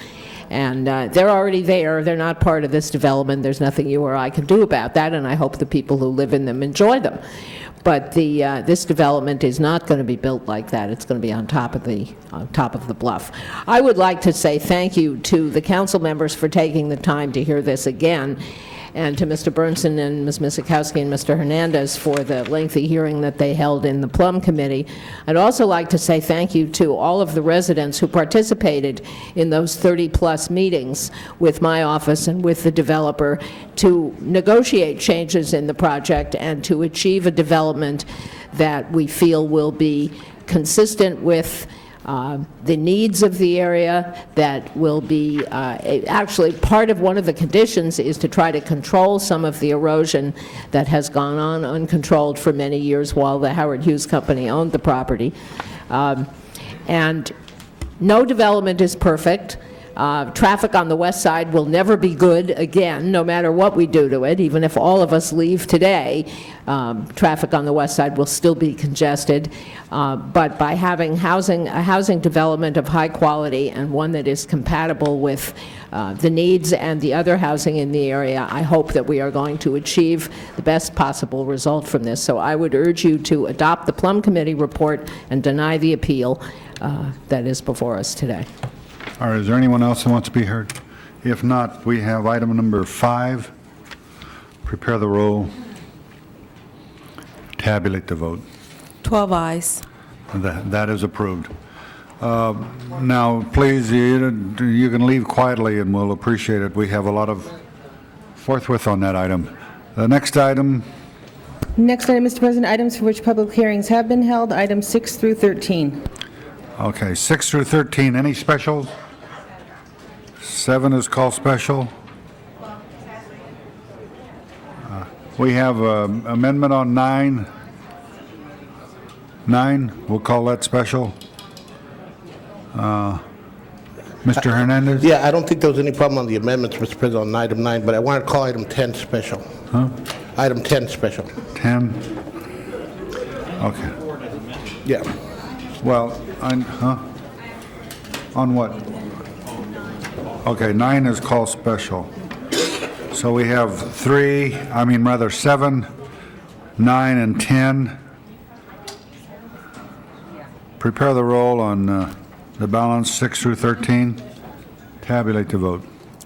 [SPEAKER 6] And they're already there. They're not part of this development. There's nothing you or I can do about that, and I hope the people who live in them enjoy them. But this development is not going to be built like that. It's going to be on top of the bluff. I would like to say thank you to the council members for taking the time to hear this again, and to Mr. Burnson and Ms. Misikowski and Mr. Hernandez for the lengthy hearing that they held in the Plum Committee. I'd also like to say thank you to all of the residents who participated in those 30-plus meetings with my office and with the developer to negotiate changes in the project and to achieve a development that we feel will be consistent with the needs of the area, that will be actually part of one of the conditions is to try to control some of the erosion that has gone on uncontrolled for many years while the Howard Hughes Company owned the property. And no development is perfect. Traffic on the west side will never be good again, no matter what we do to it. Even if all of us leave today, traffic on the west side will still be congested. But by having a housing development of high quality and one that is compatible with the needs and the other housing in the area, I hope that we are going to achieve the best possible result from this. So I would urge you to adopt the Plum Committee report and deny the appeal that is before us today.
[SPEAKER 1] All right, is there anyone else who wants to be heard? If not, we have item number 5. Prepare the roll. Tabulate the vote.
[SPEAKER 7] 12 ayes.
[SPEAKER 1] That is approved. Now, please, you can leave quietly and we'll appreciate it. We have a lot of forthwith on that item. The next item.
[SPEAKER 7] Next item, Mr. President, items for which public hearings have been held, items 6 through 13.
[SPEAKER 1] Okay, 6 through 13. Any specials? 7 is called special. We have amendment on 9. 9, we'll call that special. Mr. Hernandez?
[SPEAKER 9] Yeah, I don't think there was any problem on the amendments, Mr. President, on item 9, but I want to call item 10 special.
[SPEAKER 1] Huh?
[SPEAKER 9] Item 10 special.
[SPEAKER 1] 10? Okay.
[SPEAKER 9] Yeah.
[SPEAKER 1] Well, on what? Okay, 9 is called special. So we have 7, 9, and 10. Prepare the roll on the balance 6 through 13. Tabulate the vote.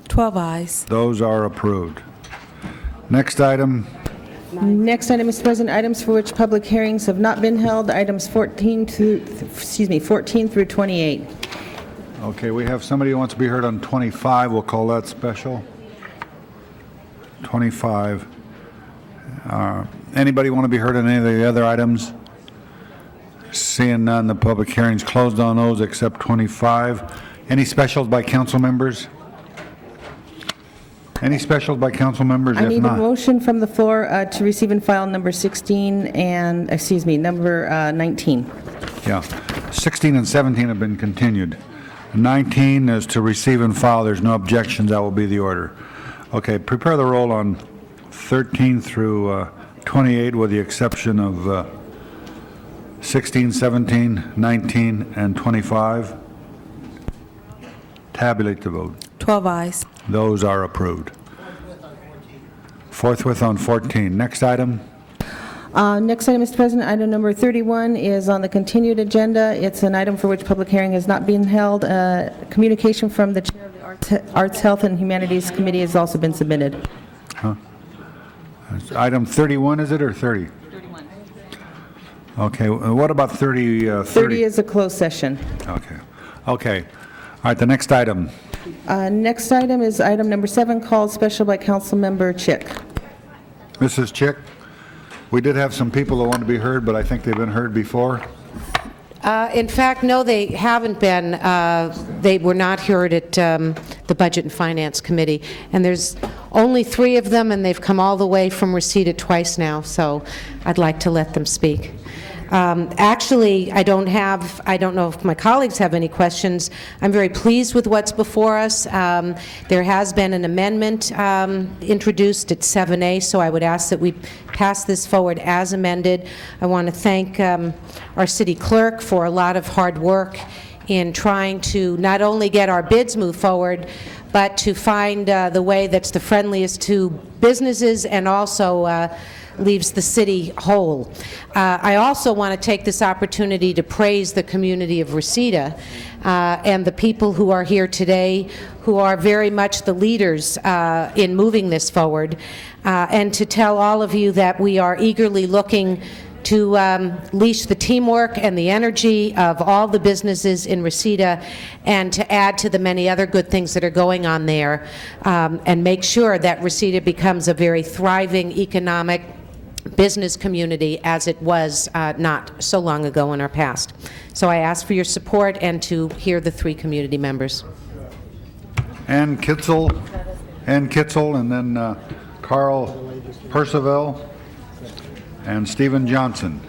[SPEAKER 7] 12 ayes.
[SPEAKER 1] Those are approved. Next item.
[SPEAKER 7] Next item, Mr. President, items for which public hearings have not been held, items 14 through 28.
[SPEAKER 1] Okay, we have somebody who wants to be heard on 25. We'll call that special. 25. Anybody want to be heard on any of the other items? Seeing none, the public hearing's closed on those except 25. Any specials by council members? Any specials by council members?
[SPEAKER 7] I
[SPEAKER 1] If
[SPEAKER 7] need a
[SPEAKER 1] not,
[SPEAKER 7] motion from the floor to receive and file number 16 and, number 19.
[SPEAKER 1] Yeah. 16 and 17 have been continued. 19 is to receive and file. There's no objections. That will be the order. Okay, prepare the roll on 13 through 28 with the exception of 16, 17, 19, and 25. Tabulate the vote.
[SPEAKER 7] 12 ayes.
[SPEAKER 1] Those are approved. Forthwith on 14. Next item.
[SPEAKER 7] Next item, Mr. President, item number 31 is on the continued agenda. It's an item for which public hearing has not been held. Communication from the Chair of the Arts, Health, and Humanities Committee has also been submitted.
[SPEAKER 1] Huh? Item 31, is it, or 30? 31. Okay, what about 30?
[SPEAKER 7] 30 is a closed session.
[SPEAKER 1] Okay. Okay. All right, the next item.
[SPEAKER 7] Next item is item number 7, called special by Council Member Chick.
[SPEAKER 1] Mrs. Chick, we did have some people that want to be heard, but I think they've been heard before.
[SPEAKER 6] In fact, no, they haven't been. They were not heard at the Budget and Finance Committee. And there's only 3 of them, and they've come all the way from Reseda twice now, so I'd like to let them speak. Actually, I don't know if my colleagues have any questions. I'm very pleased with what's before us. There has been an amendment introduced at 7A, so I would ask that we pass this forward as amended. I want to thank our city clerk for a lot of hard work in trying to not only get our bids moved forward, but to find the way that's the friendliest to businesses and also leaves the city whole. I also want to take this opportunity to praise the community of Reseda and the people who are here today who are very much the leaders in moving this forward, and to tell all of you that we are eagerly looking to leash the teamwork and the energy of all the businesses in Reseda and to add to the many other good things that are going on there, and make sure that Reseda becomes a very thriving economic business community as it was not so long ago in our past. So I ask for your support and to hear the 3 community members.
[SPEAKER 1] Ann Kitzel, and then Carl Percival, and Stephen Johnson.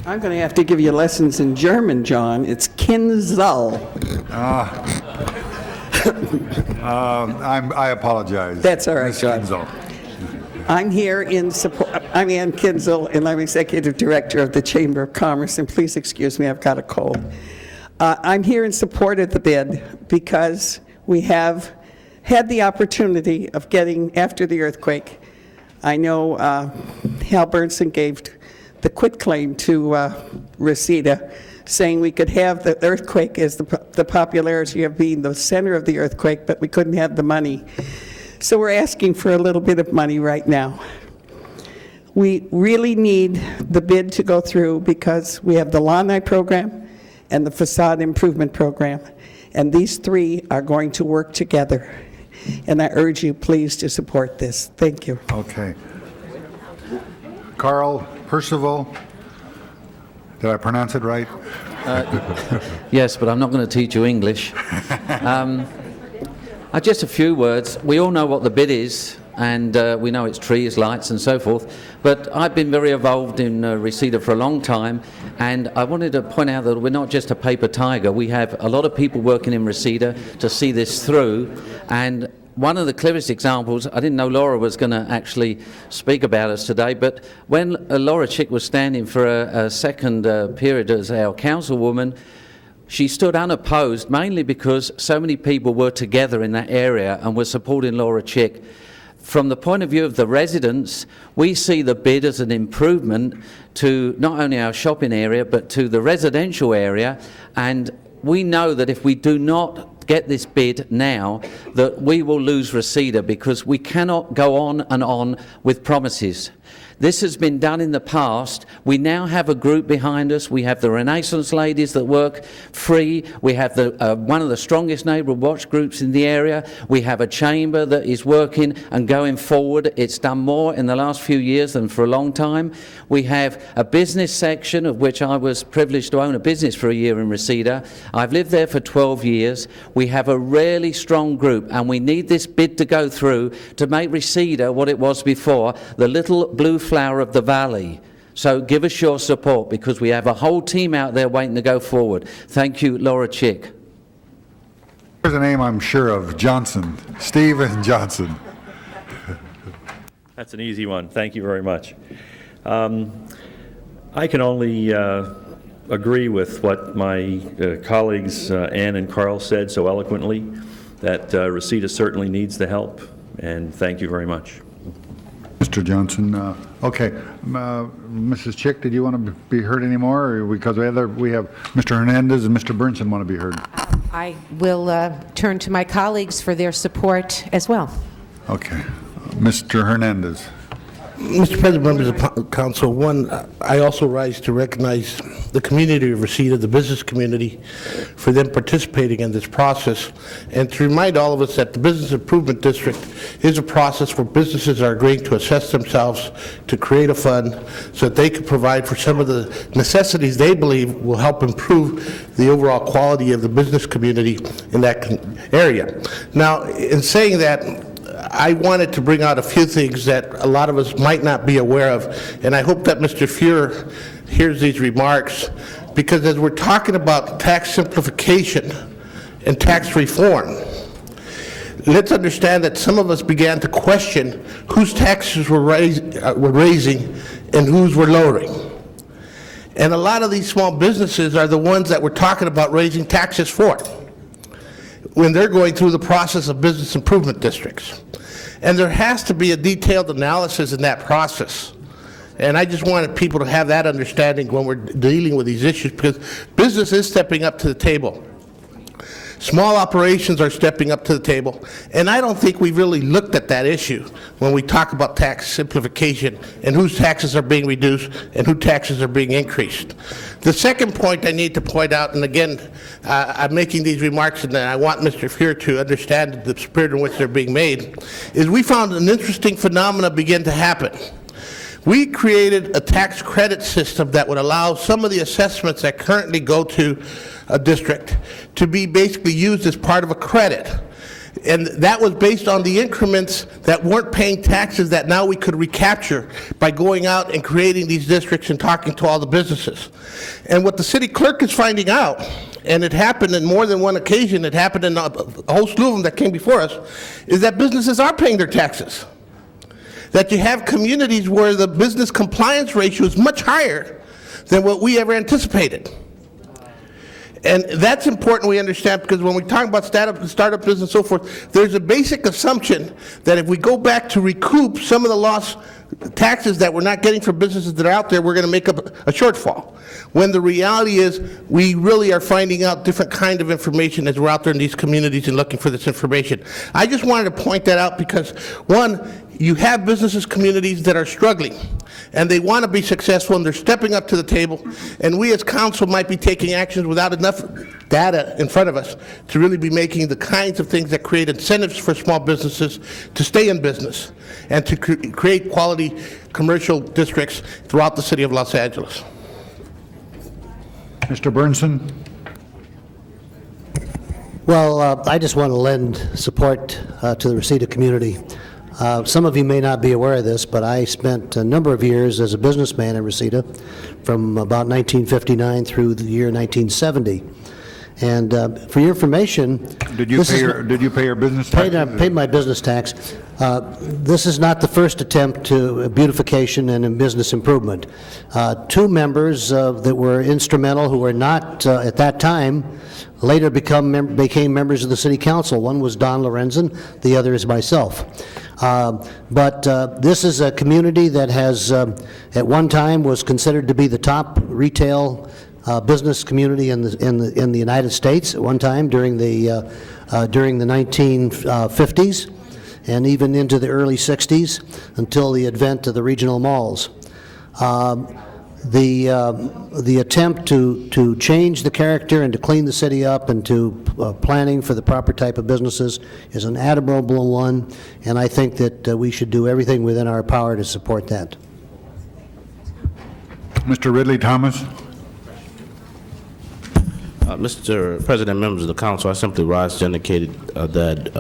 [SPEAKER 8] I'm going to have to give you lessons in German, John. It's Kinzel.
[SPEAKER 1] I apologize.
[SPEAKER 8] That's all right,
[SPEAKER 1] Ms.
[SPEAKER 8] John.
[SPEAKER 1] Kinzel.
[SPEAKER 8] I'm here in support. I'm Ann Kinzel, and I'm Executive Director of the Chamber of Commerce, and please excuse me, I've got a cold. I'm here in support of the bid because we have had the opportunity of getting, after the earthquake, I know Hal Bernson gave the quitclaim to Reseda, saying we could have the earthquake as the popularity of being the center of the earthquake, but we couldn't have the money. So we're asking for a little bit of money right now. We really need the bid to go through because we have the Lawn Night program and the facade improvement program, and these 3 are going to work together. And I urge you, please, to support this. Thank you.
[SPEAKER 1] Okay. Carl Percival, did I pronounce it right?
[SPEAKER 22] Yes, but I'm not going to teach you English. Just a few words. We all know what the bid is, and we know it's trees, lights, and so forth. But I've been very involved in Reseda for a long time, and I wanted to point out that we're not just a paper tiger. We have a lot of people working in Reseda to see this through, and one of the clearest examples, I didn't know Laura was going to actually speak about us today, but when Laura Chick was standing for a second period as our councilwoman, she stood unopposed, mainly because so many people were together in that area and were supporting Laura Chick. From the point of view of the residents, we see the bid as an improvement to not only our shopping area, but to the residential area, and we know that if we do not get this bid now, that we will lose Reseda because we cannot go on with promises. This has been done in the past. We now have a group behind us. We have the Renaissance ladies that work free. We have one of the strongest neighbourhood watch groups in the area. We have a chamber that is working and going forward. It's done more in the last few years than for a long time. We have a business section, of which I was privileged to own a business for a year in Reseda. I've lived there for 12 years. We have a really strong group, and we need this bid to go through to make Reseda what it was before, the little blue flower of the valley. So give us your support, because we have a whole team out there waiting to go forward. Thank you, Laura Chick.
[SPEAKER 1] Here's a name I'm sure of, Johnson, Stephen Johnson.
[SPEAKER 11] That's an easy one. Thank you very much. I can only agree with what my colleagues Ann and Carl said so eloquently, that Reseda certainly needs the help, and thank you very much.
[SPEAKER 1] Mr. Johnson, okay. Mrs. Chick, did you want to be heard anymore? Or because we have Mr. Hernandez and Mr. Burnson want to be heard.
[SPEAKER 12] I will turn to my colleagues for their support as well.
[SPEAKER 1] Okay. Mr. Hernandez.
[SPEAKER 9] Mr. President, members of council, one, I also rise to recognize the community of Reseda, the business community, for them participating in this process, and to remind all of us that the Business Improvement District is a process where businesses are agreeing to assess themselves to create a fund so that they can provide for some of the necessities they believe will help improve the overall quality of the business community in that area. Now, in saying that, I wanted to bring out a few things that a lot of us might not be aware of, and I hope that Mr. Fuhrer hears these remarks, because as we're talking about tax simplification and tax reform, let's understand that some of us began to question whose taxes we're raising and whose we're lowering. And a lot of these small businesses are the ones that we're talking about raising taxes for when they're going through the process of business improvement districts. And there has to be a detailed analysis in that process. And I just wanted people to have that understanding when we're dealing with these issues, because business is stepping up to the table. Small operations are stepping up to the table, and I don't think we've really looked at that issue when we talk about tax simplification and whose taxes are being reduced and whose taxes are being increased. The second point I need to point out, and again, I'm making these remarks and I want Mr. Fuhrer to understand the spirit in which they're being made, is we found an interesting phenomena begin to happen. We created a tax credit system that would allow some of the assessments that currently go to a district to be basically used as part of a credit. And that was based on the increments that weren't paying taxes that now we could recapture by going out and creating these districts and talking to all the businesses. And what the city clerk is finding out, and it happened in more than one occasion, it happened in a whole slew of them that came before us, is that businesses are paying their taxes. That you have communities where the business compliance ratio is much higher than what we ever anticipated. And that's important we understand, because when we talk about startup business and so forth, there's a basic assumption that if we go back to recoup some of the lost taxes that we're not getting from businesses that are out there, we're going to make up a shortfall. When the reality is we really are finding out different kind of information as we're out there in these communities and looking for this information. I just wanted to point that out because, one, you have businesses, communities that are struggling, and they want to be successful, and they're stepping up to the table, and we as council might be taking actions without enough data in front of us to really be making the kinds of things that create incentives for small businesses to stay in business and to create quality commercial districts throughout the city of Los Angeles.
[SPEAKER 1] Mr. Burnson.
[SPEAKER 2] Well, I just want to lend support to the Reseda community. Some of you may not be aware of this, but I spent a number of years as a businessman in Reseda from about 1959 through the year 1970. And for your information,
[SPEAKER 1] did you pay your business tax?
[SPEAKER 2] Paid my business tax. This is not the first attempt to beautification and in business improvement. Two members that were instrumental, who were not at that time, later became members of the city council. One was Don Lorenzen, the other is myself. But this is a community that has, at one time, was considered to be the top retail business community in the United States at one time during the 1950s and even into the early 60s until the advent of the regional malls. The attempt to change the character and to clean the city up and to planning for the proper type of businesses is an admirable one, and I think that we should do everything within our power to support that.
[SPEAKER 1] Mr. Ridley Thomas.
[SPEAKER 23] Mr. President, members of the council, I simply rise to indicate that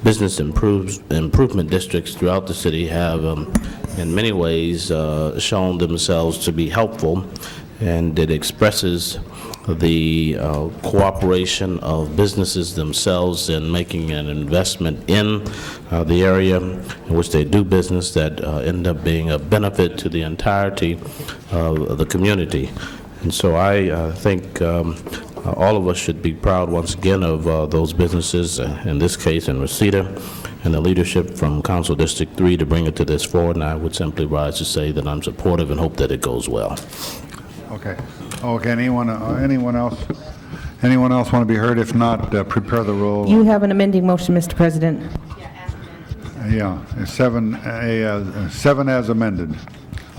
[SPEAKER 23] business improvement districts throughout the city have in many ways, shown themselves to be helpful, and it expresses the cooperation of businesses themselves in making an investment in the area in which they do business that end up being a benefit to the entirety of the community. And so I think all of us should be proud once again of those businesses, in this case in Reseda, and the leadership from Council District 3 to bring it to this forward, and I would simply rise to say that I'm supportive and hope that it goes well.
[SPEAKER 1] Okay. Okay, anyone else? Anyone else want to be heard? If not, prepare the roll.
[SPEAKER 7] You have an amending motion, Mr. President.
[SPEAKER 1] Yeah, 7 as amended.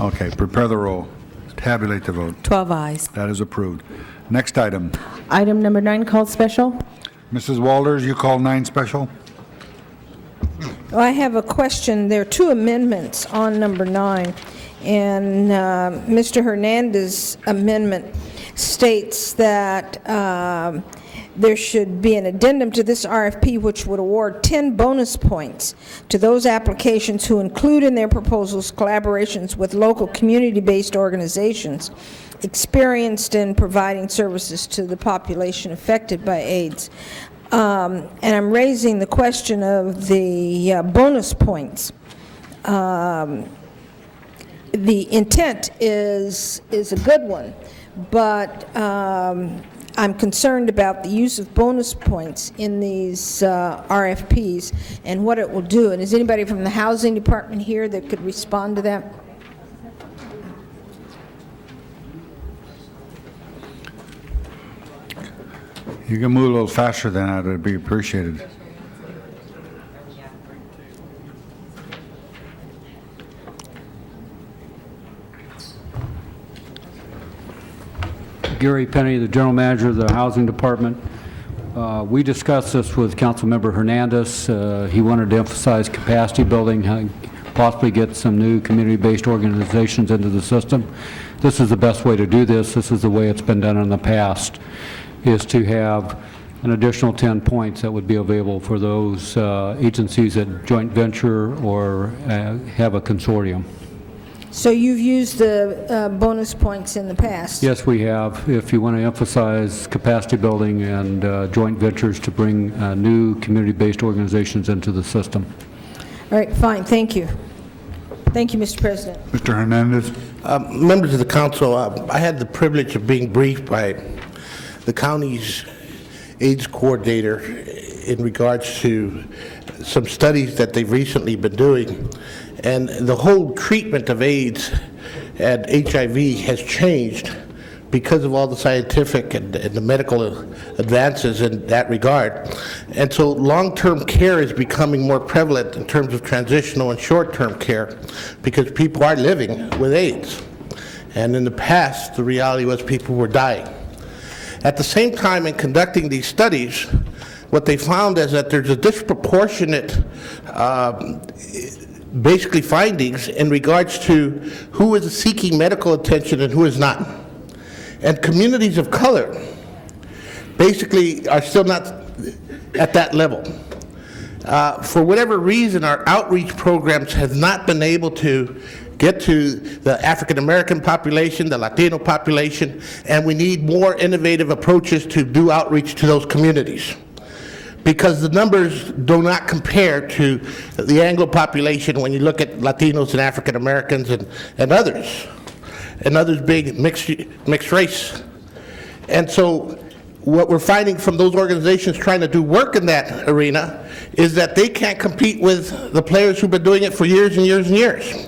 [SPEAKER 1] Okay, prepare the roll. Tabulate the vote.
[SPEAKER 13] 12 ayes.
[SPEAKER 1] That is approved. Next item.
[SPEAKER 7] Item number 9 called special.
[SPEAKER 1] Mrs. Walters, you call 9 special?
[SPEAKER 15] Well, I have a question. There are 2 amendments on number 9, and Mr. Hernandez's amendment states that there should be an addendum to this RFP which would award 10 bonus points to those applications who include in their proposals collaborations with local community-based organizations experienced in providing services to the population affected by AIDS. And I'm raising the question of the bonus points. The intent is a good one, but I'm concerned about the use of bonus points in these RFPs and what it will do. And is anybody from the Housing Department here that could respond to that?
[SPEAKER 1] You can move a little faster than that, it'd be appreciated.
[SPEAKER 19] Gary Penny, the General Manager of the Housing Department. We discussed this with Councilmember Hernandez. He wanted to emphasize capacity building, possibly get some new community-based organizations into the system. This is the best way to do this. This is the way it's been done in the past, is to have an additional 10 points that would be available for those agencies that joint venture or have a consortium.
[SPEAKER 15] So you've used the bonus points in the past?
[SPEAKER 19] Yes, we have. If you want to emphasize capacity building and joint ventures to bring new community-based organizations into the system.
[SPEAKER 15] All right, fine, thank you. Thank you, Mr. President.
[SPEAKER 1] Mr. Hernandez.
[SPEAKER 9] Members of the council, I had the privilege of being briefed by the county's AIDS coordinator in regards to some studies that they've recently been doing. And the whole treatment of AIDS and HIV has changed because of all the scientific and the medical advances in that regard. And so long-term care is becoming more prevalent in terms of transitional and short-term care because people are living with AIDS. And in the past, the reality was people were dying. At the same time, in conducting these studies, what they found is that there's a disproportionate basically findings in regards to who is seeking medical attention and who is not. And communities of color basically are still not at that level. For whatever reason, our outreach programs have not been able to get to the African American population, the Latino population, and we need more innovative approaches to do outreach to those communities, because the numbers do not compare to the Anglo population when you look at Latinos and African Americans and others being mixed race. And so what we're finding from those organizations trying to do work in that arena is that they can't compete with the players who've been doing it for years and years and years.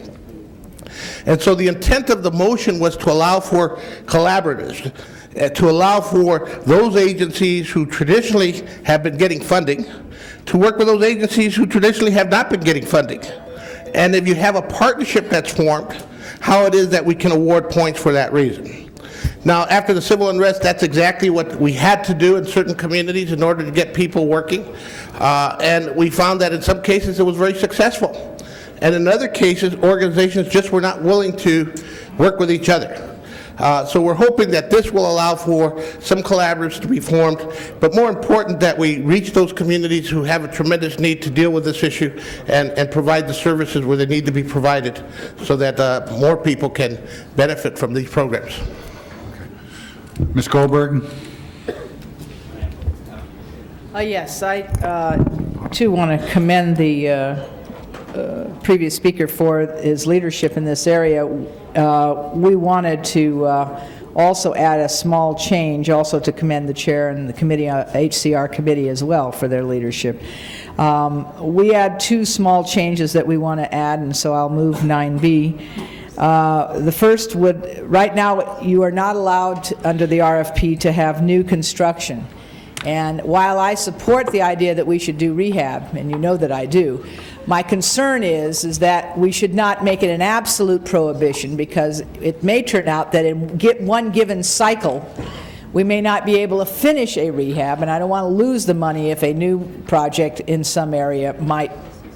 [SPEAKER 9] And so the intent of the motion was to allow for collaborators, to allow for those agencies who traditionally have been getting funding to work with those agencies who traditionally have not been getting funding. And if you have a partnership that's formed, how it is that we can award points for that reason. Now, after the civil unrest, that's exactly what we had to do in certain communities in order to get people working. And we found that in some cases it was very successful. And in other cases, organizations just were not willing to work with each other. So we're hoping that this will allow for some collaboratives to be formed, but more important that we reach those communities who have a tremendous need to deal with this issue and provide the services where they need to be provided so that more people can benefit from these programs.
[SPEAKER 1] Ms. Goldberg?
[SPEAKER 10] Yes, I too want to commend the previous speaker for his leadership in this area. We wanted to also add a small change, also to commend the chair and the committee, HCR committee as well, for their leadership. We had two small changes that we want to add, and so I'll move 9B. The first would, right now, you are not allowed to, under the RFP, to have new construction. And while I support the idea that we should do rehab, and you know that I do, my concern is that we should not make it an absolute prohibition, because it may turn out that in one given cycle, we may not be able to finish a rehab, and I don't want to lose the money if a new project in some area might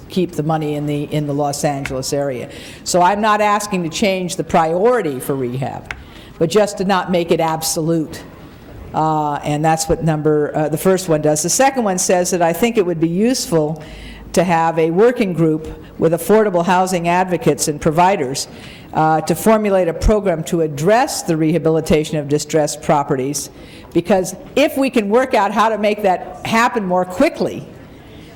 [SPEAKER 10] keep the money in the Los Angeles area. So I'm not asking to change the priority for rehab, but just to not make it absolute. And that's what the first one does. The second one says that I think it would be useful to have a working group with affordable housing advocates and providers to formulate a program to address the rehabilitation of distressed properties, because if we can work out how to make that happen more quickly,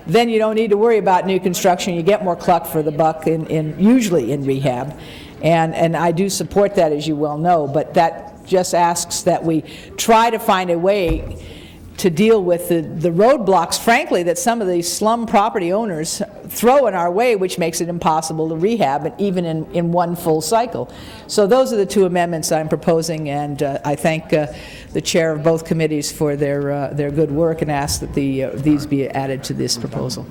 [SPEAKER 10] then you don't need to worry about new construction. You get more cluck for the buck usually in rehab. And I do support that, as you well know, but that just asks that we try to find a way to deal with the roadblocks, frankly, that some of these slum property owners throw in our way, which makes it impossible to rehab, and even in one full cycle. So those are the two amendments I'm proposing, and I thank the chair of both committees for their good work, and ask that these be added to this proposal.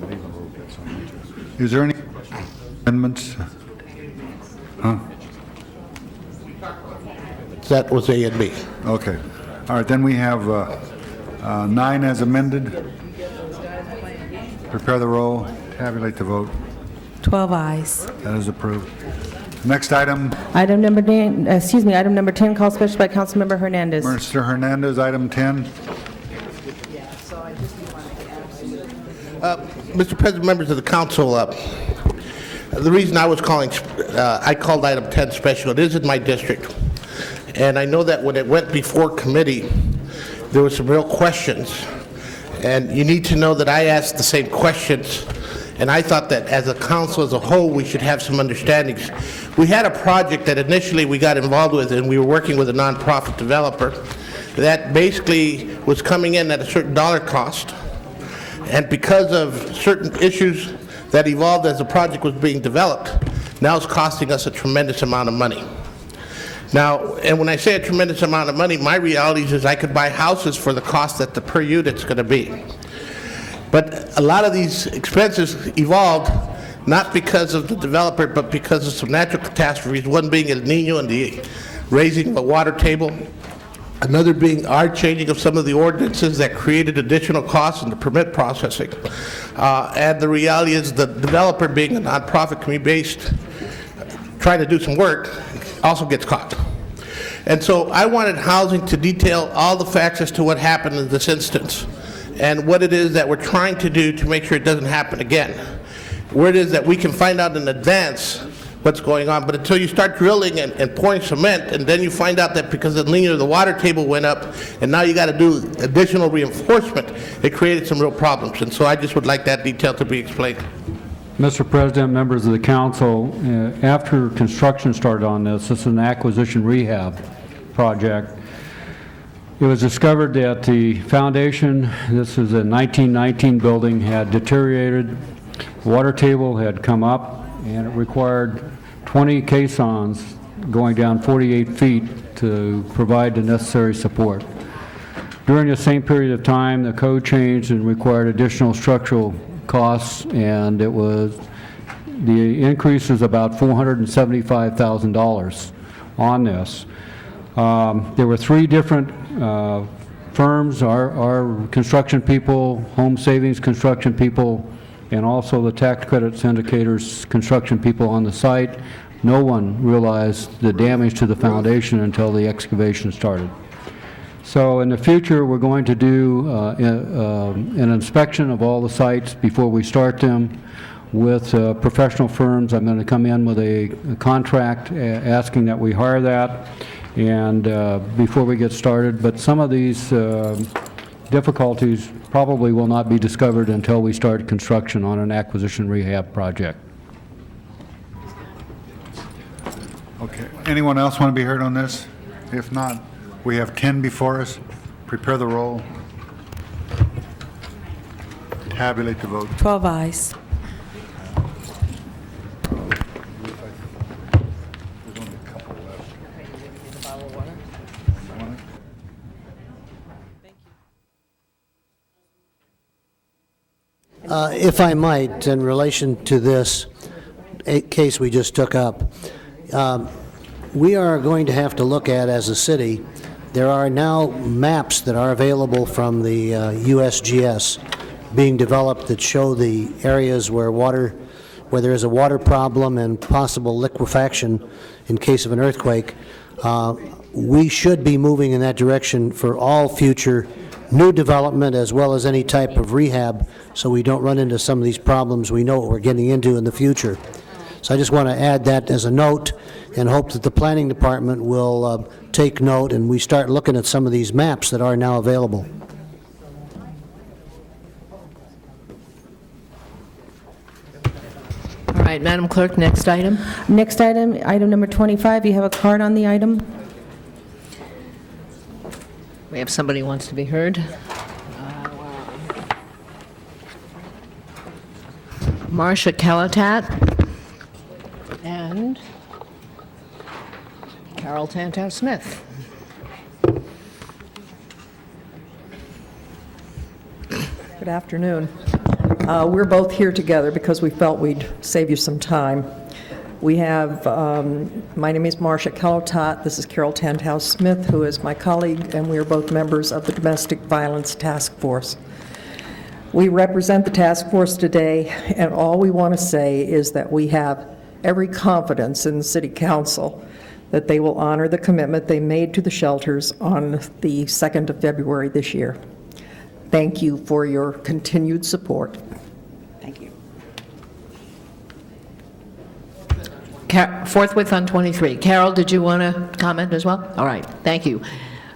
[SPEAKER 1] Is there any amendments? Huh?
[SPEAKER 9] That was A and B.
[SPEAKER 1] Okay. All right, then we have 9 as amended. Prepare the roll, tabulate the vote.
[SPEAKER 7] 12 ayes.
[SPEAKER 1] That is approved. Next item,
[SPEAKER 7] Item number 10, called special by Councilmember Hernandez.
[SPEAKER 1] Mr. Hernandez, item 10.
[SPEAKER 9] Mr. President, members of the council, the reason I was I called item 10 special, it is in my district. And I know that when it went before committee, there were some real questions. And you need to know that I asked the same questions, and I thought that as a council as a whole, we should have some understandings. We had a project that initially we got involved with, and we were working with a nonprofit developer that basically was coming in at a certain dollar cost. And because of certain issues that evolved as the project was being developed, now it's costing us a tremendous amount of money. Now, and when I say a tremendous amount of money, my reality is I could buy houses for the cost that the per unit's going to be. But a lot of these expenses evolved not because of the developer, but because of some natural catastrophes, one being El Nino and the raising of the water table, another being our changing of some of the ordinances that created additional costs in the permit processing. And the reality is the developer, being a nonprofit community-based, trying to do some work, also gets caught. And so I wanted housing to detail all the facts as to what happened in this instance and what it is that we're trying to do to make sure it doesn't happen again. Where it is that we can find out in advance what's going on, but until you start drilling and pouring cement, and then you find out that because of the linear, the water table went up, and now you got to do additional reinforcement, it created some real problems. And so I just would like that detail to be explained.
[SPEAKER 19] Mr. President, members of the council, after construction started on this is an acquisition rehab project. It was discovered that the foundation, this is a 1919 building, had deteriorated. The water table had come up, and it required 20 caissons going down 48 feet to provide the necessary support. During the same period of time, the code changed and required additional structural costs, and the increase is about $475,000 on this. There were 3 different firms, our construction people, Home Savings construction people, and also the tax credit syndicators construction people on the site. no one realized the damage to the foundation until the excavation started. So in the future, we're going to do an inspection of all the sites before we start them with professional firms. I'm going to come in with a contract asking that we hire that and before we get started. But some of these difficulties probably will not be discovered until we start construction on an acquisition rehab project.
[SPEAKER 1] Okay. Anyone else want to be heard on this? If not, we have 10 before us. Prepare the roll. Tabulate the vote.
[SPEAKER 13] 12 ayes.
[SPEAKER 2] If I might, in relation to this case we just took up, we are going to have to look at, as a city, there are now maps that are available from the USGS being developed that show the areas where there is a water problem and possible liquefaction in case of an earthquake. We should be moving in that direction for all future new development as well as any type of rehab, so we don't run into some of these problems we know what we're getting into in the future. So I just want to add that as a note and hope that the planning department will take note and we start looking at some of these maps that are now available.
[SPEAKER 6] All right, Madam Clerk, next item.
[SPEAKER 7] Next item, item number 25, you have a card on the item.
[SPEAKER 6] We have somebody who wants to be heard. Marcia Calatat and Carol Tantow-Smith.
[SPEAKER 17] Good afternoon. We're both here together because we felt we'd save you some time. We have, my name is Marcia Calatat, this is Carol Tantow-Smith, who is my colleague, and we are both members of the Domestic Violence Task Force. We represent the task force today, and all we want to say is that we have every confidence in the City Council that they will honor the commitment they made to the shelters on the 2nd of February this year. Thank you for your continued support. Thank you.
[SPEAKER 6] Forthwith on 23. Carol, did you want to comment as well? All right, thank you.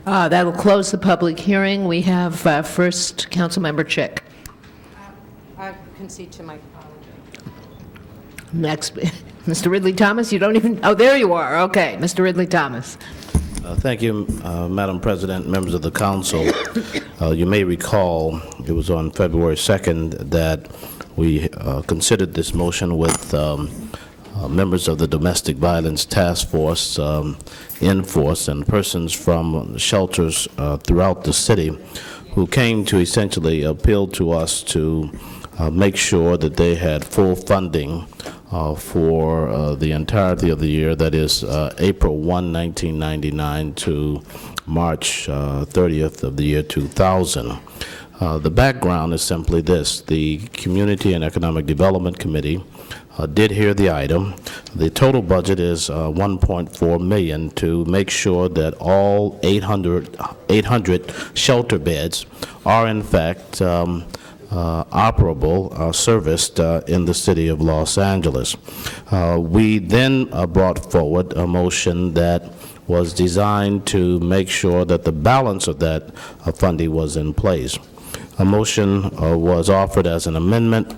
[SPEAKER 6] That will close the public hearing. We have first Councilmember Chick.
[SPEAKER 12] I concede to my
[SPEAKER 6] Next, Mr. Ridley Thomas, you don't even, oh, there you are, okay, Mr. Ridley Thomas.
[SPEAKER 23] Thank you, Madam President, members of the council. You may recall it was on February 2nd that we considered this motion with members of the Domestic Violence Task Force in force and persons from shelters throughout the city who came to essentially appeal to us to make sure that they had full funding for the entirety of the year, that is April 1, 1999 to March 30th of the year 2000. The background is simply this. The Community and Economic Development Committee did hear the item. The total budget is $1.4 million to make sure that all 800 shelter beds are in fact operable, serviced in the city of Los Angeles. We then brought forward a motion that was designed to make sure that the balance of that funding was in place. A motion was offered as an amendment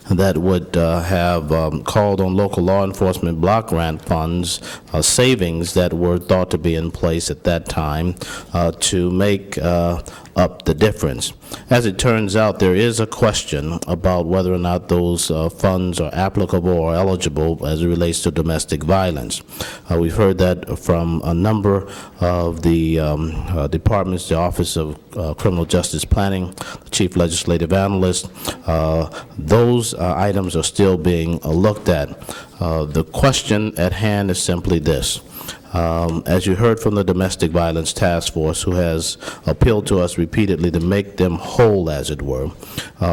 [SPEAKER 23] that would have called on local law enforcement block grant funds, savings that were thought to be in place at that time to make up the difference. As it turns out, there is a question about whether or not those funds are applicable or eligible as it relates to domestic violence. We've heard that from a number of the departments, the Office of Criminal Justice Planning, the Chief Legislative Analyst. Those items are still being looked at. The question at hand is simply this. As you heard from the Domestic Violence Task Force, who has appealed to us repeatedly to make them whole, as it were,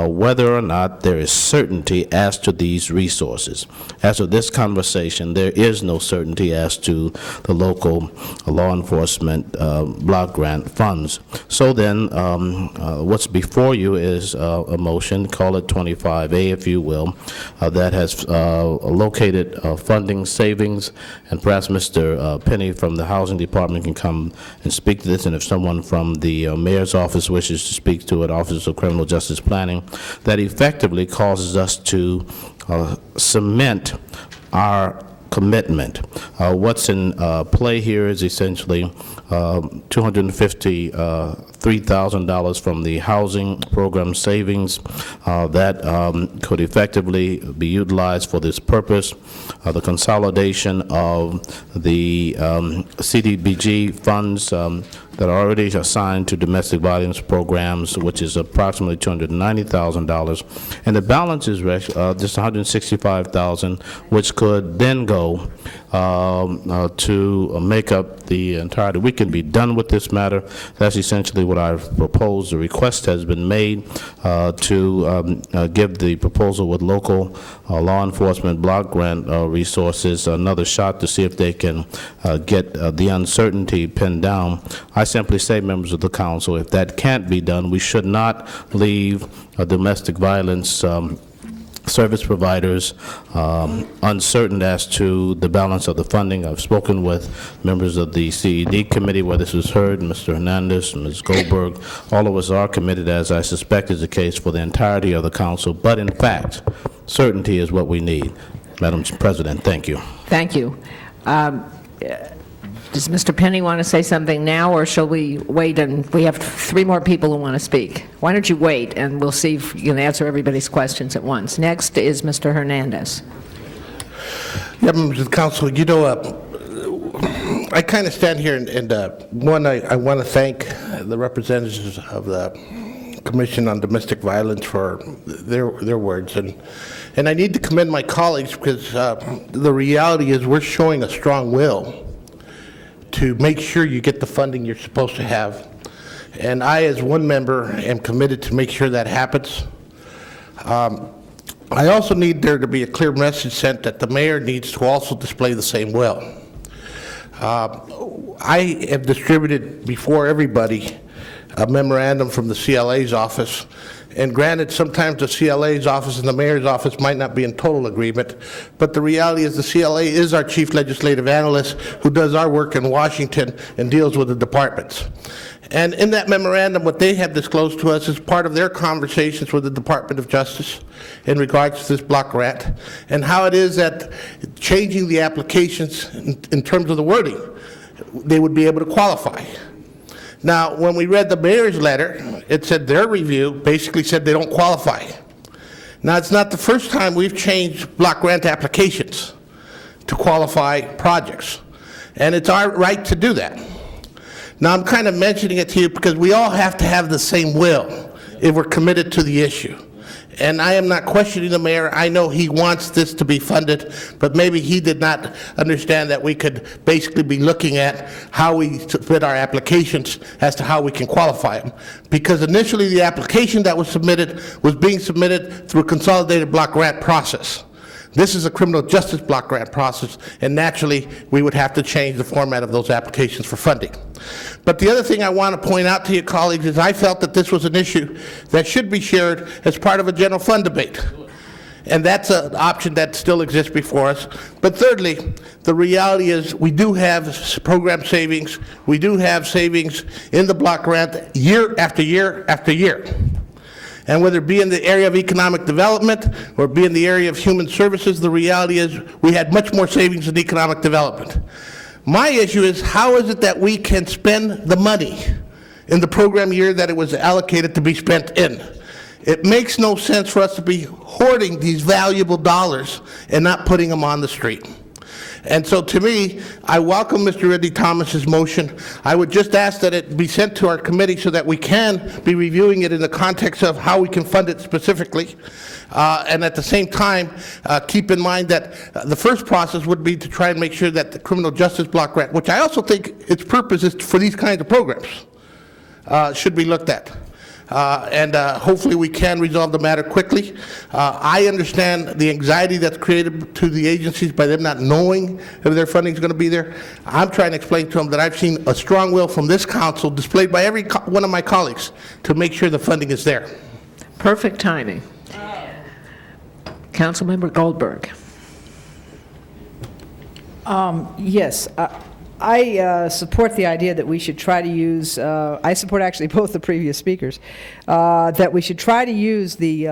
[SPEAKER 23] whether or not there is certainty as to these resources. As of this conversation, there is no certainty as to the local law enforcement block grant funds. So then, what's before you is a motion, call it 25A if you will, that has located funding savings, and perhaps Mr. Penny from the Housing Department can come and speak to this, and if someone from the Mayor's office wishes to speak to it, Office of Criminal Justice Planning, that effectively causes us to cement our commitment. What's in play here is essentially $253,000 from the housing program savings that could effectively be utilized for this purpose. The consolidation of the CDBG funds that are already assigned to domestic violence programs, which is approximately $290,000, and the balance is just $165,000, which could then go to make up the entirety. We can be done with this matter. That's essentially what I've proposed. The request has been made to give the proposal with local law enforcement block grant resources another shot to see if they can get the uncertainty pinned down. I simply say, members of the council, if that can't be done, we should not leave domestic violence service providers uncertain as to the balance of the funding. I've spoken with members of the CED committee where this was heard, Mr. Hernandez, Ms. Goldberg. All of us are committed, as I suspect is the case for the entirety of the council, but in fact, certainty is what we need. Madam President, thank you.
[SPEAKER 6] Thank you. Does Mr. Penny want to say something now, or shall we wait? And we have 3 more people who want to speak. Why don't you wait, and we'll see if you can answer everybody's questions at once. Next is Mr. Hernandez.
[SPEAKER 9] Yeah, members of the council, you know, I kind of stand here and one, I want to thank the representatives of the Commission on Domestic Violence for their words, and I need to commend my colleagues because the reality is we're showing a strong will to make sure you get the funding you're supposed to have. And I, as one member, am committed to make sure that happens. I also need there to be a clear message sent that the mayor needs to also display the same will. I have distributed before everybody a memorandum from the CLA's office. And granted, sometimes the CLA's office and the mayor's office might not be in total agreement, but the reality is the CLA is our chief legislative analyst who does our work in Washington and deals with the departments. And in that memorandum, what they have disclosed to us is part of their conversations with the Department of Justice in regards to this block grant, and how it is that changing the applications in terms of the wording, they would be able to qualify. Now, when we read the mayor's letter, it said their review basically said they don't qualify. Now, it's not the first time we've changed block grant applications to qualify projects, and it's our right to do that. Now, I'm kind of mentioning it to you because we all have to have the same will if we're committed to the issue. And I am not questioning the mayor. I know he wants this to be funded, but maybe he did not understand that we could basically be looking at how we submit our applications as to how we can qualify them. Because initially the application that was submitted was being submitted through a consolidated block grant process. This is a criminal justice block grant process, and naturally we would have to change the format of those applications for funding. But the other thing I want to point out to you, colleagues, is I felt that this was an issue that should be shared as part of a general fund debate. And that's an option that still exists before us. But thirdly, the reality is we do have program savings. We do have savings in the block grant year after year after year. And whether it be in the area of economic development or be in the area of human services, the reality is we had much more savings in economic development. My issue is how is it that we can spend the money in the program year that it was allocated to be spent in? It makes no sense for us to be hoarding these valuable dollars and not putting them on the street. And so to me, I welcome Mr. Ridley Thomas's motion. I would just ask that it be sent to our committee so that we can be reviewing it in the context of how we can fund it specifically. And at the same time, keep in mind that the first process would be to try and make sure that the criminal justice block grant, which I also think its purpose is for these kinds of programs, should be looked at. And hopefully we can resolve the matter quickly. I understand the anxiety that's created to the agencies by them not knowing if their funding is going to be there. I'm trying to explain to them that I've seen a strong will from this council displayed by every one of my colleagues to make sure the funding is there.
[SPEAKER 6] Perfect timing. Councilmember Goldberg.
[SPEAKER 10] Yes, I support the idea that we should try to use, I support actually both the previous speakers, that we should try to use the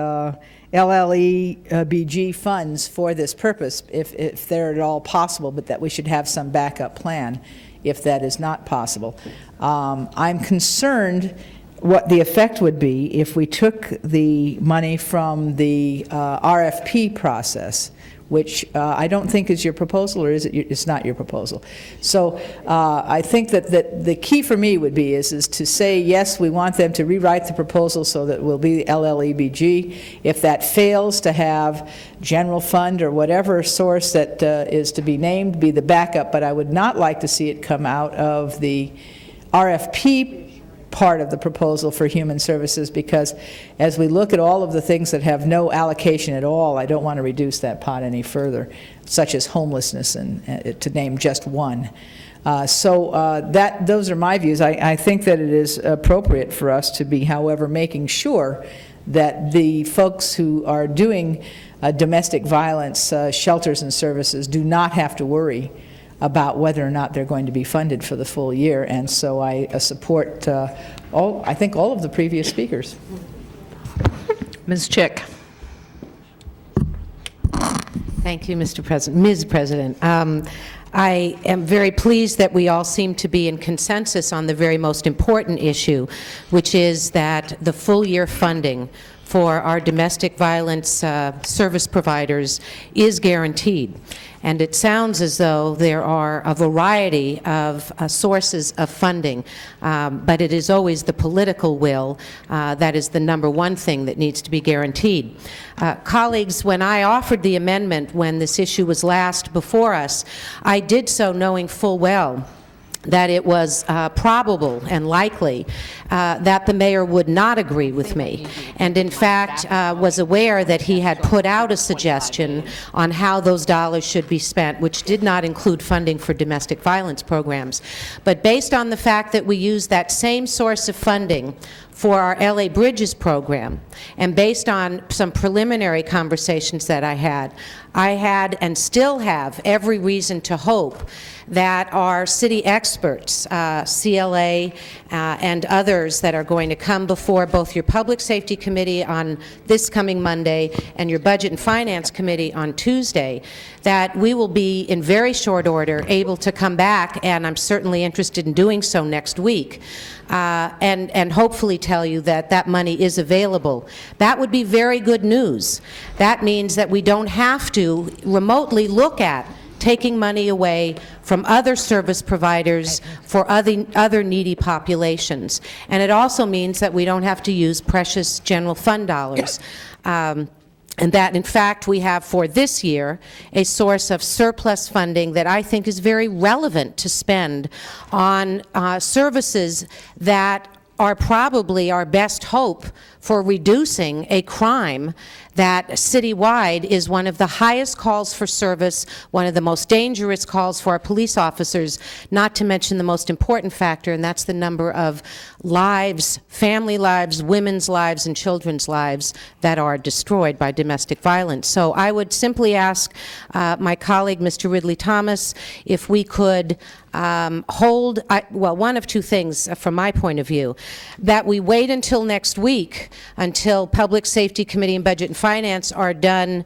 [SPEAKER 10] LLEBG funds for this purpose if they're at all possible, but that we should have some backup plan if that is not possible. I'm concerned what the effect would be if we took the money from the RFP process, which I don't think is your proposal, or is it? It's not your proposal. So I think that the key for me would be is to say, yes, we want them to rewrite the proposal so that it will be LLEBG. If that fails, to have general fund or whatever source that is to be named be the backup, but I would not like to see it come out of the RFP part of the proposal for human services, because as we look at all of the things that have no allocation at all, I don't want to reduce that pot any further, such as homelessness, and to name just one. Those are my views. I think that it is appropriate for us to be, however, making sure that the folks who are doing domestic violence shelters and services do not have to worry about whether or not they're going to be funded for the full year. And so I support I think all of the previous speakers.
[SPEAKER 6] Ms. Chick.
[SPEAKER 12] Thank you, Mr. President. Ms. President. I am very pleased that we all seem to be in consensus on the very most important issue, which is that the full year funding for our domestic violence service providers is guaranteed. And it sounds as though there are a variety of sources of funding, but it is always the political will that is the number one thing that needs to be guaranteed. Colleagues, when I offered the amendment when this issue was last before us, I did so knowing full well that it was probable and likely that the mayor would not agree with me, and in fact was aware that he had put out a suggestion on how those dollars should be spent, which did not include funding for domestic violence programs. But based on the fact that we use that same source of funding for our LA Bridges program, and based on some preliminary conversations that I had and still have every reason to hope that our city experts, CLA and others that are going to come before both your Public Safety Committee on this coming Monday and your Budget and Finance Committee on Tuesday, that we will be in very short order able to come back, and I'm certainly interested in doing so next week, and hopefully tell you that that money is available. That would be very good news. That means that we don't have to remotely look at taking money away from other service providers for other needy populations. And it also means that we don't have to use precious general fund dollars. And that, in fact, we have for this year a source of surplus funding that I think is very relevant to spend on services that are probably our best hope for reducing a crime that citywide is one of the highest calls for service, one of the most dangerous calls for our police officers, not to mention the most important factor, and that's the number of lives, family lives, women's lives, and children's lives that are destroyed by domestic violence. So I would simply ask my colleague, Mr. Ridley Thomas, if we could hold, well, one of two things from my point of view, that we wait until next week, until Public Safety Committee and Budget and Finance are done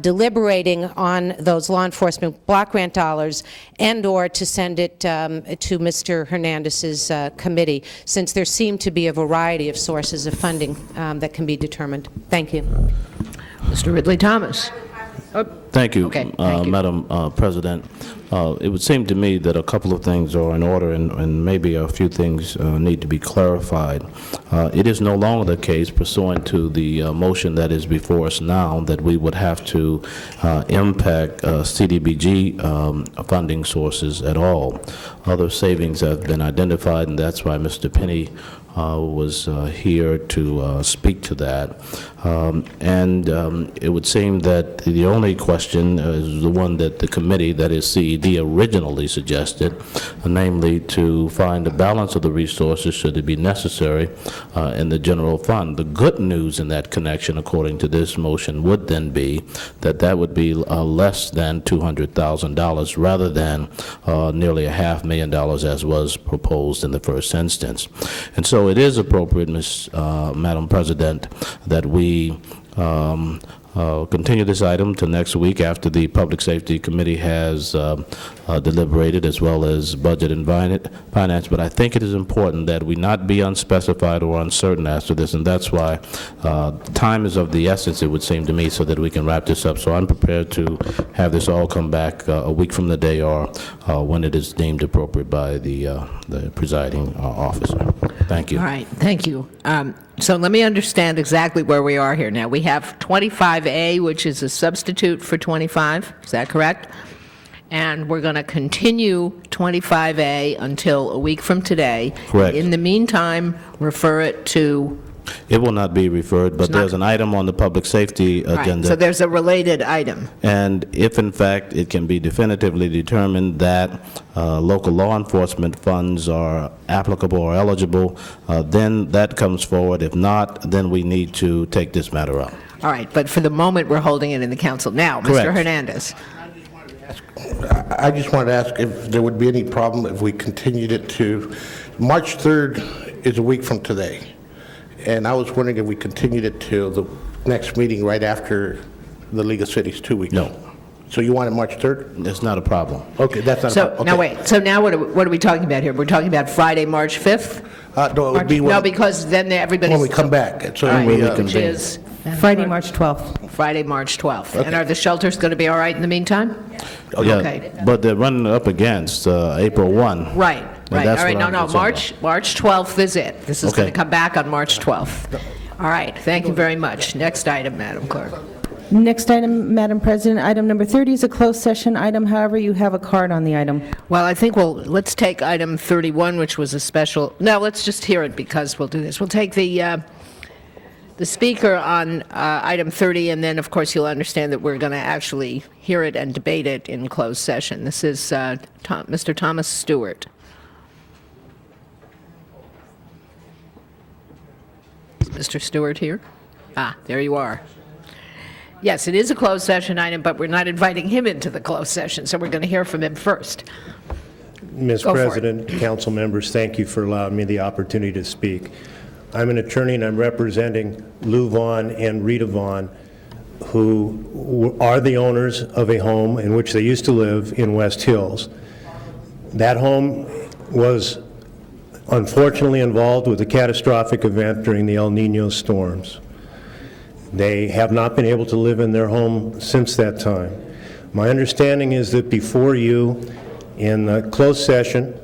[SPEAKER 12] deliberating on those law enforcement block grant dollars, and or to send it to Mr. Hernandez's committee, since there seem to be a variety of sources of funding that can be determined. Thank you.
[SPEAKER 6] Mr. Ridley Thomas.
[SPEAKER 23] Thank you,
[SPEAKER 6] Okay, thank you.
[SPEAKER 23] Madam President. It would seem to me that a couple of things are in order, and maybe a few things need to be clarified. It is no longer the case, pursuant to the motion that is before us now, that we would have to impact CDBG funding sources at all. Other savings have been identified, and that's why Mr. Penny was here to speak to that. It would seem that the only question is the one that the committee, that is CED, originally suggested, namely to find a balance of the resources should it be necessary in the general fund. The good news in that connection, according to this motion, would then be that that would be less than $200,000 rather than nearly $500,000 as was proposed in the first instance. And so it is appropriate, Madam President, that we continue this item to next week after the Public Safety Committee has deliberated, as well as Budget and Finance. But I think it is important that we not be unspecified or uncertain as to this, and that's why time is of the essence, it would seem to me, so that we can wrap this up. So I'm prepared to have this all come back a week from the day or when it is deemed appropriate by the presiding officer. Thank you.
[SPEAKER 6] All right, thank you. So let me understand exactly where we are here now. We have 25A, which is a substitute for 25, is that correct? And we're going to continue 25A until a week from today.
[SPEAKER 23] Correct.
[SPEAKER 6] In the meantime, refer it to...
[SPEAKER 23] It will not be referred, but there's an item on the public safety
[SPEAKER 6] All right,
[SPEAKER 23] agenda.
[SPEAKER 6] so there's a related item.
[SPEAKER 23] And if, in fact, it can be definitively determined that local law enforcement funds are applicable or eligible, then that comes forward. If not, then we need to take this matter up.
[SPEAKER 6] All right, but for the moment, we're holding it in the council. Now, Mr.
[SPEAKER 23] Correct.
[SPEAKER 6] Hernandez.
[SPEAKER 9] I just wanted to ask if there would be any problem if we continued it to, March 3rd is a week from today. And I was wondering if we continued it to the next meeting right after the League of Cities, 2 weeks.
[SPEAKER 23] No.
[SPEAKER 9] So you want it March 3rd?
[SPEAKER 23] That's not a problem.
[SPEAKER 9] Okay, that's not a
[SPEAKER 6] So,
[SPEAKER 9] problem.
[SPEAKER 6] now
[SPEAKER 9] Okay.
[SPEAKER 6] wait, so now what are we talking about here? We're talking about Friday, March 5th?
[SPEAKER 9] No, it would be
[SPEAKER 6] No, because then everybody's...
[SPEAKER 9] when we come back. So
[SPEAKER 6] All right,
[SPEAKER 9] we,
[SPEAKER 6] which is...
[SPEAKER 7] Friday, March 12th.
[SPEAKER 6] Friday, March 12th. And are the shelters going to be all right in the meantime?
[SPEAKER 23] Oh, yeah,
[SPEAKER 6] Okay.
[SPEAKER 23] but they're running up against April 1.
[SPEAKER 6] Right,
[SPEAKER 23] And
[SPEAKER 6] right.
[SPEAKER 23] that's
[SPEAKER 6] All right,
[SPEAKER 23] what
[SPEAKER 6] no,
[SPEAKER 23] I'm
[SPEAKER 6] no,
[SPEAKER 23] concerned
[SPEAKER 6] March 12th is it. This is going
[SPEAKER 23] Okay.
[SPEAKER 6] to come back on March 12th. All right, thank you very much. Next item, Madam Clerk.
[SPEAKER 7] Next item, Madam President, item number 30 is a closed session item. However, you have a card on the item.
[SPEAKER 6] Well, I think let's take item 31, which was a special, no, let's just hear it because we'll do this. We'll take the speaker on item 30, and then, of course, you'll understand that we're going to actually hear it and debate it in closed session. This is Mr. Thomas Stewart. Is Mr. Stewart here? Ah, there you are. Yes, it is a closed session item, but we're not inviting him into the closed session, so we're going to hear from him first.
[SPEAKER 13] Ms.
[SPEAKER 6] Go for it.
[SPEAKER 13] President, council members, thank you for allowing me the opportunity to speak. I'm an attorney and I'm representing Lou Vaughn and Rita Vaughn, who are the owners of a home in which they used to live in West Hills. That home was unfortunately involved with a catastrophic event during the El Nino storms. They have not been able to live in their home since that time. My understanding is that before you, in the closed session,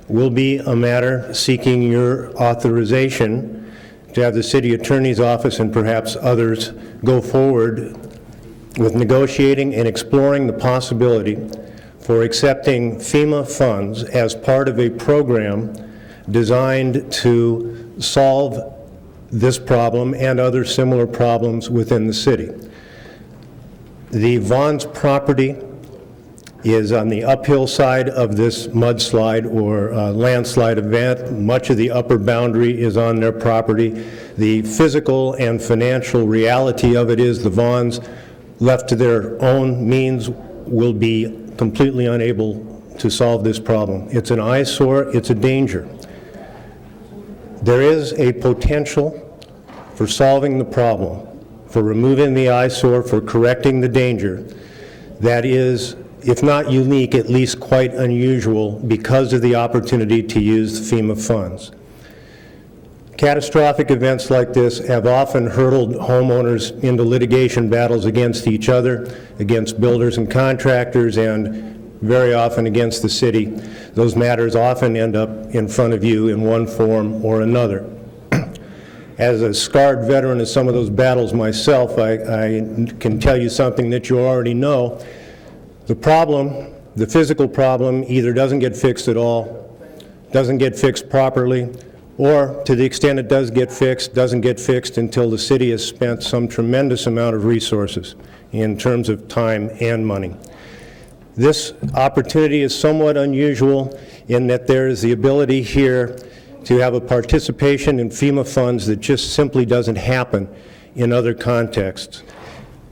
[SPEAKER 13] will be a matter seeking your authorization to have the city attorney's office and perhaps others go forward with negotiating and exploring the possibility for accepting FEMA funds as part of a program designed to solve this problem and other similar problems within the city. The Vaughn's property is on the uphill side of this mudslide or landslide event. Much of the upper boundary is on their property. The physical and financial reality of it is the Vaughns, left to their own means, will be completely unable to solve this problem. It's an eyesore, it's a danger. There is a potential for solving the problem, for removing the eyesore, for correcting the danger that is, if not unique, at least quite unusual because of the opportunity to use the FEMA funds. Catastrophic events like this have often hurtled homeowners into litigation battles against each other, against builders and contractors, and very often against the city. Those matters often end up in front of you in one form or another. As a scarred veteran of some of those battles myself, I can tell you something that you already know. The problem, the physical problem, either doesn't get fixed at all, doesn't get fixed properly, or to the extent it does get fixed, doesn't get fixed until the city has spent some tremendous amount of resources in terms of time and money. This opportunity is somewhat unusual in that there is the ability here to have a participation in FEMA funds that just simply doesn't happen in other contexts.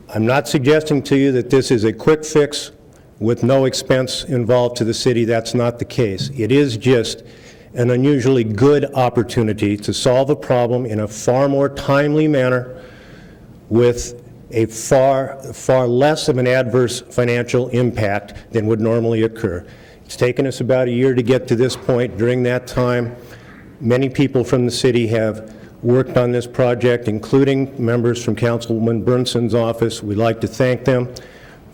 [SPEAKER 13] I'm not suggesting to you that this is a quick fix with no expense involved to the city. That's not the case. It is just an unusually good opportunity to solve a problem in a far more timely manner with a far less of an adverse financial impact than would normally occur. It's taken us about a year to get to this point. During that time, many people from the city have worked on this project, including members from Councilwoman Bernson's office. We'd like to thank them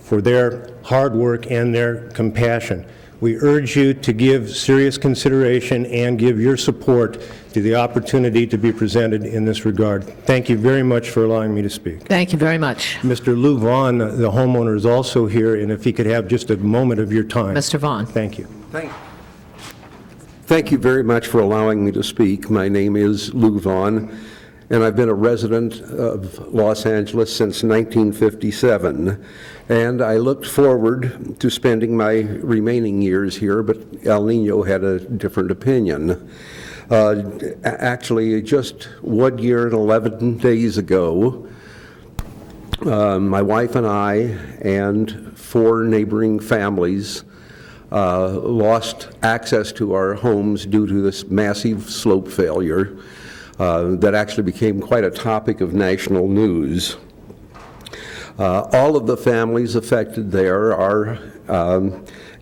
[SPEAKER 13] for their hard work and their compassion. We urge you to give serious consideration and give your support to the opportunity to be presented in this regard. Thank you very much for allowing me to speak.
[SPEAKER 6] Thank you very much.
[SPEAKER 13] Mr. Lou Vaughn, the homeowner, is also here, and if he could have just a moment of your time.
[SPEAKER 6] Mr. Vaughn.
[SPEAKER 13] Thank you.
[SPEAKER 14] Thank you very much for allowing me to speak. My name is Lou Vaughn, and I've been a resident of Los Angeles since 1957. And I looked forward to spending my remaining years here, but El Nino had a different opinion. Actually, just 1 year and 11 days ago, my wife and I and 4 neighboring families lost access to our homes due to this massive slope failure that actually became quite a topic of national news. All of the families affected there are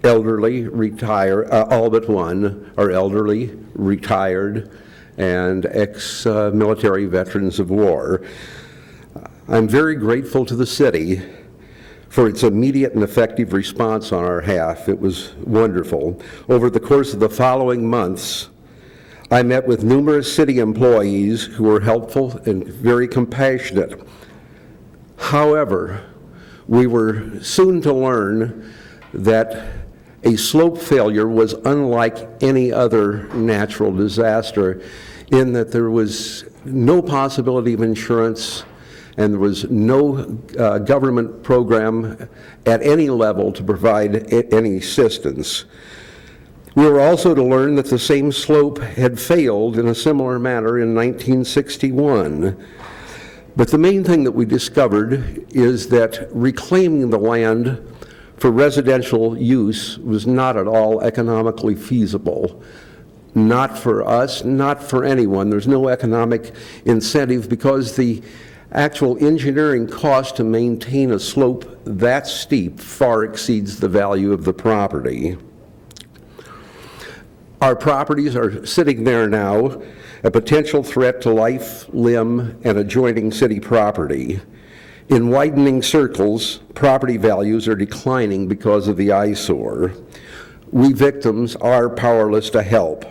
[SPEAKER 14] elderly, retired, all but one are elderly, retired, and ex-military veterans of war. I'm very grateful to the city for its immediate and effective response on our behalf. It was wonderful. Over the course of the following months, I met with numerous city employees who were helpful and very compassionate. However, we were soon to learn that a slope failure was unlike any other natural disaster in that there was no possibility of insurance and there was no government program at any level to provide any assistance. We were also to learn that the same slope had failed in a similar manner in 1961. But the main thing that we discovered is that reclaiming the land for residential use was not at all economically feasible. Not for us, not for anyone. There's no economic incentive because the actual engineering cost to maintain a slope that steep far exceeds the value of the property. Our properties are sitting there now, a potential threat to life, limb, and adjoining city property. In widening circles, property values are declining because of the eyesore. We victims are powerless to help.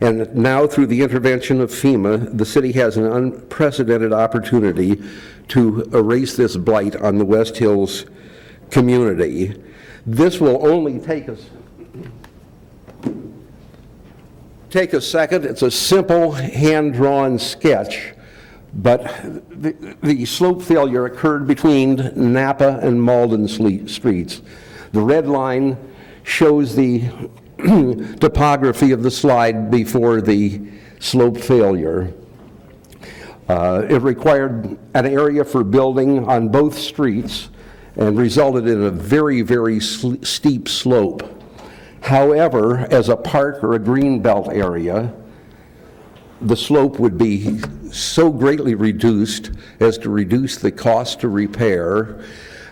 [SPEAKER 14] And now, through the intervention of FEMA, the city has an unprecedented opportunity to erase this blight on the West Hills community. This will only take us a second. It's a simple hand-drawn sketch, but the slope failure occurred between Napa and Malden streets. The red line shows the topography of the slide before the slope failure. It required an area for building on both streets and resulted in a very, very steep slope. However, as a park or a green belt area, the slope would be so greatly reduced as to reduce the cost to repair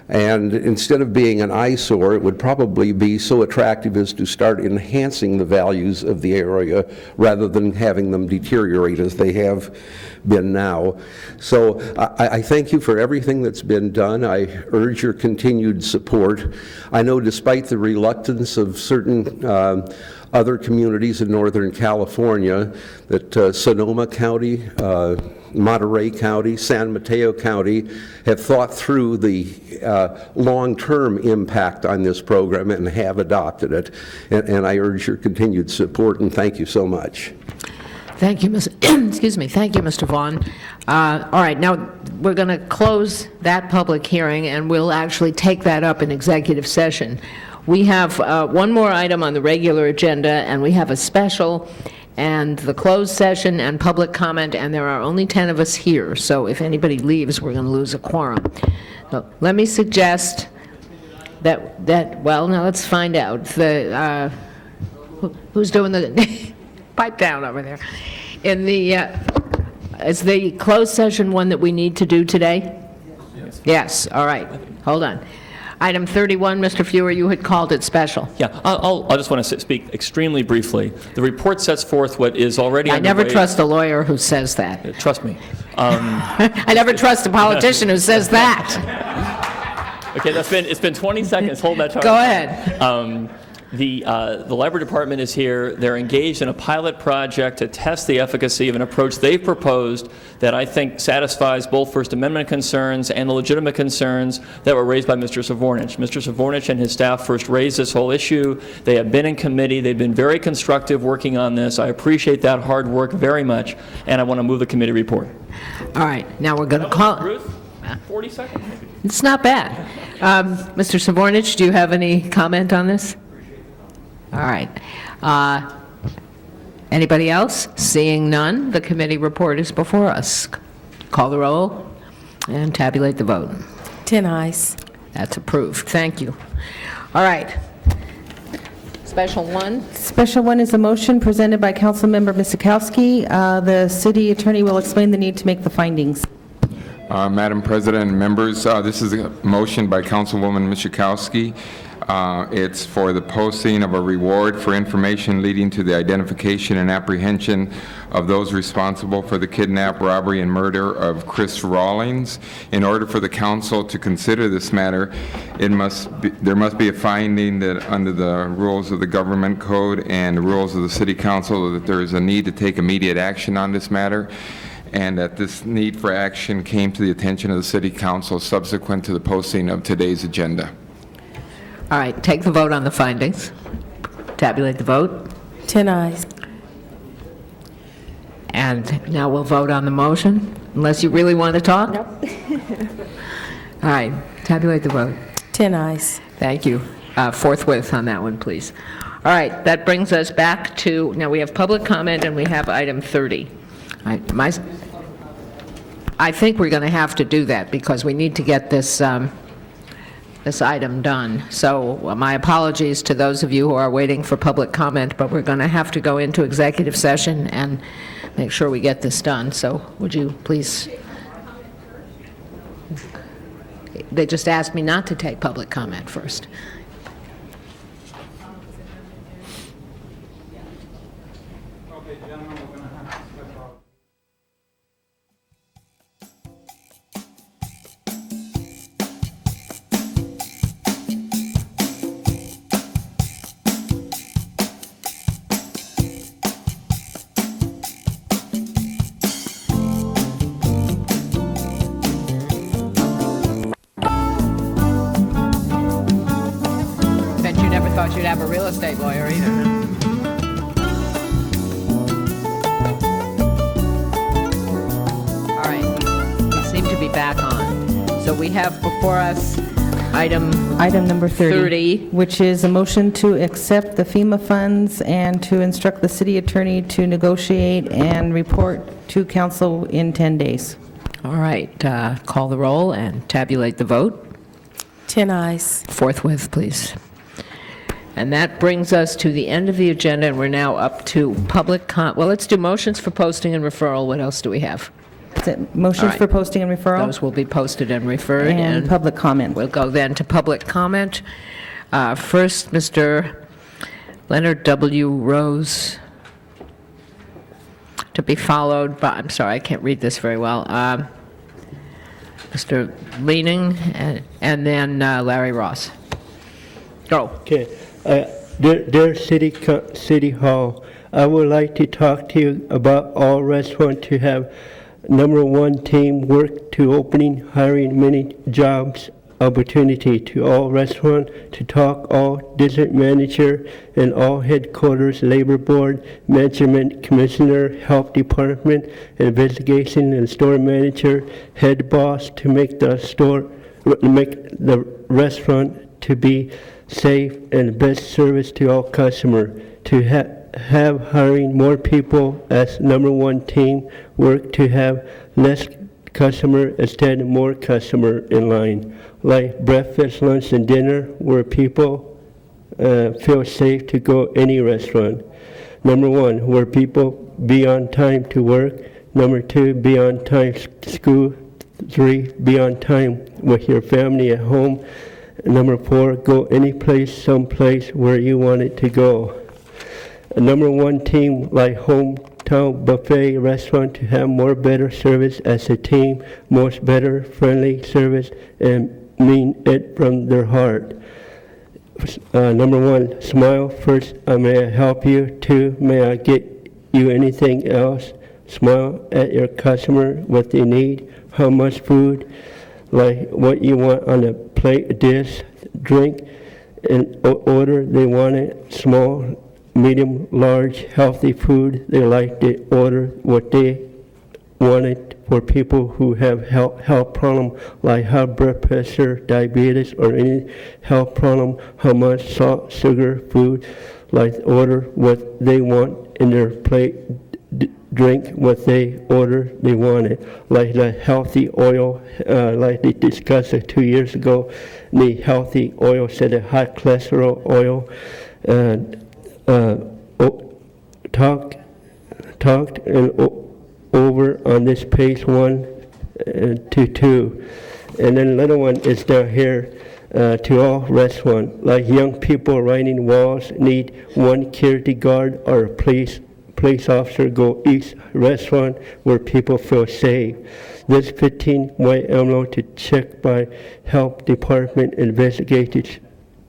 [SPEAKER 14] And instead of being an eyesore, it would probably be so attractive as to start enhancing the values of the area rather than having them deteriorate as they have been now. So I thank you for everything that's been done. I urge your continued support. I know despite the reluctance of certain other communities in Northern California that Sonoma County, Monterey County, San Mateo County have thought through the long-term impact on this program and have adopted it. And I urge your continued support, and thank you so much.
[SPEAKER 6] Thank you, excuse me. Thank you, Mr. Vaughn. All right, now we're going to close that public hearing, and we'll actually take that up in executive session. We have one more item on the regular agenda, and we have a special and the closed session and public comment, and there are only 10 of us here, so if anybody leaves, we're going to lose a quorum. So let me suggest that well, now let's find out. Who's doing the pipe down over there? In the, is the closed session one that we need to do today? Yes, all right, hold on. Item 31, Mr. Fewer, you had called it special.
[SPEAKER 3] Yeah, I just want to speak extremely briefly. The report sets forth what is already
[SPEAKER 6] I never
[SPEAKER 3] underway.
[SPEAKER 6] trust a lawyer who says that.
[SPEAKER 3] Trust me.
[SPEAKER 6] I never trust a politician who says that.
[SPEAKER 3] Okay, it's been 20 seconds. Hold that charge.
[SPEAKER 6] Go ahead.
[SPEAKER 3] The library department is here. They're engaged in a pilot project to test the efficacy of an approach they've proposed that I think satisfies both First Amendment concerns and the legitimate concerns that were raised by Mr. Savornich. Mr. Savornich and his staff first raised this whole issue. They have been in committee. They've been very constructive working on this. I appreciate that hard work very much, and I want to move the committee report.
[SPEAKER 6] All right, now we're going to call.
[SPEAKER 3] Ruth, 40 seconds.
[SPEAKER 6] It's not bad. Mr. Savornich, do you have any comment on this? All right. Anybody else? Seeing none, the committee report is before us. Call the roll and tabulate the vote.
[SPEAKER 15] 10 ayes.
[SPEAKER 6] That's approved. Thank you. All right. Special one.
[SPEAKER 7] Special one is a motion presented by Councilmember Miskowski. The city attorney will explain the need to make the findings.
[SPEAKER 16] Madam President and members, this is a motion by Councilwoman Miskowski. It's for the posting of a reward for information leading to the identification and apprehension of those responsible for the kidnap, robbery, and murder of Chris Rawlings. In order for the council to consider this matter, there must be a finding that under the rules of the government code and the rules of the city council that there is a need to take immediate action on this matter, and that this need for action came to the attention of the city council subsequent to the posting of today's agenda.
[SPEAKER 6] All right, take the vote on the findings. Tabulate the vote.
[SPEAKER 15] 10 ayes.
[SPEAKER 6] And now we'll vote on the motion, unless you really want to talk?
[SPEAKER 15] Nope.
[SPEAKER 6] All right, tabulate the vote.
[SPEAKER 15] 10 ayes.
[SPEAKER 6] Thank you. Forthwith on that one, please. All right, that brings us back to, now we have public comment and we have item 30. All right, I think we're going to have to do that because we need to get this this item done. So my apologies to those of you who are waiting for public comment, but we're going to have to go into executive session and make sure we get this done. So would you please? They just asked me not to take public comment first. Thought you'd have a real estate lawyer either. All right, we seem to be back on. So we have before us item
[SPEAKER 7] number 30, which is a motion to accept the FEMA funds and to instruct the city attorney to negotiate and report to council in 10 days.
[SPEAKER 6] All right, call the roll and tabulate the vote.
[SPEAKER 15] 10 ayes.
[SPEAKER 6] Forthwith, please. And that brings us to the end of the agenda, and we're now up to public well, let's do motions for posting and referral. What else do we have?
[SPEAKER 7] That's it. Motions
[SPEAKER 6] All right.
[SPEAKER 7] for posting and referral?
[SPEAKER 6] Those will be posted and referred.
[SPEAKER 7] And public comment.
[SPEAKER 6] We'll go then to public comment. First, Mr. Leonard W. Rose, to be followed by, I'm sorry, I can't read this very well, Mr. Leaning, and then Larry Ross. Go.
[SPEAKER 4] Okay. Dear City Hall, I would like to talk to you about all restaurants to have number one team work to opening, hiring many jobs opportunity to all restaurant to talk all district manager and all headquarters labor board management commissioner health department investigation and store manager head boss to make the restaurant to be safe and best service to all customer to have hiring more people as number one team work to have less customer instead of more customer in line, like breakfast, lunch, and dinner, where people feel safe to go any restaurant. Number one, where people be on time to work. Number two, be on time school. 3, be on time with your family at home. Number 4, go any place, someplace where you want it to go. Number one team, like hometown buffet restaurant, to have more better service as a team, most better friendly service, and mean it from their heart. Number 1, smile. First, may I help you? 2, may I get you anything else? Smile at your customer, what they need, how much food, like what you want on a plate, dish, drink, and order. They want it small, medium, large, healthy food. They like to order what they wanted for people who have health problem, like high blood pressure, diabetes, or any health problem. How much salt, sugar, food, like order what they want in their plate, drink what they order they wanted, like the healthy oil, like they discussed 2 years ago. The healthy oil said a high cholesterol oil. Talked and over on this page 1 to 2, and then another one is down here to all restaurant, like young people writing walls need one security guard or a police officer go each restaurant where people feel safe. This 15 white envelope to check by health department investigators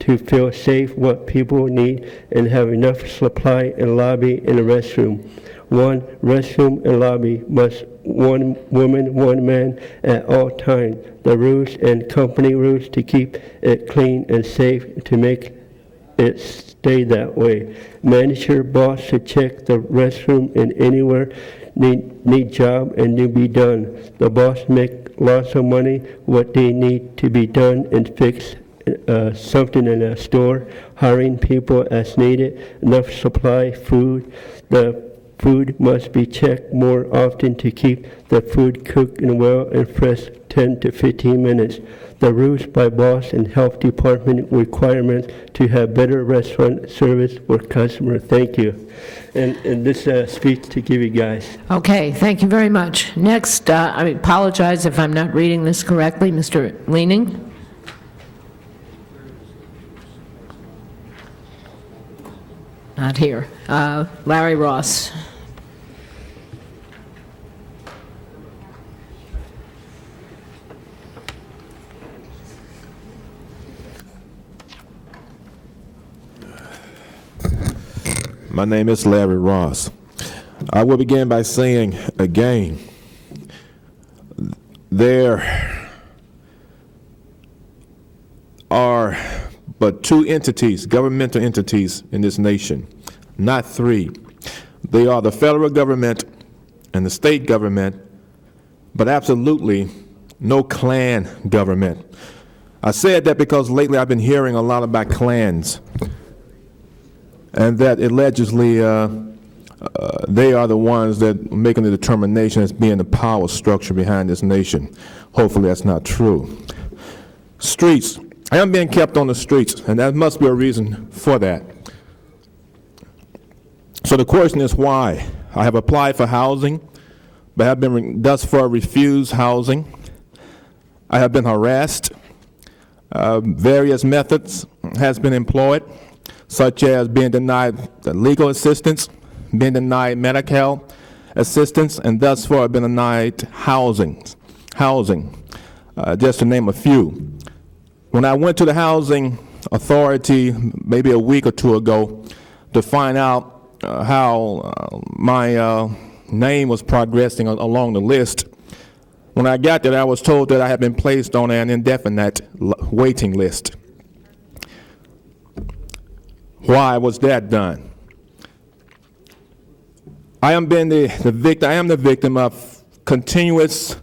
[SPEAKER 4] to feel safe what people need and have enough supply and lobby in the restroom. 1 restroom and lobby must 1 woman, 1 man at all times. The rules and company rules to keep it clean and safe to make it stay that way. Manager, boss to check the restroom and anywhere need job and to be done. The boss make lots of money what they need to be done and fix something in a store, hiring people as needed, enough supply, food. The food must be checked more often to keep the food cooked and well and fresh 10 to 15 minutes. The rules by boss and health department requirements to have better restaurant service for customer. Thank you. And this speech to give you guys.
[SPEAKER 6] Okay, thank you very much. Next, I apologize if I'm not reading this correctly, Mr. Leaning. Not here. Larry Ross.
[SPEAKER 5] My name is Larry Ross. I will begin by saying again, there are but 2 entities, governmental entities in this nation, not 3. They are the federal government and the state government, but absolutely no Klan government. I said that because lately I've been hearing a lot about Klans, and that allegedly they are the ones that are making the determination as being the power structure behind this nation. Hopefully that's not true. Streets. I am being kept on the streets, and that must be a reason for that. So the question is why? I have applied for housing, but have been thus far refused housing. I have been harassed. Various methods has been employed, such as being denied legal assistance, being denied medical assistance, and thus far been denied housing, just to name a few. When I went to the housing authority maybe a week or two ago to find out how my name was progressing along the list, when I got there, I was told that I had been placed on an indefinite waiting list. Why was that done? I am the victim of continuous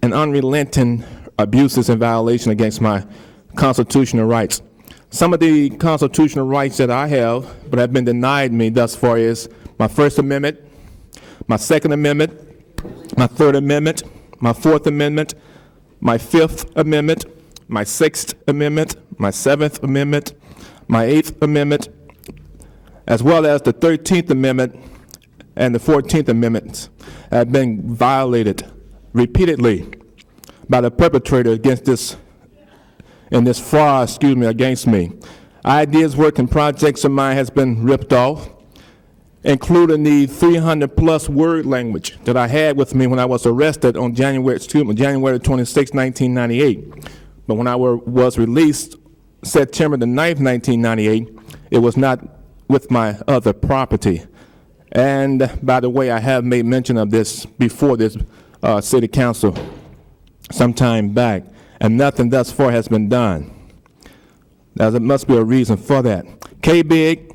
[SPEAKER 5] and unrelenting abuses and violations against my constitutional rights. Some of the constitutional rights that I have, but have been denied me thus far, is my First Amendment, my Second Amendment, my Third Amendment, my Fourth Amendment, my Fifth Amendment, my Sixth Amendment, my Seventh Amendment, my Eighth Amendment, as well as the 13th Amendment and the 14th Amendments have been violated repeatedly by the perpetrator against this fraud, against me. Ideas, work, and projects of mine has been ripped off, including the 300-plus word language that I had with me when I was arrested on January 26, 1998. But when I was released September the 9th, 1998, it was not with my other property. And by the way, I have made mention of this before this city council some time back, and nothing thus far has been done. Now, there must be a reason for that. K-Big,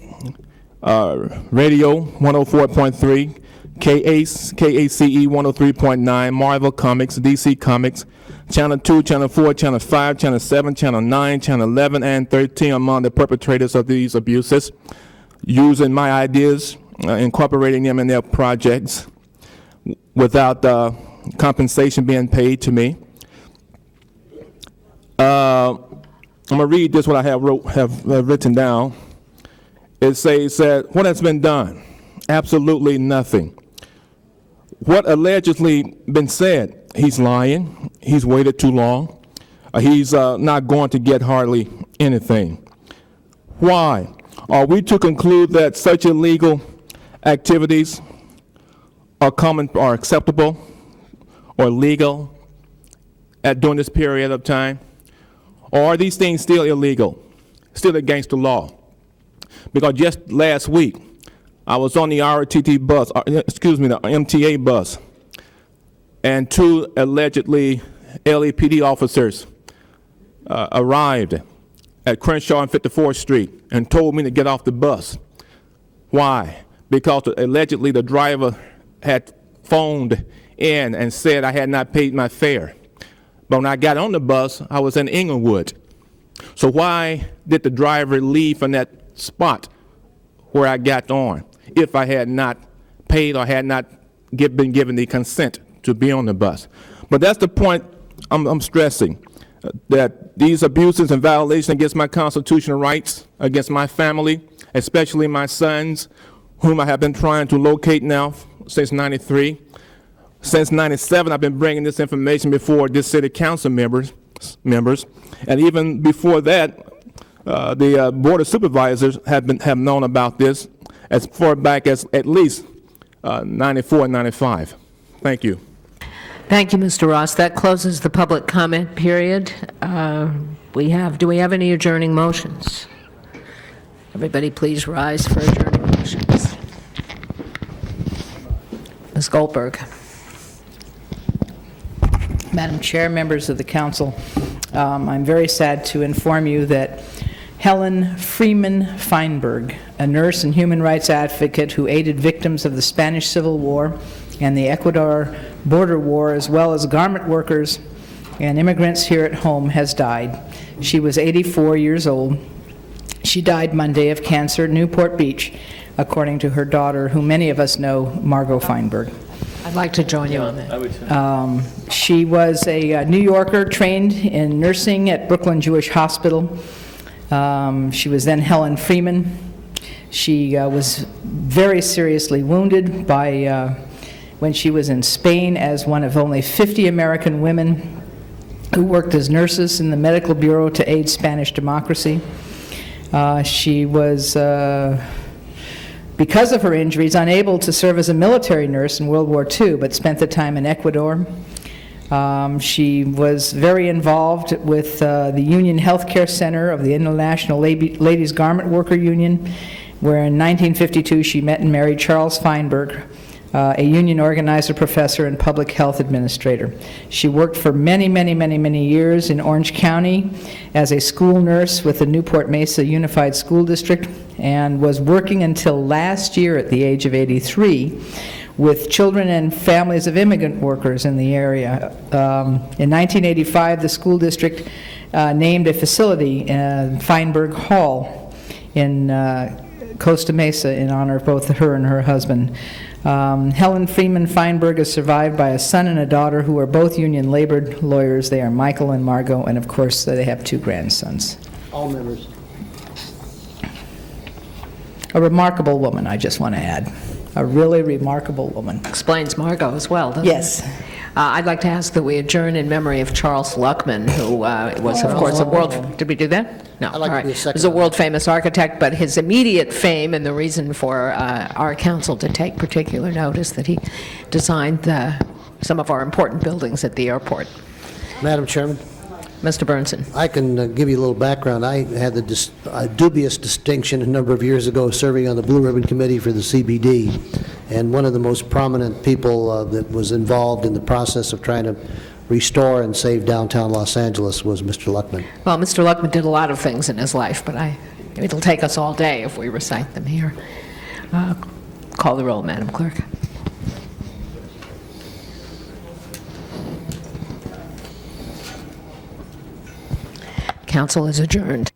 [SPEAKER 5] Radio 104.3, KACE 103.9, Marvel Comics, DC Comics, Channel 2, Channel 4, Channel 5, Channel 7, Channel 9, Channel 11, and 13 among the perpetrators of these abuses, using my ideas, incorporating them in their projects without compensation being paid to me. I'm going to read this, what I have written down. It says that what has been done? Absolutely nothing. What allegedly been said? He's lying. He's waited too long. He's not going to get hardly anything. Why? Are we to conclude that such illegal activities are acceptable or legal during this period of time? Or are these things still illegal, still against the law? Because just last week, I was on the RTT bus, the MTA bus, and two allegedly LAPD officers arrived at Crenshaw and 54th Street and told me to get off the bus. Why? Because allegedly the driver had phoned in and said I had not paid my fare. But when I got on the bus, I was in Inglewood. So why did the driver leave from that spot where I got on if I had not paid or had not been given the consent to be on the bus? But that's the point I'm stressing, that these abuses and violations against my constitutional rights, against my family, especially my sons, whom I have been trying to locate now since '93. Since '97, I've been bringing this information before this city council members, and even before that, the board of supervisors have known about this as far back as at least '94 and '95. Thank you.
[SPEAKER 6] Thank you, Mr. Ross. That closes the public comment period. Do we have any adjourning motions? Everybody please rise for adjourning motions. Ms. Goldberg.
[SPEAKER 10] Madam Chair, members of the council, I'm very sad to inform you that Helen Freeman Feinberg, a nurse and human rights advocate who aided victims of the Spanish Civil War and the Ecuador border war, as well as garment workers and immigrants here at home, has died. She was 84 years old. She died Monday of cancer at Newport Beach, according to her daughter, who many of us know, Margot Feinberg.
[SPEAKER 6] I'd like to join you on that.
[SPEAKER 3] I would too.
[SPEAKER 10] She was a New Yorker trained in nursing at Brooklyn Jewish Hospital. She was then Helen Freeman. She was very seriously wounded by when she was in Spain as one of only 50 American women who worked as nurses in the Medical Bureau to aid Spanish democracy. She was, because of her injuries, unable to serve as a military nurse in World War II, but spent the time in Ecuador. She was very involved with the Union Healthcare Center of the International Ladies Garment Worker Union, where in 1952 she met and married Charles Feinberg, a union organizer, professor, and public health administrator. She worked for many, many, many, many years in Orange County as a school nurse with the Newport Mesa Unified School District, and was working until last year at the age of 83 with children and families of immigrant workers in the area. In 1985, the school district named a facility, Feinberg Hall, in Costa Mesa, in honor of both her and her husband. Helen Freeman Feinberg is survived by a son and a daughter who are both union labor lawyers. They are Michael and Margot, and of course, they have 2 grandsons.
[SPEAKER 2] All members.
[SPEAKER 10] A remarkable woman, I just want to add. A really remarkable woman.
[SPEAKER 6] Explains Margot as well, doesn't it?
[SPEAKER 10] Yes.
[SPEAKER 6] I'd like to ask that we adjourn in memory of Charles Luckman, who was, of course, a world... Did we do that? No.
[SPEAKER 2] I'd like
[SPEAKER 6] All
[SPEAKER 2] to be a
[SPEAKER 6] right.
[SPEAKER 2] second
[SPEAKER 6] He was a
[SPEAKER 2] on that.
[SPEAKER 6] world-famous architect, but his immediate fame and the reason for our council to take particular notice that he designed some of our important buildings at the airport.
[SPEAKER 2] Madam Chairman?
[SPEAKER 6] Mr. Burnson.
[SPEAKER 2] I can give you a little background. I had the dubious distinction a number of years ago of serving on the Blue Ribbon Committee for the CBD, and one of the most prominent people that was involved in the process of trying to restore and save downtown Los Angeles was Mr. Luckman.
[SPEAKER 6] Well, Mr. Luckman did a lot of things in his life, but it'll take us all day if we recite them here. Call the roll, Madam Clerk. Council is adjourned.